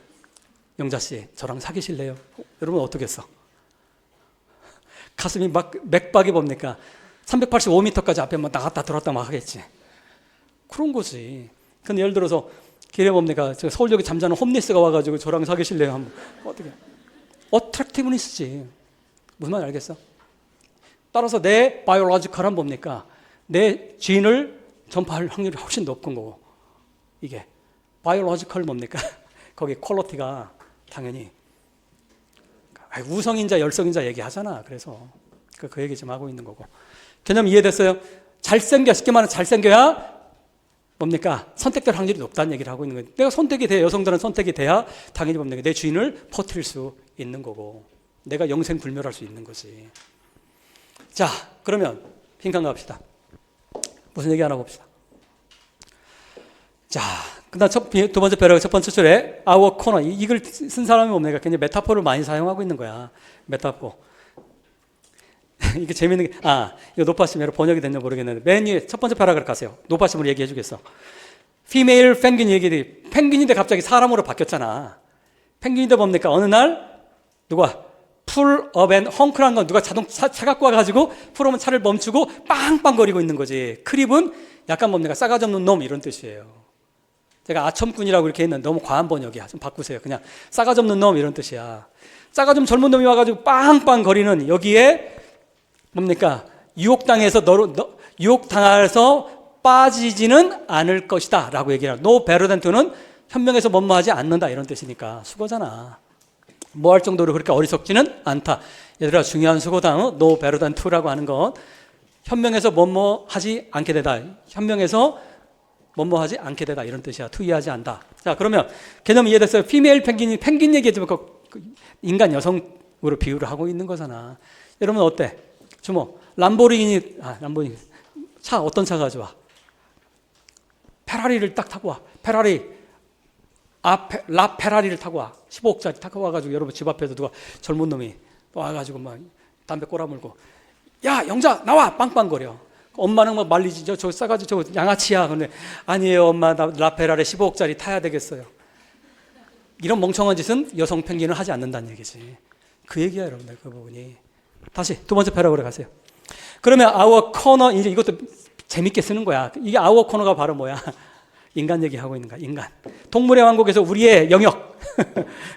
영자씨, 저랑 사귀실래요? 여러분 어떻겠어? 가슴이 막 맥박이 뭡니까? 385m까지 앞에 막 나갔다 들어왔다 막 하겠지. 그런 거지. 근데 예를 들어서 길에 뭡니까? 서울역에 잠자는 홈리스가 와가지고 저랑 사귀실래요? 하면 어떻게? 어트랙티브니스지. 무슨 말인지 알겠어? 따라서 내 바이올로지컬한 뭡니까? 내 지인을 전파할 확률이 훨씬 높은 거고. 이게 바이올로지컬 뭡니까? 거기 퀄리티가 당연히 우성인자 열성인자 얘기하잖아. 그래서 그 얘기 좀 하고 있는 거고. 개념 이해됐어요? 쉽게 말하면 잘생겨야 뭡니까? 선택될 확률이 높다는 얘기를 하고 있는 거예요. 내가 선택이 돼, 여성들은 선택이 돼야 당연히 뭡니까? 내 주인을 퍼뜨릴 수 있는 거고, 내가 영생불멸할 수 있는 거지. 자, 그러면 빈칸 갑시다. 무슨 얘기 하나 봅시다. 자, 그다음 두 번째 패러그래프 첫 번째 줄에 our corner, 이걸 쓴 사람이 뭡니까? 굉장히 메타포를 많이 사용하고 있는 거야. 메타포. 이게 재밌는 게, 이거 높아심으로 번역이 됐는지 모르겠는데, 맨 위에 첫 번째 패러그래프 가세요. 높아심으로 얘기해 주겠어. 피메일 펭귄 얘기들이, 펭귄인데 갑자기 사람으로 바뀌었잖아. 펭귄인데 뭡니까? 어느 날, 누가? 풀업 앤 헝클한 건 누가 차 갖고 와가지고 풀업은 차를 멈추고 빵빵거리고 있는 거지. 크립은 약간 뭡니까? 싸가지 없는 놈 이런 뜻이에요. 제가 아첨꾼이라고 이렇게 했는데 너무 과한 번역이야. 좀 바꾸세요. 그냥 싸가지 없는 놈 이런 뜻이야. 싸가지 없는 젊은 놈이 와가지고 빵빵거리는 여기에 뭡니까? 유혹당해서 빠지지는 않을 것이다 라고 얘기해요. No better than to는 현명해서 뭐뭐하지 않는다 이런 뜻이니까 수거잖아. 뭐 할 정도로 그렇게 어리석지는 않다. 얘들아 중요한 수거다. No better than to라고 하는 건 현명해서 뭐뭐하지 않게 되다. 현명해서 뭐뭐하지 않게 되다 이런 뜻이야. 투이하지 않다. 자, 그러면 개념 이해됐어요? 피메일 펭귄이 펭귄 얘기했지만 인간 여성으로 비유를 하고 있는 거잖아. 여러분 어때? 주모 람보르기니 차 어떤 차가 좋아? 페라리를 딱 타고 와. 페라리를 타고 와. 15억짜리 타고 와가지고 여러분 집 앞에서 누가 젊은 놈이 와가지고 막 담배 꼬라물고 야 영자 나와 빵빵거려. 엄마는 막 말리지 저 싸가지 저 양아치야. 근데 아니에요 엄마 나 라페라리 15억짜리 타야 되겠어요. 이런 멍청한 짓은 여성 펭귄은 하지 않는다는 얘기지. 그 얘기야 여러분들 그 부분이. 다시 두 번째 패러그래프 가세요. 그러면 our corner 이제 이것도 재밌게 쓰는 거야. 이게 our corner가 바로 뭐야? 인간 얘기하고 있는 거야. 인간. 동물의 왕국에서 우리의 영역.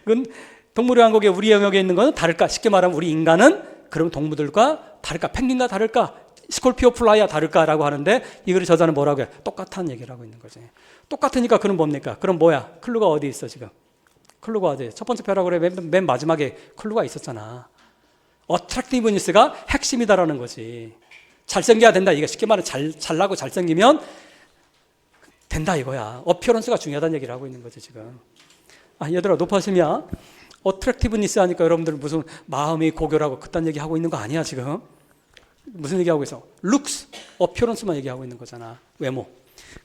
그건 동물의 왕국에 우리 영역에 있는 것은 다를까? 쉽게 말하면 우리 인간은 그럼 동물들과 다를까? 펭귄과 다를까? 스콜피오 플라이와 다를까라고 하는데 이걸 저자는 뭐라고 해? 똑같다는 얘기를 하고 있는 거지. 똑같으니까 그럼 뭡니까? 그럼 뭐야? 클루가 어디 있어 지금? 클루가 어디? 첫 번째 패러그래프 맨 마지막에 클루가 있었잖아. 어트랙티브니스가 핵심이다라는 거지. 잘생겨야 된다. 이게 쉽게 말하면 잘나고 잘생기면 된다 이거야. 어피어런스가 중요하다는 얘기를 하고 있는 거지 지금. 얘들아 높아심이야. 어트랙티브니스 하니까 여러분들 무슨 마음이 고결하고 그딴 얘기 하고 있는 거 아니야 지금. 무슨 얘기하고 있어? looks, 어피어런스만 얘기하고 있는 거잖아. 외모.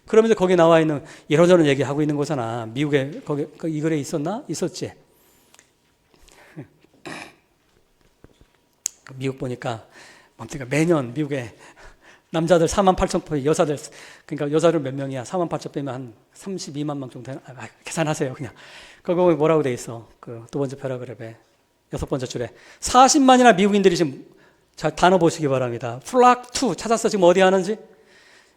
그러면서 거기 나와 있는 이런저런 얘기하고 있는 거잖아. 미국에 거기 이 글에 있었나? 있었지. 미국 보니까 뭡니까? 매년 미국에 남자들 48,000표, 여자들 그러니까 여자들 몇 명이야? 48,000 빼면 한 32만 명 정도 되나? 계산하세요 그냥. 그거 뭐라고 돼 있어? 그 두 번째 패러그래프에 여섯 번째 줄에 40만이나 미국인들이 지금 자 단어 보시기 바랍니다. 플락 투 찾았어 지금 어디 하는지?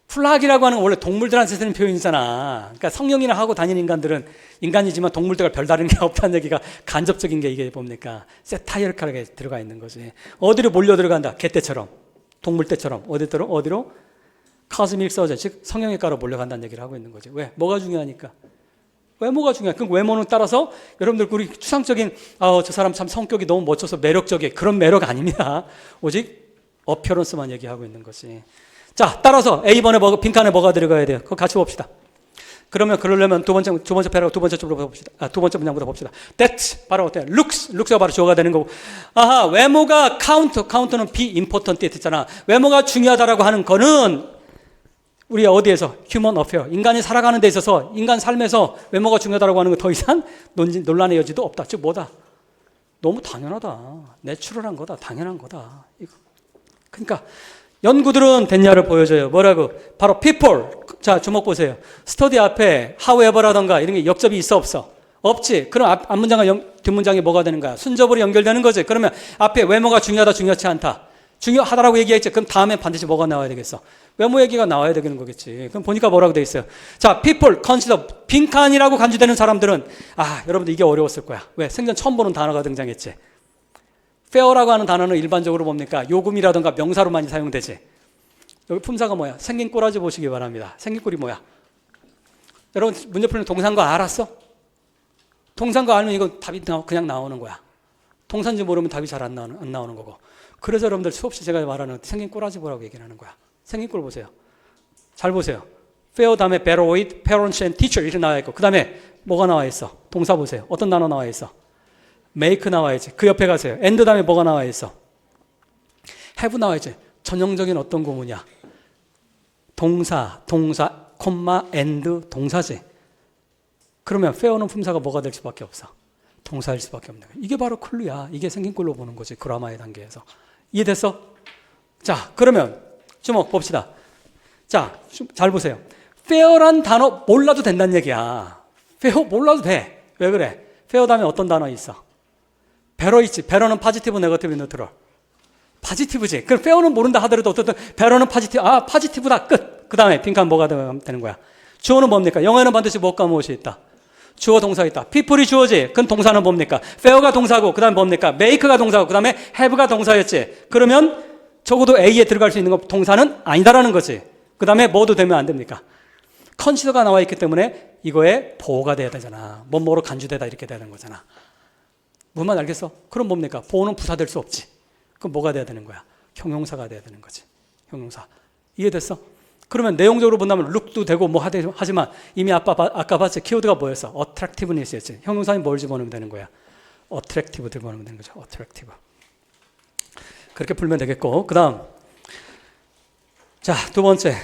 플락이라고 하는 건 원래 동물들한테 쓰는 표현이잖아. 그러니까 성령이나 하고 다니는 인간들은 인간이지만 동물들과 별다른 게 없다는 얘기가 간접적인 게 이게 뭡니까? 세타이어칼하게 들어가 있는 거지. 어디로 몰려 들어간다? 개떼처럼. 동물떼처럼. 어디로? 카즈믹 서전, 즉 성형외과로 몰려간다는 얘기를 하고 있는 거지. 왜? 뭐가 중요하니까? 외모가 중요해. 그 외모는 따라서 여러분들 우리 추상적인 저 사람 참 성격이 너무 멋져서 매력적이야. 그런 매력 아닙니다. 오직 어피어런스만 얘기하고 있는 거지. 자, 따라서 A번에 빈칸에 뭐가 들어가야 돼요? 그거 같이 봅시다. 그러려면 두 번째 패러그래프 두 번째 쪽으로 봅시다. 두 번째 문장부터 봅시다. That 바로 어때? Looks가 바로 주어가 되는 거고. 외모가 카운트는 be important 했잖아. 외모가 중요하다라고 하는 거는 우리 어디에서 human affair, 인간이 살아가는 데 있어서 인간 삶에서 외모가 중요하다라고 하는 거 더 이상 논란의 여지도 없다. 즉 뭐다? 너무 당연하다. 내추럴한 거다. 당연한 거다. 이거. 그러니까 연구들은 됐냐를 보여줘요. 뭐라고? 바로 people. 자, 주목 보세요. 스터디 앞에 however라던가 이런 게 역접이 있어 없어? 없지. 그럼 앞문장과 뒷문장이 뭐가 되는 거야? 순접으로 연결되는 거지. 그러면 앞에 외모가 중요하다, 중요하지 않다. 중요하다라고 얘기했지. 그럼 다음에 반드시 뭐가 나와야 되겠어? 외모 얘기가 나와야 되는 거겠지. 그럼 보니까 뭐라고 돼 있어요? 자, people, consider. 빈칸이라고 간주되는 사람들은 여러분들 이게 어려웠을 거야. 왜? 생전 처음 보는 단어가 등장했지. fair라고 하는 단어는 일반적으로 뭡니까? 요금이라든가 명사로 많이 사용되지. 여기 품사가 뭐야? 생긴 꼬라지 보시기 바랍니다. 생긴 꼴이 뭐야? 여러분 문제 풀는 동사인거 알았어? 동사인거 알면 이거 답이 그냥 나오는 거야. 동사인지 모르면 답이 잘 안 나오는 거고. 그래서 여러분들 수없이 제가 말하는 생긴 꼬라지 보라고 얘기를 하는 거야. 생긴 꼴 보세요. 잘 보세요. fair 다음에 better with, parents and teacher 이렇게 나와 있고 그 다음에 뭐가 나와 있어? 동사 보세요. 어떤 단어 나와 있어? make 나와 있지. 그 옆에 가세요. and 다음에 뭐가 나와 있어? have 나와야지. 전형적인 어떤 구문이야? 동사, 콤마, and 동사지. 그러면 fair는 품사가 뭐가 될 수밖에 없어? 동사일 수밖에 없는 거야. 이게 바로 클루야. 이게 생긴 꼴로 보는 거지. 그라마의 단계에서. 이해됐어? 자, 그러면 주목 봅시다. 자, 잘 보세요. fair란 단어 몰라도 된다는 얘기야. fair 몰라도 돼. 왜 그래? fair 다음에 어떤 단어 있어? better 있지. better는 파지티브, 네거티브, 뉴트럴. 파지티브지. 그럼 fair는 모른다 하더라도 어쨌든 better는 파지티브. 아, 파지티브다. 끝. 그 다음에 빈칸 뭐가 되는 거야? 주어는 뭡니까? 영어에는 반드시 무엇과 무엇이 있다? 주어 동사 있다. people이 주어지. 그럼 동사는 뭡니까? fair가 동사고 그 다음에 뭡니까? make가 동사고 그 다음에 have가 동사였지. 그러면 적어도 A에 들어갈 수 있는 거 동사는 아니다라는 거지. 그 다음에 뭐도 되면 안 됩니까? 컨시더가 나와 있기 때문에 이거에 보호가 돼야 되잖아. 뭐뭐로 간주되다 이렇게 되는 거잖아. 무슨 말 알겠어? 그럼 뭡니까? 보호는 부사될 수 없지. 그럼 뭐가 돼야 되는 거야? 형용사가 돼야 되는 거지. 형용사. 이해됐어? 그러면 내용적으로 본다면 look도 되고 뭐 하지만 이미 아까 봤지? 키워드가 뭐였어? attractiveness였지. 형용사는 뭘 집어넣으면 되는 거야? attractive 집어넣으면 되는 거죠. attractive. 그렇게 풀면 되겠고, 그 다음. 자, 두 번째.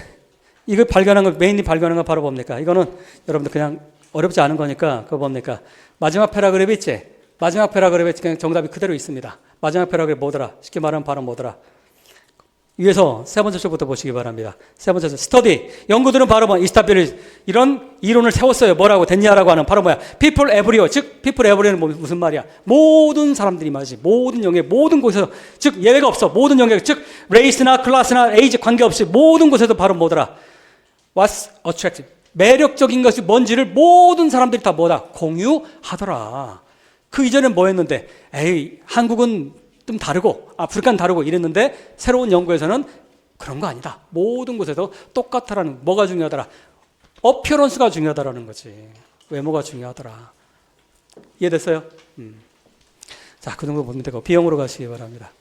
이거 발견한 거, 메인이 발견한 거 바로 뭡니까? 이거는 여러분들 그냥 어렵지 않은 거니까, 그거 뭡니까? 마지막 패러그래프 있지? 마지막 패러그래프에 그냥 정답이 그대로 있습니다. 마지막 패러그래프 뭐더라? 쉽게 말하면 바로 뭐더라? 위에서 세 번째 줄부터 보시기 바랍니다. 세 번째 줄, 스터디. 연구들은 바로 뭐, 이스타빌리 이런 이론을 세웠어요. 뭐라고 됐냐라고 하는 바로 뭐야? people everywhere. 즉, people everywhere는 무슨 말이야? 모든 사람들이 말이지. 모든 영역, 모든 곳에서. 즉, 예외가 없어. 모든 영역. 즉, 레이스나 클래스나 에이지 관계없이 모든 곳에서 바로 뭐더라? What's attractive? 매력적인 것이 뭔지를 모든 사람들이 다 뭐다? 공유하더라. 그 이전엔 뭐 했는데? 에이, 한국은 좀 다르고 아프리카는 다르고 이랬는데 새로운 연구에서는 그런 거 아니다. 모든 곳에서 똑같다라는 뭐가 중요하더라? 어피어런스가 중요하다라는 거지. 외모가 중요하더라. 이해됐어요? 자, 그 정도 보면 되고 B형으로 가시기 바랍니다.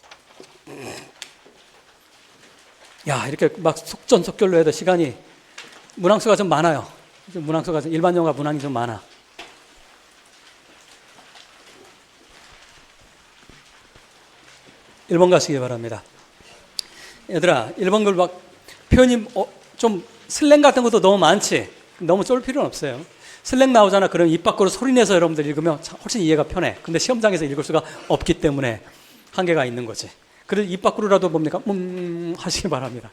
야, 이렇게 막 속전속결로 해도 시간이 문항수가 좀 많아요. 문항수가 좀 일반 영어가 문항이 좀 많아. 1번 가시기 바랍니다. 얘들아, 1번 글 막 표현이 좀 슬랭 같은 것도 너무 많지? 너무 쫄 필요는 없어요. 슬랭 나오잖아. 그럼 입 밖으로 소리내서 여러분들 읽으면 훨씬 이해가 편해. 근데 시험장에서 읽을 수가 없기 때문에 한계가 있는 거지. 그래서 입 밖으로라도 뭡니까? 하시기 바랍니다.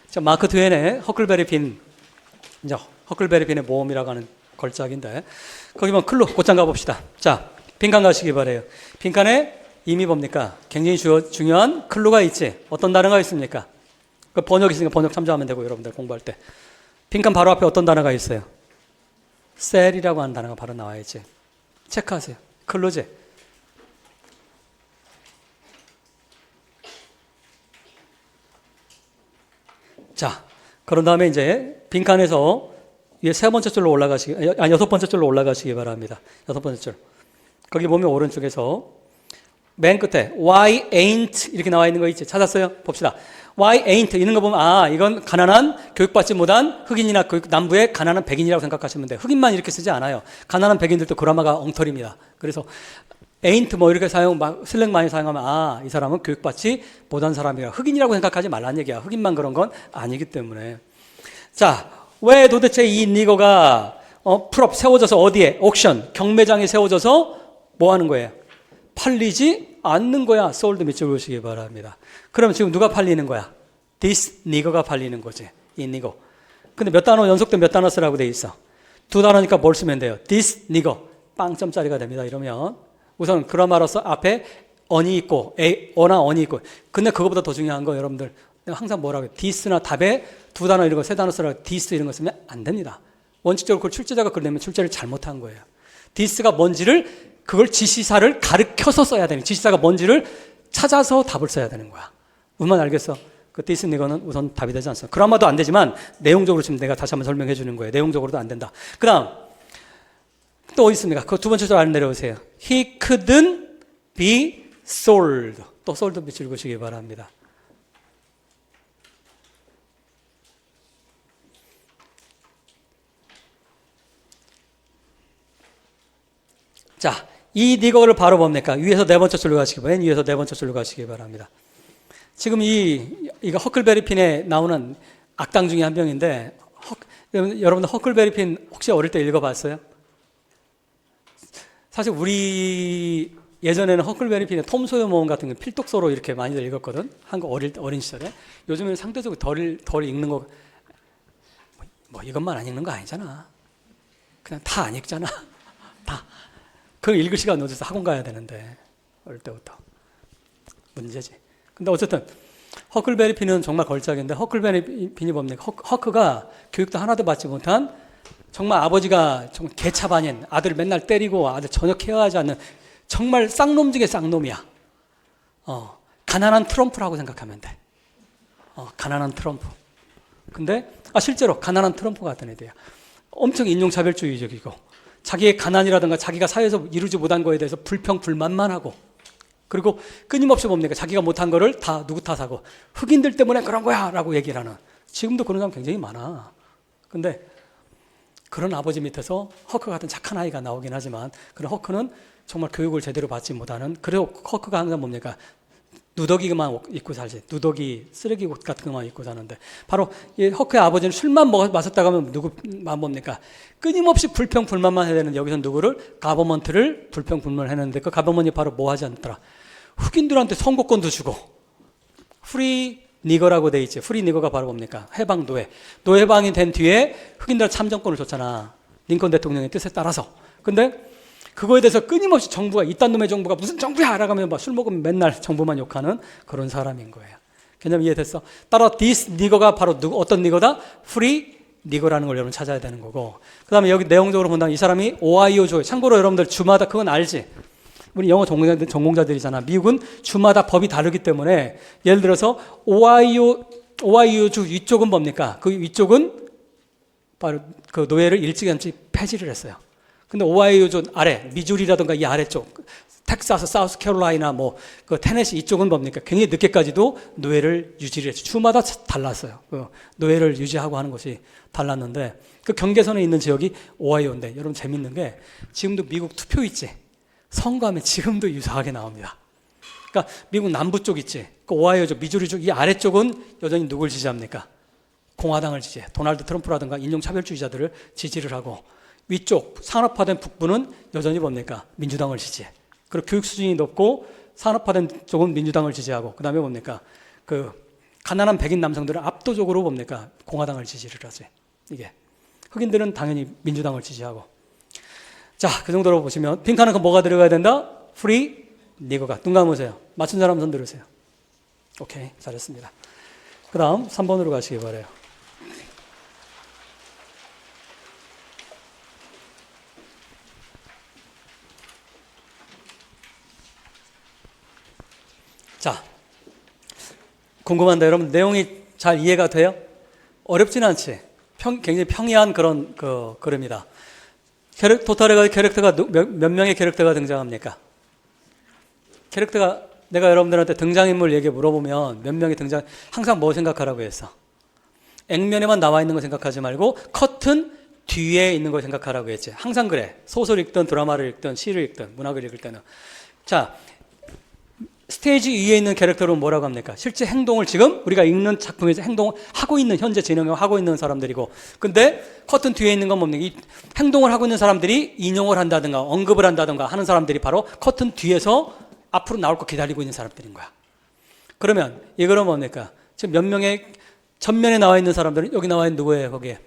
자, 마크 트웨인의 허클베리 핀, 이제 허클베리 핀의 모험이라고 하는 걸작인데, 거기 보면 클로 곧장 가봅시다. 자, 빈칸 가시기 바래요. 빈칸에 이미 뭡니까? 굉장히 중요한 클루가 있지. 어떤 단어가 있습니까? 그 번역 있으니까 번역 참조하면 되고 여러분들 공부할 때. 빈칸 바로 앞에 어떤 단어가 있어요? 셀이라고 하는 단어가 바로 나와 있지. 체크하세요. 클루지. 자, 그런 다음에 이제 빈칸에서 위에 세 번째 줄로 여섯 번째 줄로 올라가시기 바랍니다. 여섯 번째 줄. 거기 보면 오른쪽에서 맨 끝에 why ain't 이렇게 나와 있는 거 있지? 찾았어요? 봅시다. why ain't 이런 거 보면 이건 가난한 교육받지 못한 흑인이나 남부의 가난한 백인이라고 생각하시면 돼요. 흑인만 이렇게 쓰지 않아요. 가난한 백인들도 그라마가 엉터리입니다. 그래서 ain't 뭐 이렇게 슬랭 많이 사용하면 이 사람은 교육받지 못한 사람이라 흑인이라고 생각하지 말라는 얘기야. 흑인만 그런 건 아니기 때문에. 자, 왜 도대체 이 니거가 풀업 세워져서 어디에? 옥션 경매장에 세워져서 뭐 하는 거예요? 팔리지 않는 거야. 소울드 밑줄 보시기 바랍니다. 그럼 지금 누가 팔리는 거야? This nigger가 팔리는 거지. 이 nigger. 근데 몇 단어 연속된 몇 단어 쓰라고 돼 있어? 두 단어니까 뭘 쓰면 돼요? This nigger. 빵점짜리가 됩니다. 이러면 우선 그라마로서 앞에 on이 있고 어나 on이 있고. 근데 그거보다 더 중요한 거 여러분들 내가 항상 뭐라고 해요? this나 답에 두 단어 이런 거 세 단어 쓰라고 this 이런 거 쓰면 안 됩니다. 원칙적으로 그걸 출제자가 그걸 내면 출제를 잘못한 거예요. this가 뭔지를 그걸 지시사를 가르쳐서 써야 되는 지시사가 뭔지를 찾아서 답을 써야 되는 거야. 무슨 알겠어? 그 this nigger는 우선 답이 되지 않습니다. 그라마도 안 되지만 내용적으로 지금 내가 다시 한번 설명해 주는 거예요. 내용적으로도 안 된다. 그 다음 또 어디 있습니까? 그 두 번째 줄 아래 내려오세요. He couldn't be sold. 또 sold 밑줄 그으시기 바랍니다. 자, 이 니거를 바로 뭡니까? 위에서 네 번째 줄로 가시기 바랍니다. 위에서 네 번째 줄로 가시기 바랍니다. 지금 이거 허클베리 핀에 나오는 악당 중에 한 명인데, 여러분들 허클베리 핀 혹시 어릴 때 읽어봤어요? 사실 우리 예전에는 허클베리 핀의 톰 소요 모험 같은 거 필독서로 이렇게 많이들 읽었거든. 한국 어린 시절에. 요즘에는 상대적으로 덜 읽는 거, 뭐 이것만 안 읽는 거 아니잖아. 그냥 다 안 읽잖아. 다. 그걸 읽을 시간 어디서 학원 가야 되는데, 어릴 때부터. 문제지. 근데 어쨌든 허클베리 핀은 정말 걸작인데, 허클베리 핀이 뭡니까? 허크가 교육도 하나도 받지 못한 정말 아버지가 정말 개차반인 아들 맨날 때리고 아들 전혀 케어하지 않는 정말 쌍놈 중에 쌍놈이야. 가난한 트럼프라고 생각하면 돼. 가난한 트럼프. 근데 실제로 가난한 트럼프 같은 애들이야. 엄청 인종차별주의적이고 자기의 가난이라든가 자기가 사회에서 이루지 못한 거에 대해서 불평불만만 하고, 그리고 끊임없이 뭡니까? 자기가 못한 거를 다 누구 탓하고 흑인들 때문에 그런 거야 라고 얘기를 하는, 지금도 그런 사람 굉장히 많아. 근데 그런 아버지 밑에서 허크 같은 착한 아이가 나오긴 하지만, 그런 허크는 정말 교육을 제대로 받지 못하는, 그래서 허크가 항상 뭡니까? 누더기만 입고 살지. 누더기 쓰레기 옷 같은 것만 입고 사는데, 바로 이 허크의 아버지는 술만 마셨다가 하면 누구만 뭡니까? 끊임없이 불평불만만 해야 되는, 여기서 누구를? 가버먼트를 불평불만했는데, 그 가버먼트가 바로 뭐 하지 않더라? 흑인들한테 선거권도 주고, 프리 니거라고 돼 있지. 프리 니거가 바로 뭡니까? 해방 노예 해방이 된 뒤에 흑인들한테 참정권을 줬잖아. 링컨 대통령의 뜻에 따라서. 근데 그거에 대해서 끊임없이 정부가, 이딴 놈의 정부가 무슨 정부야! 라고 하면 술 먹으면 맨날 정부만 욕하는 그런 사람인 거예요. 개념 이해됐어? 따라 this 니거가 바로 어떤 니거다? 프리 니거라는 걸 여러분 찾아야 되는 거고, 그 다음에 여기 내용적으로 본다면 이 사람이 오하이오주, 참고로 여러분들 주마다 그건 알지? 우리 영어 전공자들이잖아. 미국은 주마다 법이 다르기 때문에, 예를 들어서 오하이오주 위쪽은 뭡니까? 그 위쪽은 바로 그 노예를 일찌감치 폐지를 했어요. 근데 오하이오주 아래, 미주리라든가 이 아래쪽, 텍사스, 사우스캐롤라이나 그 테네시 이쪽은 뭡니까? 굉장히 늦게까지도 노예를 유지를 했죠. 주마다 달랐어요. 그 노예를 유지하고 하는 것이 달랐는데, 그 경계선에 있는 지역이 오하이오인데, 여러분 재밌는 게 지금도 미국 투표 있지? 선거하면 지금도 유사하게 나옵니다. 그러니까 미국 남부 쪽 있지? 그 오하이오주, 미주리 쪽 이 아래쪽은 여전히 누굴 지지합니까? 공화당을 지지해. 도널드 트럼프라든가 인종차별주의자들을 지지를 하고, 위쪽 산업화된 북부는 여전히 뭡니까? 민주당을 지지해. 그리고 교육 수준이 높고 산업화된 쪽은 민주당을 지지하고, 그 다음에 뭡니까? 그 가난한 백인 남성들은 압도적으로 뭡니까? 공화당을 지지를 하지. 이게 흑인들은 당연히 민주당을 지지하고. 자, 그 정도로 보시면 핑크는 그 뭐가 들어가야 된다? 프리 니거가. 눈 감으세요. 맞춘 사람 손 들으세요. 오케이, 잘했습니다. 그 다음 3번으로 가시기 바라요. 자, 궁금한데 여러분 내용이 잘 이해가 돼요? 어렵진 않지. 굉장히 평이한 그런 그림이다. 토탈에 캐릭터가 몇 명의 캐릭터가 등장합니까? 캐릭터가, 내가 여러분들한테 등장인물 얘기 물어보면 몇 명이 항상 뭐 생각하라고 했어? 액면에만 나와 있는 거 생각하지 말고 커튼 뒤에 있는 거 생각하라고 했지. 항상 그래. 소설 읽든 드라마를 읽든 시를 읽든 문학을 읽을 때는. 자, 스테이지 위에 있는 캐릭터는 뭐라고 합니까? 실제 행동을 지금 우리가 읽는 작품에서 행동을 하고 있는, 현재 진행을 하고 있는 사람들이고, 근데 커튼 뒤에 있는 건 뭡니까? 이 행동을 하고 있는 사람들이 인용을 한다든가 언급을 한다든가 하는 사람들이 바로 커튼 뒤에서 앞으로 나올 거 기다리고 있는 사람들인 거야. 그러면 이거는 뭡니까? 지금 몇 명의 전면에 나와 있는 사람들은, 여기 나와 있는 누구예요? 거기에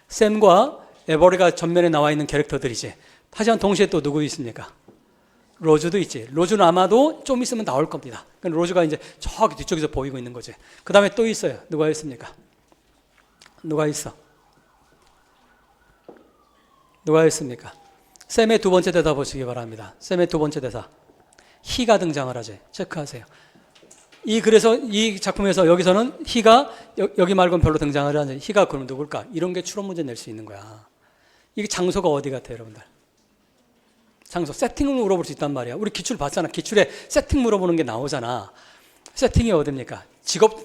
샘과 에버리가 전면에 나와 있는 캐릭터들이지. 하지만 동시에 또 누구 있습니까? 로즈도 있지. 로즈는 아마도 좀 있으면 나올 겁니다. 그러니까 로즈가 이제 저기 뒤쪽에서 보이고 있는 거지. 그 다음에 또 있어요. 누가 있습니까? 누가 있어? 누가 있습니까? 샘의 두 번째 대사 보시기 바랍니다. 샘의 두 번째 대사. 희가 등장을 하지. 체크하세요. 그래서 이 작품에서 여기서는 희가 여기 말고는 별로 등장을 하지. 희가 그럼 누굴까? 이런 게 추론 문제 낼 수 있는 거야. 이게 장소가 어디 같아요, 여러분들? 장소, 세팅을 물어볼 수 있단 말이야. 우리 기출 봤잖아. 기출에 세팅 물어보는 게 나오잖아. 세팅이 어딥니까? 직업,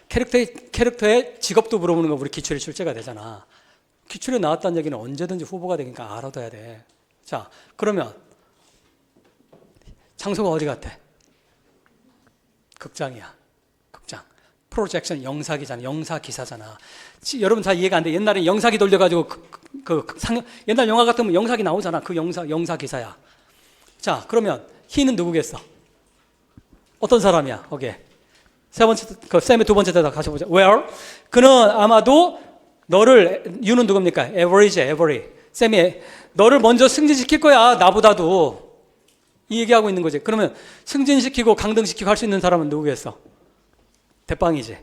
캐릭터의 직업도 물어보는 거 우리 기출에 출제가 되잖아. 기출에 나왔다는 얘기는 언제든지 후보가 되니까 알아둬야 돼. 자, 그러면 장소가 어디 같아? 극장이야. 극장. 프로젝션 영사기잖아. 영사기사잖아. 여러분 다 이해가 안 돼. 옛날에 영사기 돌려가지고 옛날 영화 같으면 영사기 나오잖아. 그 영사기사야. 자, 그러면 he는 누구겠어? 어떤 사람이야? 거기에. 세 번째, 쌤의 두 번째 대답 같이 보자. Where? 그는 아마도 you는 누굽니까? every. 쌤이 너를 먼저 승진시킬 거야. 나보다도. 이 얘기하고 있는 거지. 그러면 승진시키고 강등시키고 할 수 있는 사람은 누구겠어? 대빵이지.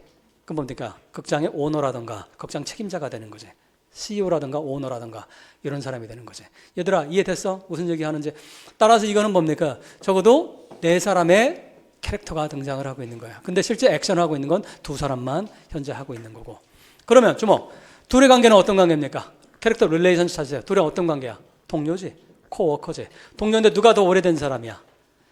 그럼 뭡니까? 극장의 오너라든가 극장 책임자가 되는 거지. CEO라든가 오너라든가 이런 사람이 되는 거지. 얘들아 이해됐어? 무슨 얘기하는지. 따라서 이거는 뭡니까? 적어도 네 사람의 캐릭터가 등장을 하고 있는 거야. 근데 실제 액션을 하고 있는 건 두 사람만 현재 하고 있는 거고. 그러면 주목. 둘의 관계는 어떤 관계입니까? 캐릭터 릴레이션십 찾으세요. 둘의 어떤 관계야? 동료지. 코워커지. 동료인데 누가 더 오래된 사람이야?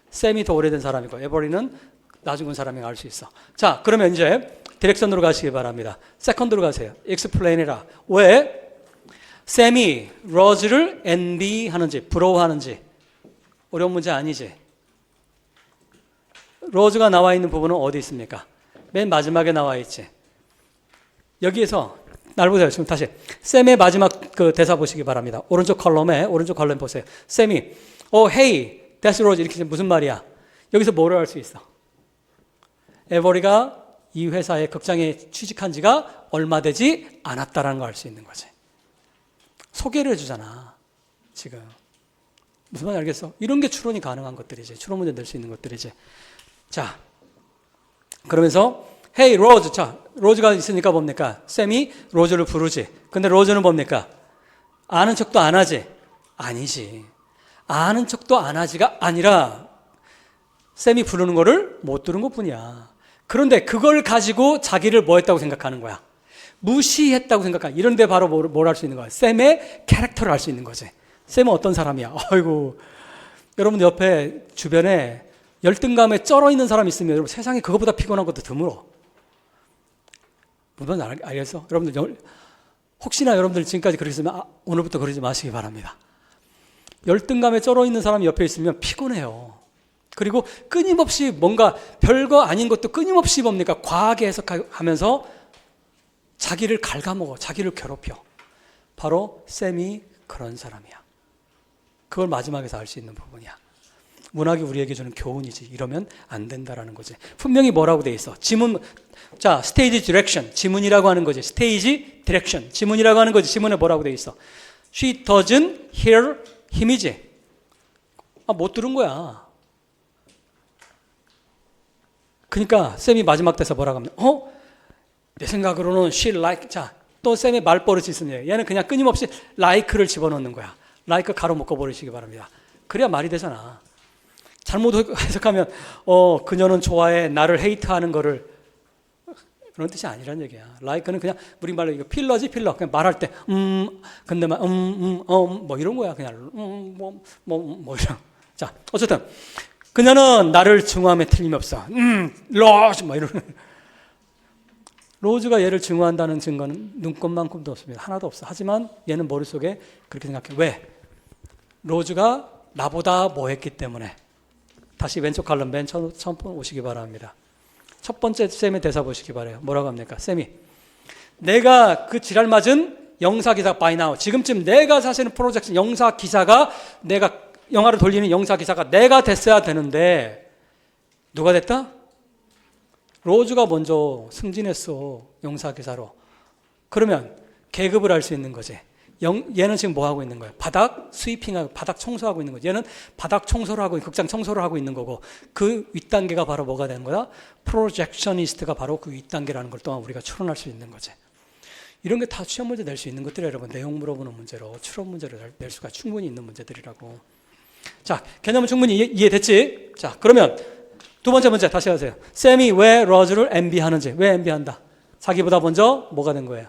샘이 더 오래된 사람이고 에버리는 나중은 사람이 알 수 있어. 자, 그러면 이제 디렉션으로 가시기 바랍니다. 세컨드로 가세요. explain 해라. 왜 샘이 로즈를 envy하는지 부러워하는지. 어려운 문제 아니지. 로즈가 나와 있는 부분은 어디 있습니까? 맨 마지막에 나와 있지. 여기에서 날 보세요. 지금 다시 샘의 마지막 그 대사 보시기 바랍니다. 오른쪽 컬럼 보세요. 샘이 hey, that's Rose 이렇게 무슨 말이야? 여기서 뭐를 할 수 있어? 에버리가 이 회사의 극장에 취직한 지가 얼마 되지 않았다라는 걸 알 수 있는 거지. 소개를 해주잖아. 지금 무슨 말인지 알겠어? 이런 게 추론이 가능한 것들이지. 추론 문제 낼 수 있는 것들이지. 자, 그러면서 Hey Rose. 자, 로즈가 있으니까 뭡니까? 샘이 로즈를 부르지. 근데 로즈는 뭡니까? 아는 척도 안 하지? 아니지. 아는 척도 안 하지가 아니라 샘이 부르는 거를 못 들은 것뿐이야. 그런데 그걸 가지고 자기를 뭐 했다고 생각하는 거야? 무시했다고 생각하는. 이런데 바로 뭘 할 수 있는 거야? 샘의 캐릭터를 알 수 있는 거지. 샘은 어떤 사람이야? 아이고, 여러분 옆에 주변에 열등감에 쩔어 있는 사람 있으면 여러분 세상에 그것보다 피곤한 것도 드물어. 무슨 말 알겠어? 여러분들 혹시나 여러분들 지금까지 그러셨으면 오늘부터 그러지 마시기 바랍니다. 열등감에 쩔어 있는 사람이 옆에 있으면 피곤해요. 그리고 끊임없이 뭔가 별거 아닌 것도 끊임없이 뭡니까? 과하게 해석하면서 자기를 갉아먹어, 자기를 괴롭혀. 바로 샘이 그런 사람이야. 그걸 마지막에서 알 수 있는 부분이야. 문학이 우리에게 주는 교훈이지. 이러면 안 된다라는 거지. 분명히 뭐라고 돼 있어? 지문. 자, 스테이지 디렉션. 지문이라고 하는 거지. 스테이지 디렉션. 지문이라고 하는 거지. 지문에 뭐라고 돼 있어? She doesn't hear him이지. 못 들은 거야. 그러니까 쌤이 마지막 대사 뭐라고 하면 내 생각으로는 she like. 자, 또 쌤의 말버릇이 있습니다. 얘는 그냥 끊임없이 like를 집어넣는 거야. like 가로 묶어 버리시기 바랍니다. 그래야 말이 되잖아. 잘못 해석하면 그녀는 좋아해, 나를 헤이트하는 거를 그런 뜻이 아니란 얘기야. like는 그냥 우리 말로 이거 필러지 필러. 그냥 말할 때 근데 뭐 이런 거야. 그냥 뭐 이런. 자, 어쨌든 그녀는 나를 증오함에 틀림없어. 로즈 뭐 이런. 로즈가 얘를 증오한다는 증거는 눈꼽만큼도 없습니다. 하나도 없어. 하지만 얘는 머릿속에 그렇게 생각해. 왜? 로즈가 나보다 뭐 했기 때문에. 다시 왼쪽 칼럼 맨 처음 오시기 바랍니다. 첫 번째 쌤의 대사 보시기 바라요. 뭐라고 합니까? 쌤이 내가 그 지랄 맞은 영사기사 by now. 지금쯤 내가 사실은 프로젝트 영사기사가 내가 영화를 돌리는 영사기사가 내가 됐어야 되는데 누가 됐다? 로즈가 먼저 승진했어. 영사기사로. 그러면 계급을 알 수 있는 거지. 얘는 지금 뭐 하고 있는 거야? 바닥 스위핑하고 바닥 청소하고 있는 거지. 얘는 바닥 청소를 하고 극장 청소를 하고 있는 거고 그 윗단계가 바로 뭐가 되는 거야? 프로젝셔니스트가 바로 그 윗단계라는 걸 또한 우리가 추론할 수 있는 거지. 이런 게 다 시험 문제 낼 수 있는 것들이 여러분 내용 물어보는 문제로 추론 문제를 낼 수가 충분히 있는 문제들이라고. 자, 개념은 충분히 이해됐지? 자, 그러면 두 번째 문제 다시 하세요. 샘이 왜 로즈를 envy하는지. 왜 envy한다? 자기보다 먼저 뭐가 된 거예요?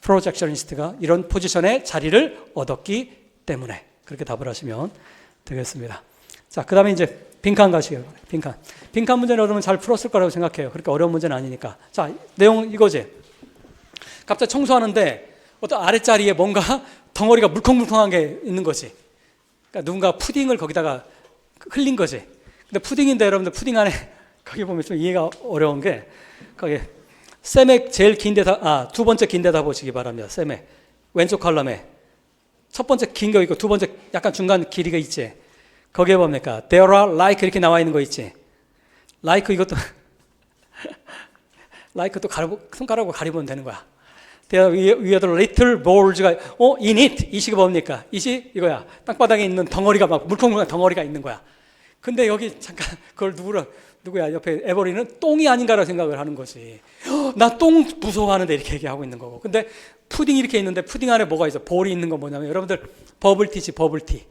프로젝셔니스트가 이런 포지션에 자리를 얻었기 때문에. 그렇게 답을 하시면 되겠습니다. 자, 그 다음에 이제 빈칸 가시게요. 빈칸 문제는 여러분 잘 풀었을 거라고 생각해요. 그렇게 어려운 문제는 아니니까. 자, 내용 이거지. 갑자기 청소하는데 어떤 아랫자리에 뭔가 덩어리가 물컹물컹한 게 있는 거지. 그러니까 누군가 푸딩을 거기다가 흘린 거지. 근데 푸딩인데 여러분들 푸딩 안에 거기 보면 좀 이해가 어려운 게 거기 셈의 제일 긴 대사, 두 번째 긴 대사 보시기 바랍니다. 셈의 왼쪽 컬럼에 첫 번째 긴 거 있고 두 번째 약간 중간 길이가 있지. 거기에 뭡니까? There are like 이렇게 나와 있는 거 있지. like 이것도 like 또 손가락으로 가리면 되는 거야. There are the little balls가 in it 이 시가 뭡니까? 이시 이거야. 땅바닥에 있는 덩어리가 막 물컹물컹한 덩어리가 있는 거야. 근데 여기 잠깐 그걸 누구야 옆에 에버리는 똥이 아닌가라고 생각을 하는 거지. 나 똥 무서워하는데 이렇게 얘기하고 있는 거고. 근데 푸딩이 이렇게 있는데 푸딩 안에 뭐가 있어? 볼이 있는 건 뭐냐면 여러분들 버블티지 버블티.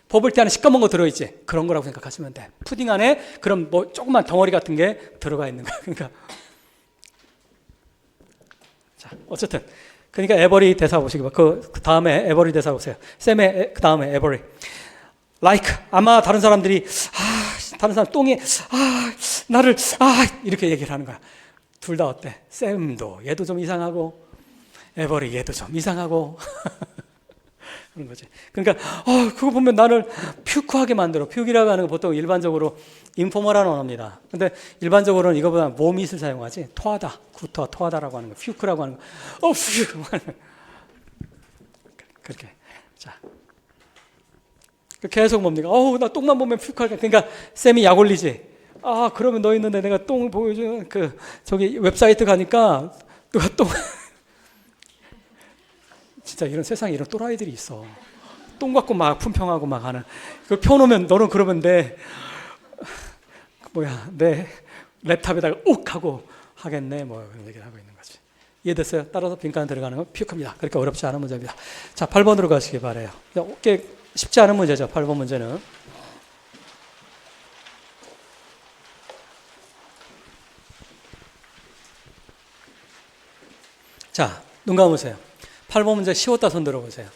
버블티 안에 시꺼먼 거 들어있지. 그런 거라고 생각하시면 돼. 푸딩 안에 그런 뭐 조그만 덩어리 같은 게 들어가 있는 거야. 그러니까 자 어쨌든 그러니까 에버리 대사 보시기 봐. 그 다음에 에버리 대사 보세요. 쌤의 그 다음에 에버리. like 아마 다른 사람들이 다른 사람 똥이 나를 이렇게 얘기를 하는 거야. 둘 다 어때? 쌤도 얘도 좀 이상하고 에버리 얘도 좀 이상하고 그런 거지. 그러니까 그거 보면 나를 퓨크하게 만들어. 퓨크라고 하는 거 보통 일반적으로 인포멀한 언어입니다. 근데 일반적으로는 이거보다 모밋을 사용하지. 토하다, 구토, 토하다라고 하는 거. 퓨크라고 하는 거. 퓨크 그렇게. 자. 계속 뭡니까? 나 똥만 보면 퓨크할까. 그러니까 쌤이 약 올리지. 그러면 너 있는데 내가 똥 보여주는 저기 웹사이트 가니까 누가 똥 진짜 이런 세상에 이런 또라이들이 있어. 똥 갖고 막 품평하고 막 하는. 그걸 펴놓으면 너는 그러면 내 랩탑에다가 욱 하고 하겠네. 뭐 그런 얘기를 하고 있는 거지. 이해됐어요? 따라서 빈칸 들어가는 건 퓨크입니다. 그렇게 어렵지 않은 문제입니다. 자, 8번으로 가시기 바라요. 꽤 쉽지 않은 문제죠. 8번 문제는. 자, 눈 감으세요. 8번 문제 쉬웠다 손 들어보세요.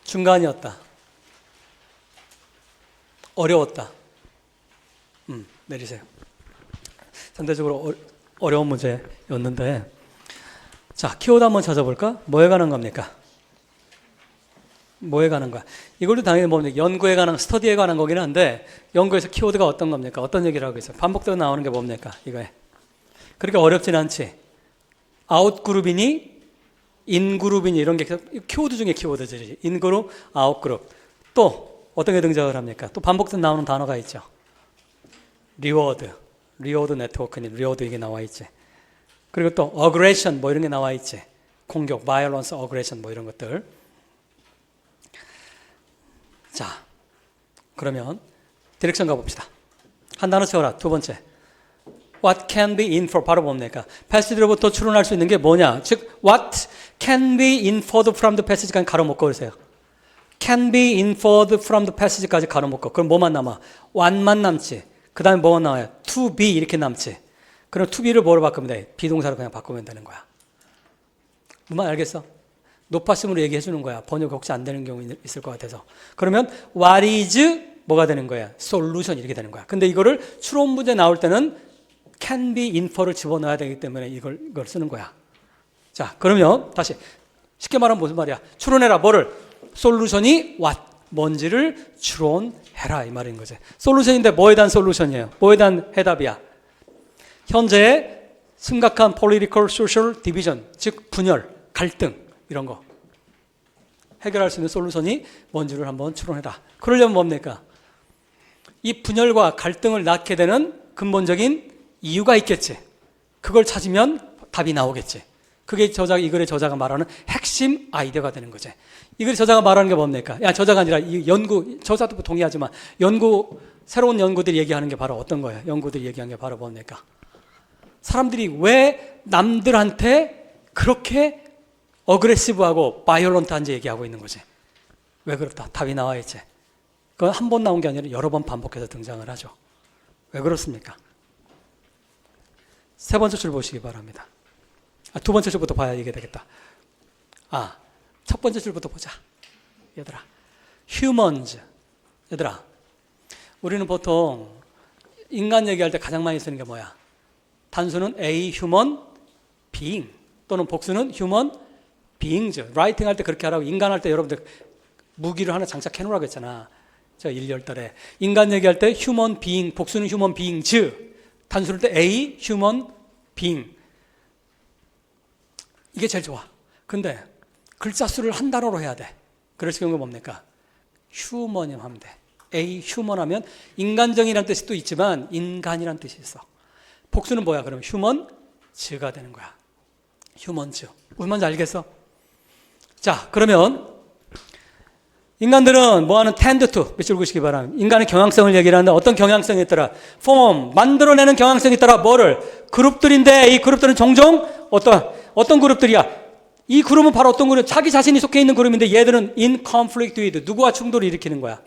중간이었다. 어려웠다. 내리세요. 상대적으로 어려운 문제였는데 자, 키워드 한번 찾아볼까? 뭐에 관한 겁니까? 뭐에 관한 거야? 이걸로 당연히 뭡니까? 연구에 관한, 스터디에 관한 거긴 한데 연구에서 키워드가 어떤 겁니까? 어떤 얘기를 하고 있어요? 반복되어 나오는 게 뭡니까? 이거에. 그러니까 어렵진 않지. 아웃그룹이니 인그룹이니 이런 게 키워드 중에 키워드들이지. 인그룹, 아웃그룹. 또 어떤 게 등장을 합니까? 또 반복돼서 나오는 단어가 있죠. 리워드 네트워크니 리워드 이게 나와 있지. 그리고 또 어그레션 뭐 이런 게 나와 있지. 공격, 바이올런스, 어그레션 뭐 이런 것들. 자, 그러면 디렉션 가봅시다. 한 단어 채워라. 두 번째. What can be inferred? 바로 뭡니까? 패시지로부터 추론할 수 있는 게 뭐냐? 즉, what can be inferred from the passage까지 가로목고 그러세요. can be inferred from the passage까지 가로목고. 그럼 뭐만 남아? one만 남지. 그 다음에 뭐가 나와요? to be 이렇게 남지. 그럼 to be를 뭐로 바꾸면 돼? 비동사로 그냥 바꾸면 되는 거야. 무슨 말 알겠어? 높아심으로 얘기해 주는 거야. 번역 혹시 안 되는 경우 있을 것 같아서. 그러면 what is 뭐가 되는 거야? solution 이렇게 되는 거야. 근데 이거를 추론 문제 나올 때는 can be infer를 집어넣어야 되기 때문에 이걸 쓰는 거야. 자, 그러면 다시 쉽게 말하면 무슨 말이야? 추론해라. 뭐를? 솔루션이 what? 뭔지를 추론해라 이 말인 거지. 솔루션인데 뭐에 대한 솔루션이에요? 뭐에 대한 해답이야? 현재의 심각한 political, social division, 즉 분열, 갈등 이런 거 해결할 수 있는 솔루션이 뭔지를 한번 추론해라. 그러려면 뭡니까? 이 분열과 갈등을 낳게 되는 근본적인 이유가 있겠지. 그걸 찾으면 답이 나오겠지. 그게 이 글의 저자가 말하는 핵심 아이디어가 되는 거지. 이 글의 저자가 말하는 게 뭡니까? 저자가 아니라 이 연구, 저자도 동의하지만 새로운 연구들이 얘기하는 게 바로 어떤 거예요? 연구들이 얘기하는 게 바로 뭡니까? 사람들이 왜 남들한테 그렇게 어그레시브하고 바이올런트한지 얘기하고 있는 거지. 왜 그렇다? 답이 나와 있지. 그건 한 번 나온 게 아니라 여러 번 반복해서 등장을 하죠. 왜 그렇습니까? 세 번째 줄 보시기 바랍니다. 두 번째 줄부터 봐야 이게 되겠다. 첫 번째 줄부터 보자. 얘들아. humans. 얘들아. 우리는 보통 인간 얘기할 때 가장 많이 쓰는 게 뭐야? 단수는 a human being 또는 복수는 human beings. 라이팅 할 때 그렇게 하라고 인간 할 때 여러분들 무기를 하나 장착해 놓으라고 했잖아. 제가 1월달에 인간 얘기할 때 human being, 복수는 human beings, 단수를 때 a, human being. 이게 제일 좋아. 근데 글자 수를 한 단어로 해야 돼. 그래서 경우가 뭡니까? human이면 하면 돼. a, human 하면 인간적이라는 뜻이 또 있지만 인간이라는 뜻이 있어. 복수는 뭐야? 그러면 humans가 되는 거야. humans. 무슨 말인지 알겠어? 자, 그러면 인간들은 뭐하는 tend to 밑줄 그으시기 바랍니다. 인간의 경향성을 얘기를 하는데 어떤 경향성이 있더라? form, 만들어내는 경향성이 있더라. 뭐를? 그룹들인데 이 그룹들은 종종 어떤 그룹들이야? 이 그룹은 바로 어떤 그룹? 자기 자신이 속해 있는 그룹인데 얘들은 in conflict with, 누구와 충돌을 일으키는 거야?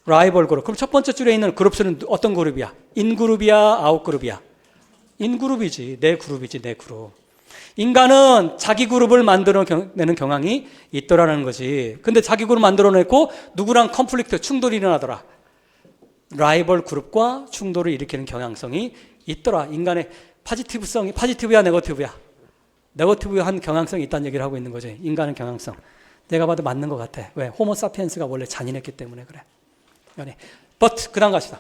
라이벌 그룹. 그럼 첫 번째 줄에 있는 그룹 수는 어떤 그룹이야? 인 그룹이야? 아웃 그룹이야? 인 그룹이지. 내 그룹이지. 내 그룹. 인간은 자기 그룹을 만들어내는 경향이 있더라는 거지. 근데 자기 그룹 만들어냈고 누구랑 컨플릭트, 충돌이 일어나더라. 라이벌 그룹과 충돌을 일으키는 경향성이 있더라. 인간의 파지티브성이 파지티브야, 네거티브야? 네거티브한 경향성이 있다는 얘기를 하고 있는 거지. 인간은 경향성. 내가 봐도 맞는 것 같아. 왜? 호모 사피엔스가 원래 잔인했기 때문에 그래. But 그 다음 갑시다.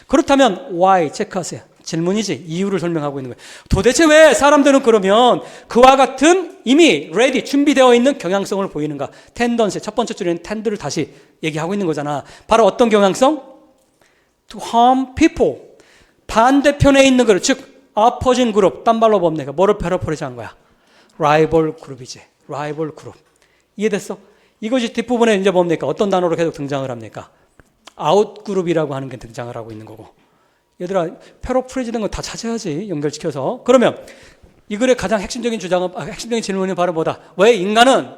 그렇다면 why 체크하세요. 질문이지. 이유를 설명하고 있는 거예요. 도대체 왜 사람들은 그러면 그와 같은 이미 ready 준비되어 있는 경향성을 보이는가? 텐던시 첫 번째 줄에는 tend를 다시 얘기하고 있는 거잖아. 바로 어떤 경향성? To harm people. 반대편에 있는 그룹, 즉 opposing 그룹. 딴 말로 뭡니까? 뭐를 패러프레이즈 한 거야? 라이벌 그룹이지. 라이벌 그룹. 이해됐어? 이것이 뒷부분에 이제 뭡니까? 어떤 단어로 계속 등장을 합니까? 아웃 그룹이라고 하는 게 등장을 하고 있는 거고. 얘들아, 패러프레이즈 된 거 다 찾아야지. 연결시켜서. 그러면 이 글의 가장 핵심적인 주장은, 핵심적인 질문이 바로 뭐다? 왜 인간은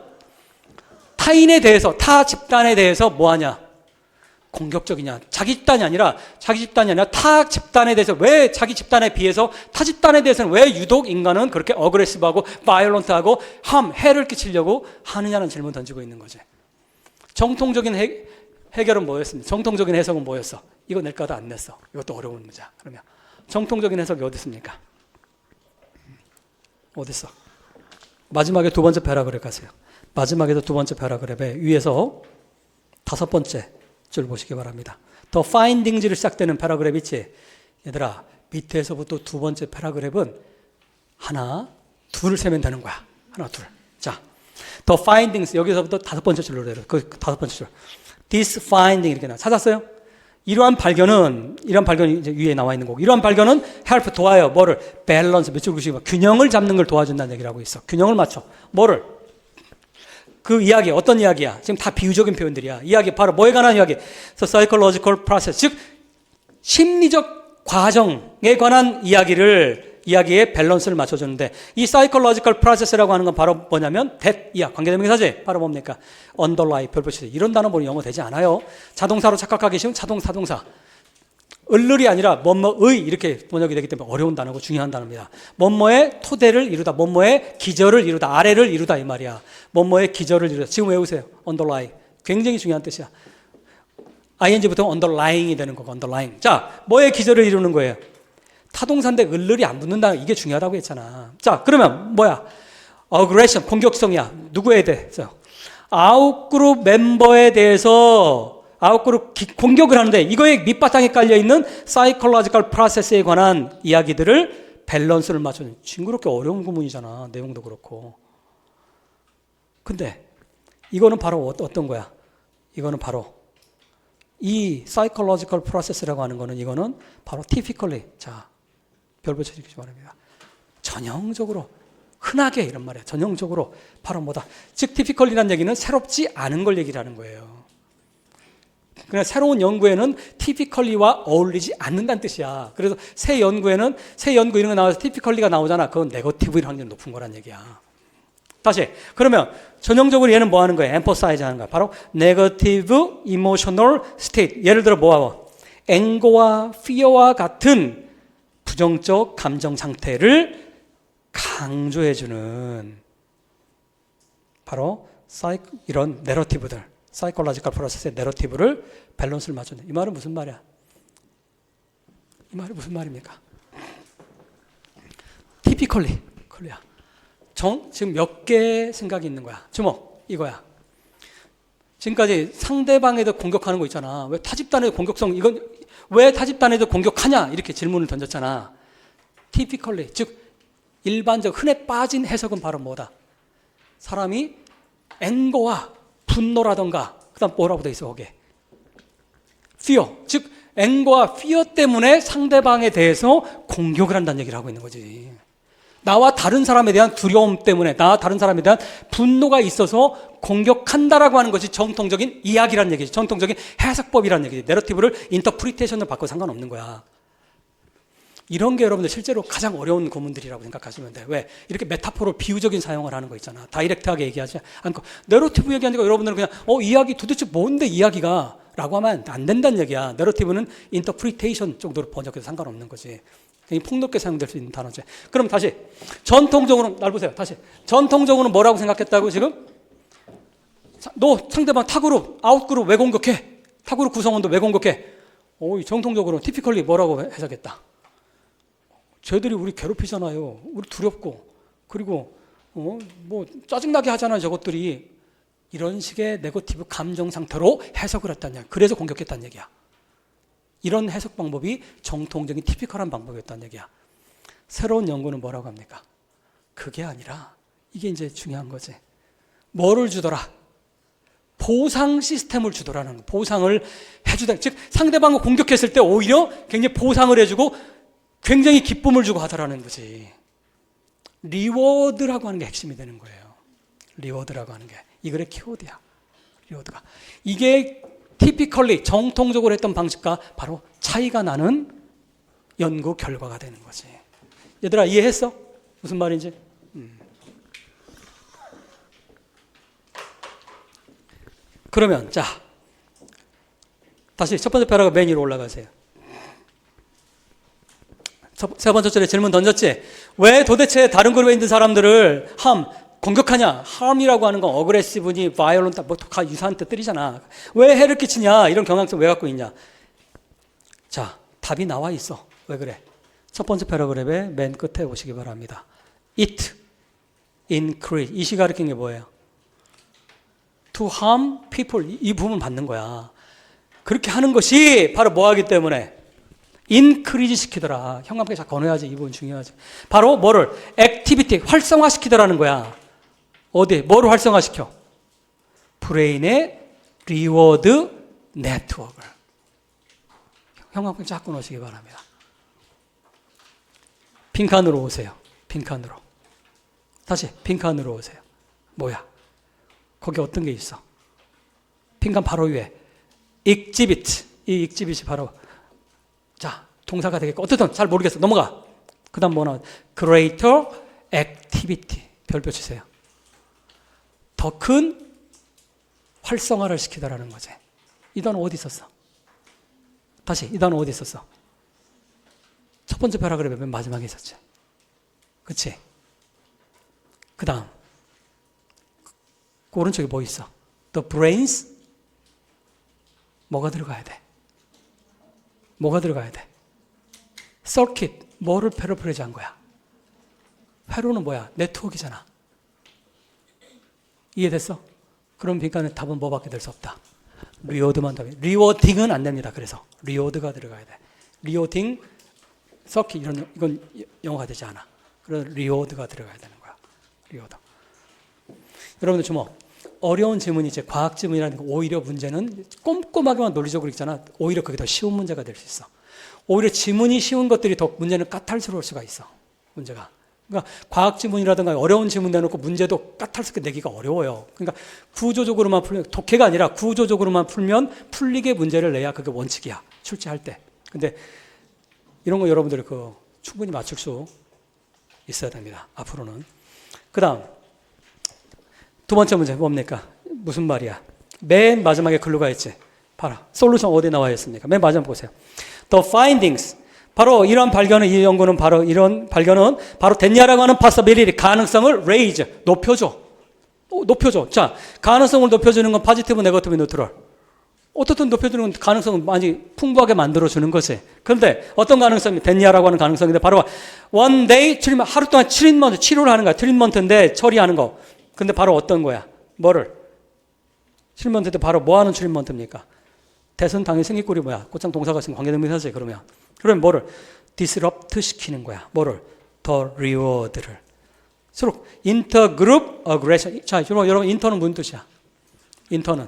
타인에 대해서, 타 집단에 대해서 뭐하냐? 공격적이냐? 자기 집단이 아니라 타 집단에 대해서, 왜 자기 집단에 비해서 타 집단에 대해서는 왜 유독 인간은 그렇게 어그레시브하고 바이올런트하고 해를 끼치려고 하느냐는 질문 던지고 있는 거지. 정통적인 해결은 뭐였습니까? 정통적인 해석은 뭐였어? 이거 낼까도 안 냈어. 이것도 어려운 문제야. 그러면 정통적인 해석이 어디 있습니까? 어디 있어? 마지막에 두 번째 패러그래프 가세요. 마지막에도 두 번째 패러그래프에 위에서 다섯 번째 줄 보시기 바랍니다. 더 파인딩즈를 시작되는 패러그래프 있지? 얘들아, 밑에서부터 두 번째 패러그래프는 하나, 둘을 세면 되는 거야. 하나, 둘. 자, 더 파인딩스 여기서부터 다섯 번째 줄로 내려. 그 다섯 번째 줄. This finding 이렇게 나 찾았어요? 이러한 발견이 이제 위에 나와 있는 거고, 이러한 발견은 help 도와요. 뭐를? 밸런스 밑줄 그으시고 균형을 잡는 걸 도와준다는 얘기를 하고 있어. 균형을 맞춰. 뭐를? 그 이야기 어떤 이야기야? 지금 다 비유적인 표현들이야. 이야기 바로 뭐에 관한 이야기? So psychological process, 즉 심리적 과정에 관한 이야기의 밸런스를 맞춰주는데, 이 psychological process라고 하는 건 바로 뭐냐면 that이야. 관계대명사지. 바로 뭡니까? underlie, 별표치. 이런 단어 보니 영어 되지 않아요. 자동사로 착각하기 쉬운 자동사. 을을이 아니라 뭐뭐의 이렇게 번역이 되기 때문에 어려운 단어고 중요한 단어입니다. 뭐뭐의 토대를 이루다, 뭐뭐의 기저를 이루다, 아래를 이루다 이 말이야. 뭐뭐의 기저를 이루다. 지금 외우세요. underlie. 굉장히 중요한 뜻이야. ing부터 underlying이 되는 거고, underlying. 자, 뭐의 기저를 이루는 거예요? 타동사인데 을을이 안 붙는다. 이게 중요하다고 했잖아. 자, 그러면 뭐야? aggression, 공격성이야. 누구에 대해서? 아웃그룹 멤버에 대해서 아웃그룹 공격을 하는데, 이거에 밑바탕에 깔려있는 psychological process에 관한 이야기들을 밸런스를 맞추는, 징그럽게 어려운 구문이잖아. 내용도 그렇고. 근데 이거는 바로 어떤 거야? 이거는 바로 이 psychological process라고 하는 거는, 이거는 바로 typically, 자, 별 붙여주시기 바랍니다. 전형적으로, 흔하게 이런 말이야. 전형적으로 바로 뭐다? 즉 typical이라는 얘기는 새롭지 않은 걸 얘기를 하는 거예요. 그러나 새로운 연구에는 typically와 어울리지 않는다는 뜻이야. 그래서 새 연구 이런 거 나와서 typically가 나오잖아. 그건 네거티브일 확률이 높은 거란 얘기야. 다시, 그러면 전형적으로 얘는 뭐 하는 거야? emphasize 하는 거야. 바로 negative emotional state. 예를 들어 뭐하고? anger와 fear와 같은 부정적 감정 상태를 강조해주는 바로 이런 내러티브들, 사이콜로지컬 프로세스의 내러티브를 밸런스를 맞추는. 이 말은 무슨 말이야? 이 말이 무슨 말입니까? typically, 클리어. 지금 몇 개의 생각이 있는 거야? 주목, 이거야. 지금까지 상대방에도 공격하는 거 있잖아. 왜 타집단에도 공격성, 이건 왜 타집단에도 공격하냐? 이렇게 질문을 던졌잖아. typically, 즉 일반적 흔해 빠진 해석은 바로 뭐다? 사람이 앵거와 분노라던가, 그 다음 뭐라고 돼 있어 거기에? fear, 즉 앵거와 fear 때문에 상대방에 대해서 공격을 한다는 얘기를 하고 있는 거지. 나와 다른 사람에 대한 두려움 때문에, 나와 다른 사람에 대한 분노가 있어서 공격한다라고 하는 것이 정통적인 이야기라는 얘기지. 정통적인 해석법이라는 얘기지. 내러티브를 인터프리테이션을 받고 상관없는 거야. 이런 게 여러분들 실제로 가장 어려운 구문들이라고 생각하시면 돼. 왜? 이렇게 메타포로 비유적인 사용을 하는 거 있잖아. 다이렉트하게 얘기하지 않고 내러티브 얘기하니까 여러분들은 그냥 이야기 도대체 뭔데 이야기가? 라고 하면 안 된다는 얘기야. 내러티브는 인터프리테이션 정도로 번역해도 상관없는 거지. 굉장히 폭넓게 사용될 수 있는 단어지. 그럼 다시 전통적으로 날 보세요. 다시 전통적으로 뭐라고 생각했다고 지금? 너 상대방 타그룹, 아웃그룹 왜 공격해? 타그룹 구성원도 왜 공격해? 정통적으로 티피컬리 뭐라고 해석했다? 쟤들이 우리 괴롭히잖아요. 우리 두렵고 그리고 뭐 짜증나게 하잖아요. 저것들이. 이런 식의 네거티브 감정 상태로 해석을 했다는 얘기야. 그래서 공격했다는 얘기야. 이런 해석 방법이 정통적인 티피컬한 방법이었다는 얘기야. 새로운 연구는 뭐라고 합니까? 그게 아니라 이게 이제 중요한 거지. 뭐를 주더라? 보상 시스템을 주더라는 거. 보상을 해주다. 즉 상대방을 공격했을 때 오히려 굉장히 보상을 해주고 굉장히 기쁨을 주고 하더라는 거지. 리워드라고 하는 게 핵심이 되는 거예요. 리워드라고 하는 게. 이 글의 키워드야. 리워드가. 이게 typically 정통적으로 했던 방식과 바로 차이가 나는 연구 결과가 되는 거지. 얘들아 이해했어? 무슨 말인지? 그러면 자 다시 첫 번째 패러그래프 맨 위로 올라가세요. 세 번째 절에 질문 던졌지? 왜 도대체 다른 그룹에 있는 사람들을 공격하냐? harm이라고 하는 건 aggressive니 violent, 뭐 다 유사한 뜻들이잖아. 왜 해를 끼치냐? 이런 경향성 왜 갖고 있냐? 자, 답이 나와 있어. 왜 그래? 첫 번째 패러그래프의 맨 끝에 보시기 바랍니다. It increase. 이시 가리킨 게 뭐예요? To harm people. 이 부분 받는 거야. 그렇게 하는 것이 바로 뭐 하기 때문에? increase 시키더라. 형광펜 잘 건너야지. 이 부분 중요하지. 바로 뭐를? activity, 활성화시키더라는 거야. 어디? 뭐를 활성화시켜? 브레인의 리워드 네트워크를. 형광펜 잡고 놓으시기 바랍니다. 빈칸으로 오세요. 빈칸으로. 다시 빈칸으로 오세요. 뭐야? 거기 어떤 게 있어? 빈칸 바로 위에 exhibit. 이 exhibit이 바로 자 동사가 되겠고 어쨌든 잘 모르겠어. 넘어가. 그 다음 뭐 나와? greater activity. 별표 치세요. 더 큰 활성화를 시키더라는 거지. 이 단어 어디 있었어? 다시 이 단어 어디 있었어? 첫 번째 패러그래프 맨 마지막에 있었지. 그치? 그 다음 그 오른쪽에 뭐 있어? The brains 뭐가 들어가야 돼? 뭐가 들어가야 돼? circuit 뭐를 패러프레이즈한 거야? 회로는 뭐야? 네트워크잖아. 이해됐어? 그럼 빈칸의 답은 뭐밖에 될 수 없다. 리워드만 답이. 리워딩은 안 됩니다. 그래서 리워드가 들어가야 돼. 리워딩, 서킷 이건 영어가 되지 않아. 그래서 리워드가 들어가야 되는 거야. 리워드. 여러분들 주목. 어려운 질문이 이제 과학 질문이라는 거 오히려 문제는 꼼꼼하게만 논리적으로 있잖아. 오히려 그게 더 쉬운 문제가 될 수 있어. 오히려 지문이 쉬운 것들이 더 문제는 까탈스러울 수가 있어. 문제가. 그러니까 과학 지문이라든가 어려운 지문 내놓고 문제도 까탈스럽게 내기가 어려워요. 그러니까 구조적으로만 풀면 독해가 아니라 구조적으로만 풀면 풀리게 문제를 내야 그게 원칙이야. 출제할 때. 근데 이런 거 여러분들이 충분히 맞출 수 있어야 됩니다. 앞으로는. 그다음 두 번째 문제 뭡니까? 무슨 말이야? 맨 마지막에 글로가 있지. 봐라. 솔루션 어디에 나와 있습니까? 맨 마지막 보세요. The findings. 바로 이런 발견은 이 연구는 바로 이런 발견은 바로 됐냐라고 하는 possibility 가능성을 raise 높여줘. 높여줘. 자, 가능성을 높여주는 건 포지티브, 네거티브, 뉴트럴. 어떻든 높여주는 건 가능성을 많이 풍부하게 만들어주는 거지. 그런데 어떤 가능성이 됐냐라고 하는 가능성인데 바로 one day 트리트먼트 하루 동안 치료를 하는 거야. 트리트먼트인데 처리하는 거. 근데 바로 어떤 거야? 뭐를? 트리트먼트 때 바로 뭐 하는 트리트먼트입니까? 대선 당연히 생기꼴이 뭐야? 곧장 동사가 있으면 관계대명사지 그러면. 그러면 뭐를? disrupt 시키는 거야. 뭐를? the reward를. 서로 intergroup aggression. 자, 여러분 인터는 무슨 뜻이야? 인터라는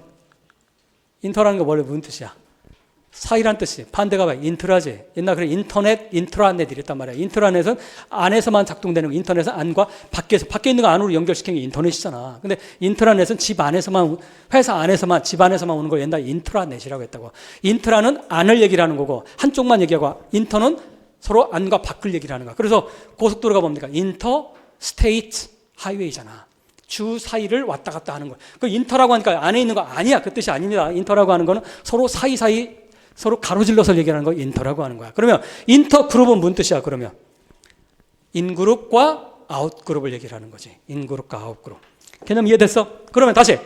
거 원래 무슨 뜻이야? 사이란 뜻이. 반대가 봐. 인트라지. 옛날 그래 인터넷, 인트라넷 이랬단 말이야. 인트라넷은 안에서만 작동되는 거. 인터넷은 안과 밖에서. 밖에 있는 거 안으로 연결시키는 게 인터넷이잖아. 근데 인트라넷은 집 안에서만, 회사 안에서만, 집 안에서만 오는 걸 옛날에 인트라넷이라고 했다고. 인트라는 안을 얘기를 하는 거고 한쪽만 얘기하고 인터는 서로 안과 밖을 얘기를 하는 거야. 그래서 고속도로가 뭡니까? 인터 스테이트 하이웨이잖아. 주 사이를 왔다 갔다 하는 거야. 그 인터라고 하니까 안에 있는 거 아니야. 그 뜻이 아닙니다. 인터라고 하는 거는 서로 사이사이 서로 가로질러서 얘기하는 거 인터라고 하는 거야. 그러면 인터 그룹은 무슨 뜻이야? 그러면 인그룹과 아웃그룹을 얘기를 하는 거지. 인그룹과 아웃그룹. 개념 이해됐어? 그러면 다시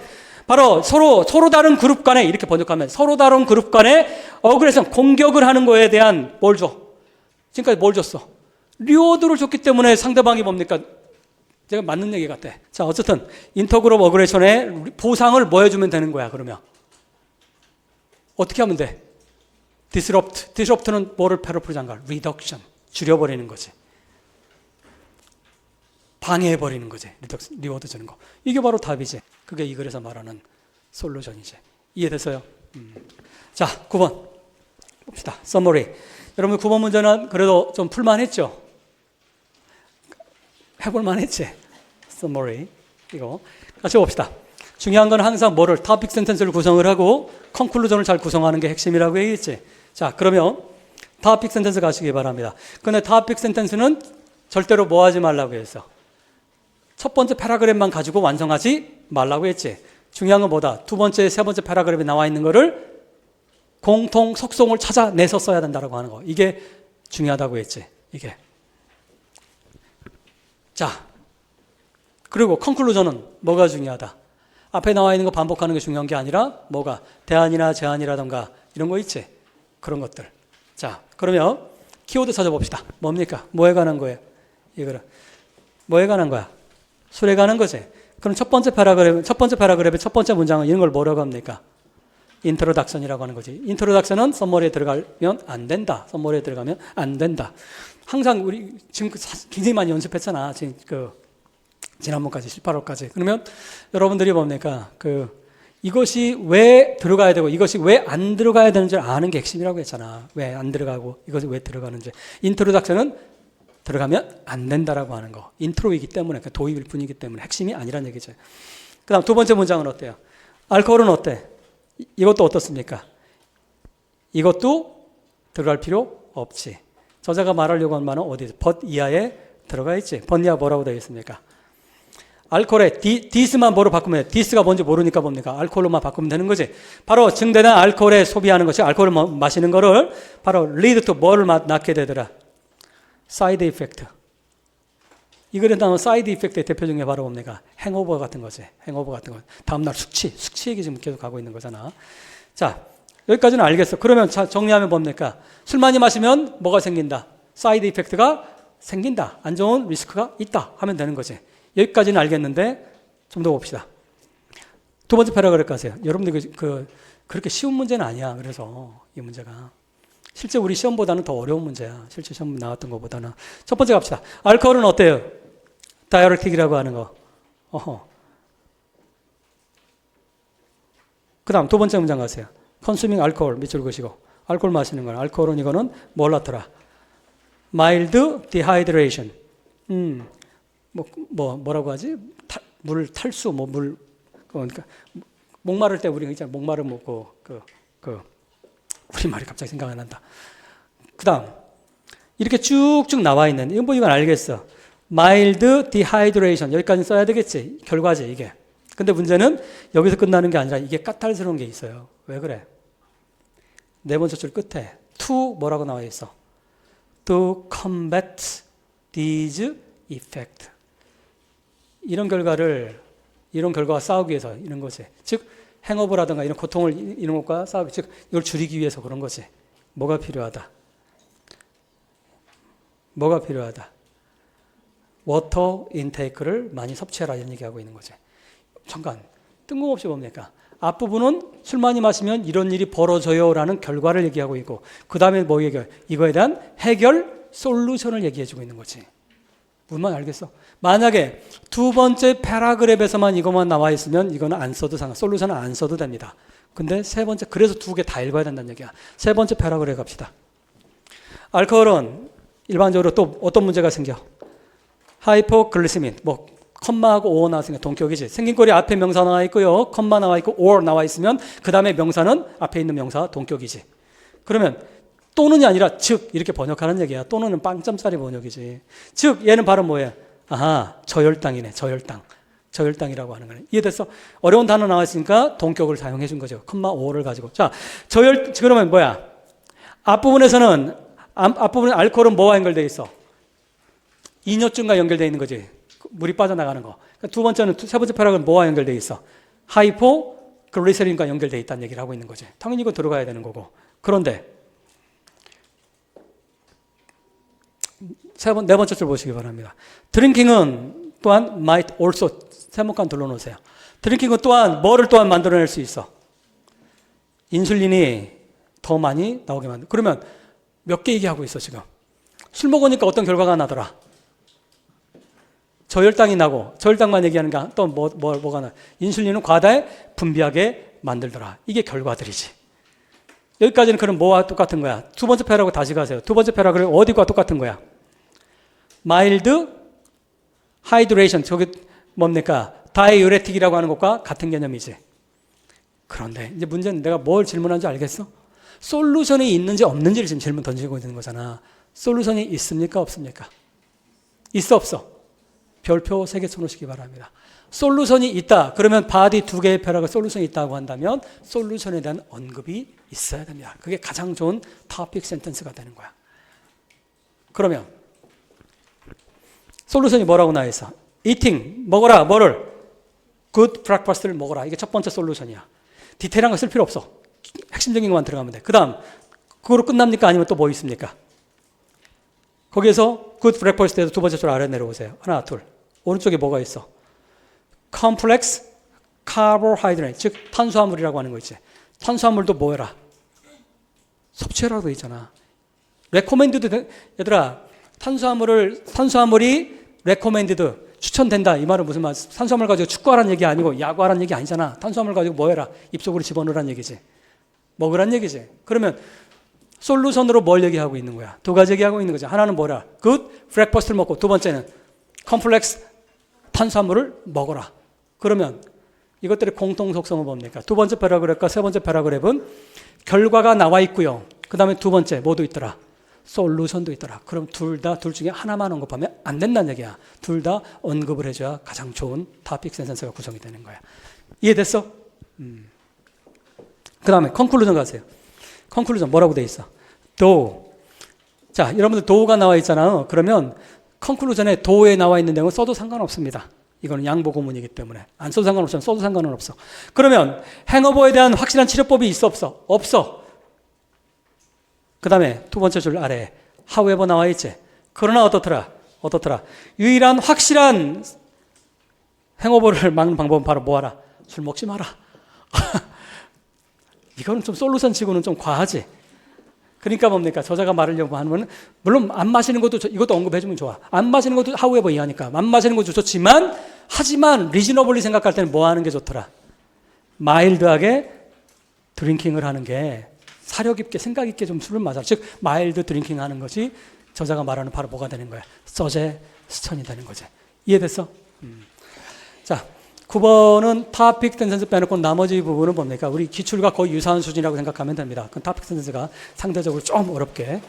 바로 서로 다른 그룹 간에 이렇게 번역하면 서로 다른 그룹 간에 어그레션 공격을 하는 거에 대한 뭘 줘? 지금까지 뭘 줬어? 리워드를 줬기 때문에 상대방이 뭡니까? 제가 맞는 얘기 같아. 자, 어쨌든 인터그룹 어그레션에 보상을 뭐 해주면 되는 거야? 그러면 어떻게 하면 돼? disrupt는 뭐를 패러프리즈한 거야? reduction, 줄여버리는 거지. 방해해버리는 거지. 리워드 주는 거. 이게 바로 답이지. 그게 이 글에서 말하는 솔루션이지. 이해됐어요? 자, 9번 봅시다. 서머리. 여러분 9번 문제는 그래도 좀 풀만했죠? 해볼만했지? 서머리. 이거 같이 봅시다. 중요한 건 항상 뭐를 토픽 센텐스를 구성을 하고 컨클루전을 잘 구성하는 게 핵심이라고 얘기했지. 자, 그러면 토픽 센텐스 가시기 바랍니다. 근데 토픽 센텐스는 절대로 뭐 하지 말라고 했어? 첫 번째 패러그램만 가지고 완성하지 말라고 했지. 중요한 건 뭐다? 두 번째, 세 번째 패러그램에 나와 있는 거를 공통 속성을 찾아내서 써야 된다고 하는 거. 이게 중요하다고 했지. 이게. 자, 그리고 컨클루전은 뭐가 중요하다? 앞에 나와 있는 거 반복하는 게 중요한 게 아니라 뭐가? 대안이나 제안이라던가 이런 거 있지? 그런 것들. 자, 그러면 키워드 찾아봅시다. 뭡니까? 뭐에 관한 거예요? 이거는 뭐에 관한 거야? 술에 관한 거지. 그럼 첫 번째 패러그램의 첫 번째 문장은 이런 걸 뭐라고 합니까? 인트로덕션이라고 하는 거지. 인트로덕션은 썸머리에 들어가면 안 된다. 썸머리에 들어가면 안 된다. 항상 우리 지금 굉장히 많이 연습했잖아. 지금 지난번까지 18호까지. 그러면 여러분들이 뭡니까? 이것이 왜 들어가야 되고 이것이 왜 안 들어가야 되는지 아는 게 핵심이라고 했잖아. 왜 안 들어가고 이것이 왜 들어가는지. 인트로덕션은 들어가면 안 된다라고 하는 거. 인트로이기 때문에, 그러니까 도입일 뿐이기 때문에 핵심이 아니란 얘기죠. 그 다음 두 번째 문장은 어때요? 알코올은 어때? 이것도 어떻습니까? 이것도 들어갈 필요 없지. 저자가 말하려고 한 말은 어디서? 벗 이하에 들어가 있지. 벗 이하 뭐라고 되어 있습니까? 알코올에 디스만 뭐로 바꾸면 돼? 디스가 뭔지 모르니까 뭡니까? 알코올로만 바꾸면 되는 거지. 바로 증대된 알코올에 소비하는 것이 알코올을 마시는 거를 바로 lead to 뭐를 낳게 되더라? 사이드 이펙트. 이 글에 나오는 사이드 이펙트의 대표 중에 바로 뭡니까? 행오버 같은 거지. 행오버 같은 거. 다음날 숙취 얘기 지금 계속 가고 있는 거잖아. 자, 여기까지는 알겠어. 그러면 정리하면 뭡니까? 술 많이 마시면 뭐가 생긴다? 사이드 이펙트가 생긴다. 안 좋은 리스크가 있다. 하면 되는 거지. 여기까지는 알겠는데 좀 더 봅시다. 두 번째 패러그램 가세요. 여러분들 그렇게 쉬운 문제는 아니야. 그래서 이 문제가. 실제 우리 시험보다는 더 어려운 문제야. 실제 시험 나왔던 것보다는. 첫 번째 갑시다. 알코올은 어때요? 다이어렉틱이라고 하는 거. 그 다음 두 번째 문장 가세요. consuming alcohol 밑줄 그시고. 알코올 마시는 거는 알코올은 이거는 뭘 낳더라? mild dehydration. 뭐라고 하지? 물 탈수, 그러니까 목마를 때 우리가 있잖아. 목마를 먹고 우리말이 갑자기 생각 안 난다. 그 다음 이렇게 쭉쭉 나와 있는 이건 알겠어. mild dehydration 여기까지 써야 되겠지. 결과지 이게. 근데 문제는 여기서 끝나는 게 아니라 이게 까탈스러운 게 있어요. 왜 그래? 네 번째 줄 끝에 to 뭐라고 나와 있어? to combat these effects. 이런 결과와 싸우기 위해서 이런 거지. 즉 행오버라든가 이런 고통을 이런 것과 싸우기, 즉 이걸 줄이기 위해서 그런 거지. 뭐가 필요하다? 워터 인테이크를 많이 섭취해라 이런 얘기하고 있는 거지. 잠깐 뜬금없이 뭡니까? 앞부분은 술 많이 마시면 이런 일이 벌어져요라는 결과를 얘기하고 있고 그 다음에 뭐 얘기해요? 이거에 대한 해결 솔루션을 얘기해주고 있는 거지. 무슨 말 알겠어? 만약에 두 번째 패러그래프에서만 이것만 나와 있으면 이거는 안 써도 솔루션은 안 써도 됩니다. 근데 세 번째, 그래서 두 개 다 읽어야 된다는 얘기야. 세 번째 패러그래프 갑시다. 알코올은 일반적으로 또 어떤 문제가 생겨? 하이포글리세민, 뭐 컴마하고 or 나왔으니까 동격이지. 생긴 꼴이 앞에 명사 나와 있고요. 컴마 나와 있고 or 나와 있으면 그 다음에 명사는 앞에 있는 명사 동격이지. 그러면 또는이 아니라 즉 이렇게 번역하는 얘기야. 또는은 빵점짜리 번역이지. 즉 얘는 바로 뭐예요? 아하, 저혈당이네. 저혈당. 저혈당이라고 하는 거네. 이해됐어? 어려운 단어 나왔으니까 동격을 사용해 준 거죠. 컴마 or를 가지고. 자, 그러면 뭐야? 앞부분에서는 앞부분에 알코올은 뭐와 연결되어 있어? 이뇨증과 연결되어 있는 거지. 물이 빠져나가는 거. 두 번째는, 세 번째 패러그래프는 뭐와 연결되어 있어? 하이포글리세린과 연결되어 있다는 얘기를 하고 있는 거지. 당연히 이거 들어가야 되는 거고. 그런데 네 번째 줄 보시기 바랍니다. 드링킹은 또한 might also 세모칸 둘러놓으세요. 드링킹은 또한 뭐를 또한 만들어낼 수 있어? 인슐린이 더 많이 나오게 만들. 그러면 몇 개 얘기하고 있어 지금? 술 먹으니까 어떤 결과가 나더라? 저혈당이 나고 저혈당만 얘기하는가? 또 뭐가 나? 인슐린은 과다에 분비하게 만들더라. 이게 결과들이지. 여기까지는 그럼 뭐와 똑같은 거야? 두 번째 패러그래프 다시 가세요. 두 번째 패러그래프 어디과 똑같은 거야? 마일드 하이드레이션, 저기 뭡니까? 다이유레틱이라고 하는 것과 같은 개념이지. 그런데 이제 문제는 내가 뭘 질문한지 알겠어? 솔루션이 있는지 없는지를 지금 질문 던지고 있는 거잖아. 솔루션이 있습니까? 없습니까? 있어 없어? 별표 3개 쳐놓으시기 바랍니다. 솔루션이 있다. 그러면 바디 2개의 패러가 솔루션이 있다고 한다면 솔루션에 대한 언급이 있어야 됩니다. 그게 가장 좋은 토픽 센텐스가 되는 거야. 그러면 솔루션이 뭐라고 나와 있어? eating, 먹어라. 뭐를? good breakfast를 먹어라. 이게 첫 번째 솔루션이야. 디테일한 거 쓸 필요 없어. 핵심적인 것만 들어가면 돼. 그 다음, 그거로 끝납니까? 아니면 또 뭐 있습니까? 거기에서 good breakfast에서 두 번째 줄 아래 내려오세요. 하나, 둘. 오른쪽에 뭐가 있어? complex carbohydrate, 즉 탄수화물이라고 하는 거 있지. 탄수화물도 뭐 해라? 섭취해라고 돼 있잖아. recommended, 얘들아, 탄수화물이 recommended, 추천된다. 이 말은 무슨 말? 탄수화물 가지고 축구하라는 얘기 아니고 야구하라는 얘기 아니잖아. 탄수화물 가지고 뭐 해라? 입속으로 집어넣으라는 얘기지. 먹으라는 얘기지. 그러면 솔루션으로 뭘 얘기하고 있는 거야? 두 가지 얘기하고 있는 거죠. 하나는 뭐라? good breakfast를 먹고, 두 번째는 컴플렉스 탄수화물을 먹어라. 그러면 이것들의 공통 속성은 뭡니까? 두 번째 패러그래프과 세 번째 패러그래프는 결과가 나와 있고요. 그 다음에 두 번째 뭐도 있더라? 솔루션도 있더라. 그럼 둘 중에 하나만 언급하면 안 된다는 얘기야. 둘 다 언급을 해줘야 가장 좋은 토픽 센텐스가 구성이 되는 거야. 이해됐어? 그 다음에 컨클루전 가세요. 컨클루전 뭐라고 돼 있어? though. 자, 여러분들 though가 나와 있잖아요. 그러면 컨클루전에 though에 나와 있는 내용은 써도 상관없습니다. 이거는 양보 고문이기 때문에 안 써도 상관없지만 써도 상관은 없어. 그러면 행어버에 대한 확실한 치료법이 있어 없어? 없어. 그 다음에 두 번째 줄 아래에 however 나와 있지. 그러나 어떻더라? 유일한 확실한 행어버를 막는 방법은 바로 뭐하라? 술 먹지 마라. 이거는 좀 솔루션 치고는 좀 과하지. 그러니까 뭡니까? 저자가 말하려고 하는 물론 안 마시는 것도 이것도 언급해주면 좋아. 안 마시는 것도 however 이하니까 안 마시는 것도 좋지만 하지만 리즈너블리 생각할 때는 뭐 하는 게 좋더라? 마일드하게 드링킹을 하는 게 사력 있게 생각 있게 좀 술을 마셔. 즉 마일드 드링킹 하는 것이 저자가 말하는 바로 뭐가 되는 거야? 서제스천이 되는 거지. 이해됐어? 자, 9번은 토픽 센텐스 빼놓고 나머지 부분은 뭡니까? 우리 기출과 거의 유사한 수준이라고 생각하면 됩니다. 그 토픽 센텐스가 상대적으로 좀 어렵게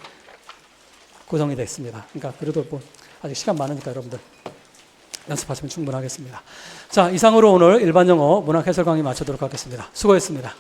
구성이 되어 있습니다. 그러니까 그래도 뭐 아직 시간 많으니까 여러분들 연습하시면 충분하겠습니다. 자, 이상으로 오늘 일반 영어 문학 해설 강의 마치도록 하겠습니다. 수고했습니다.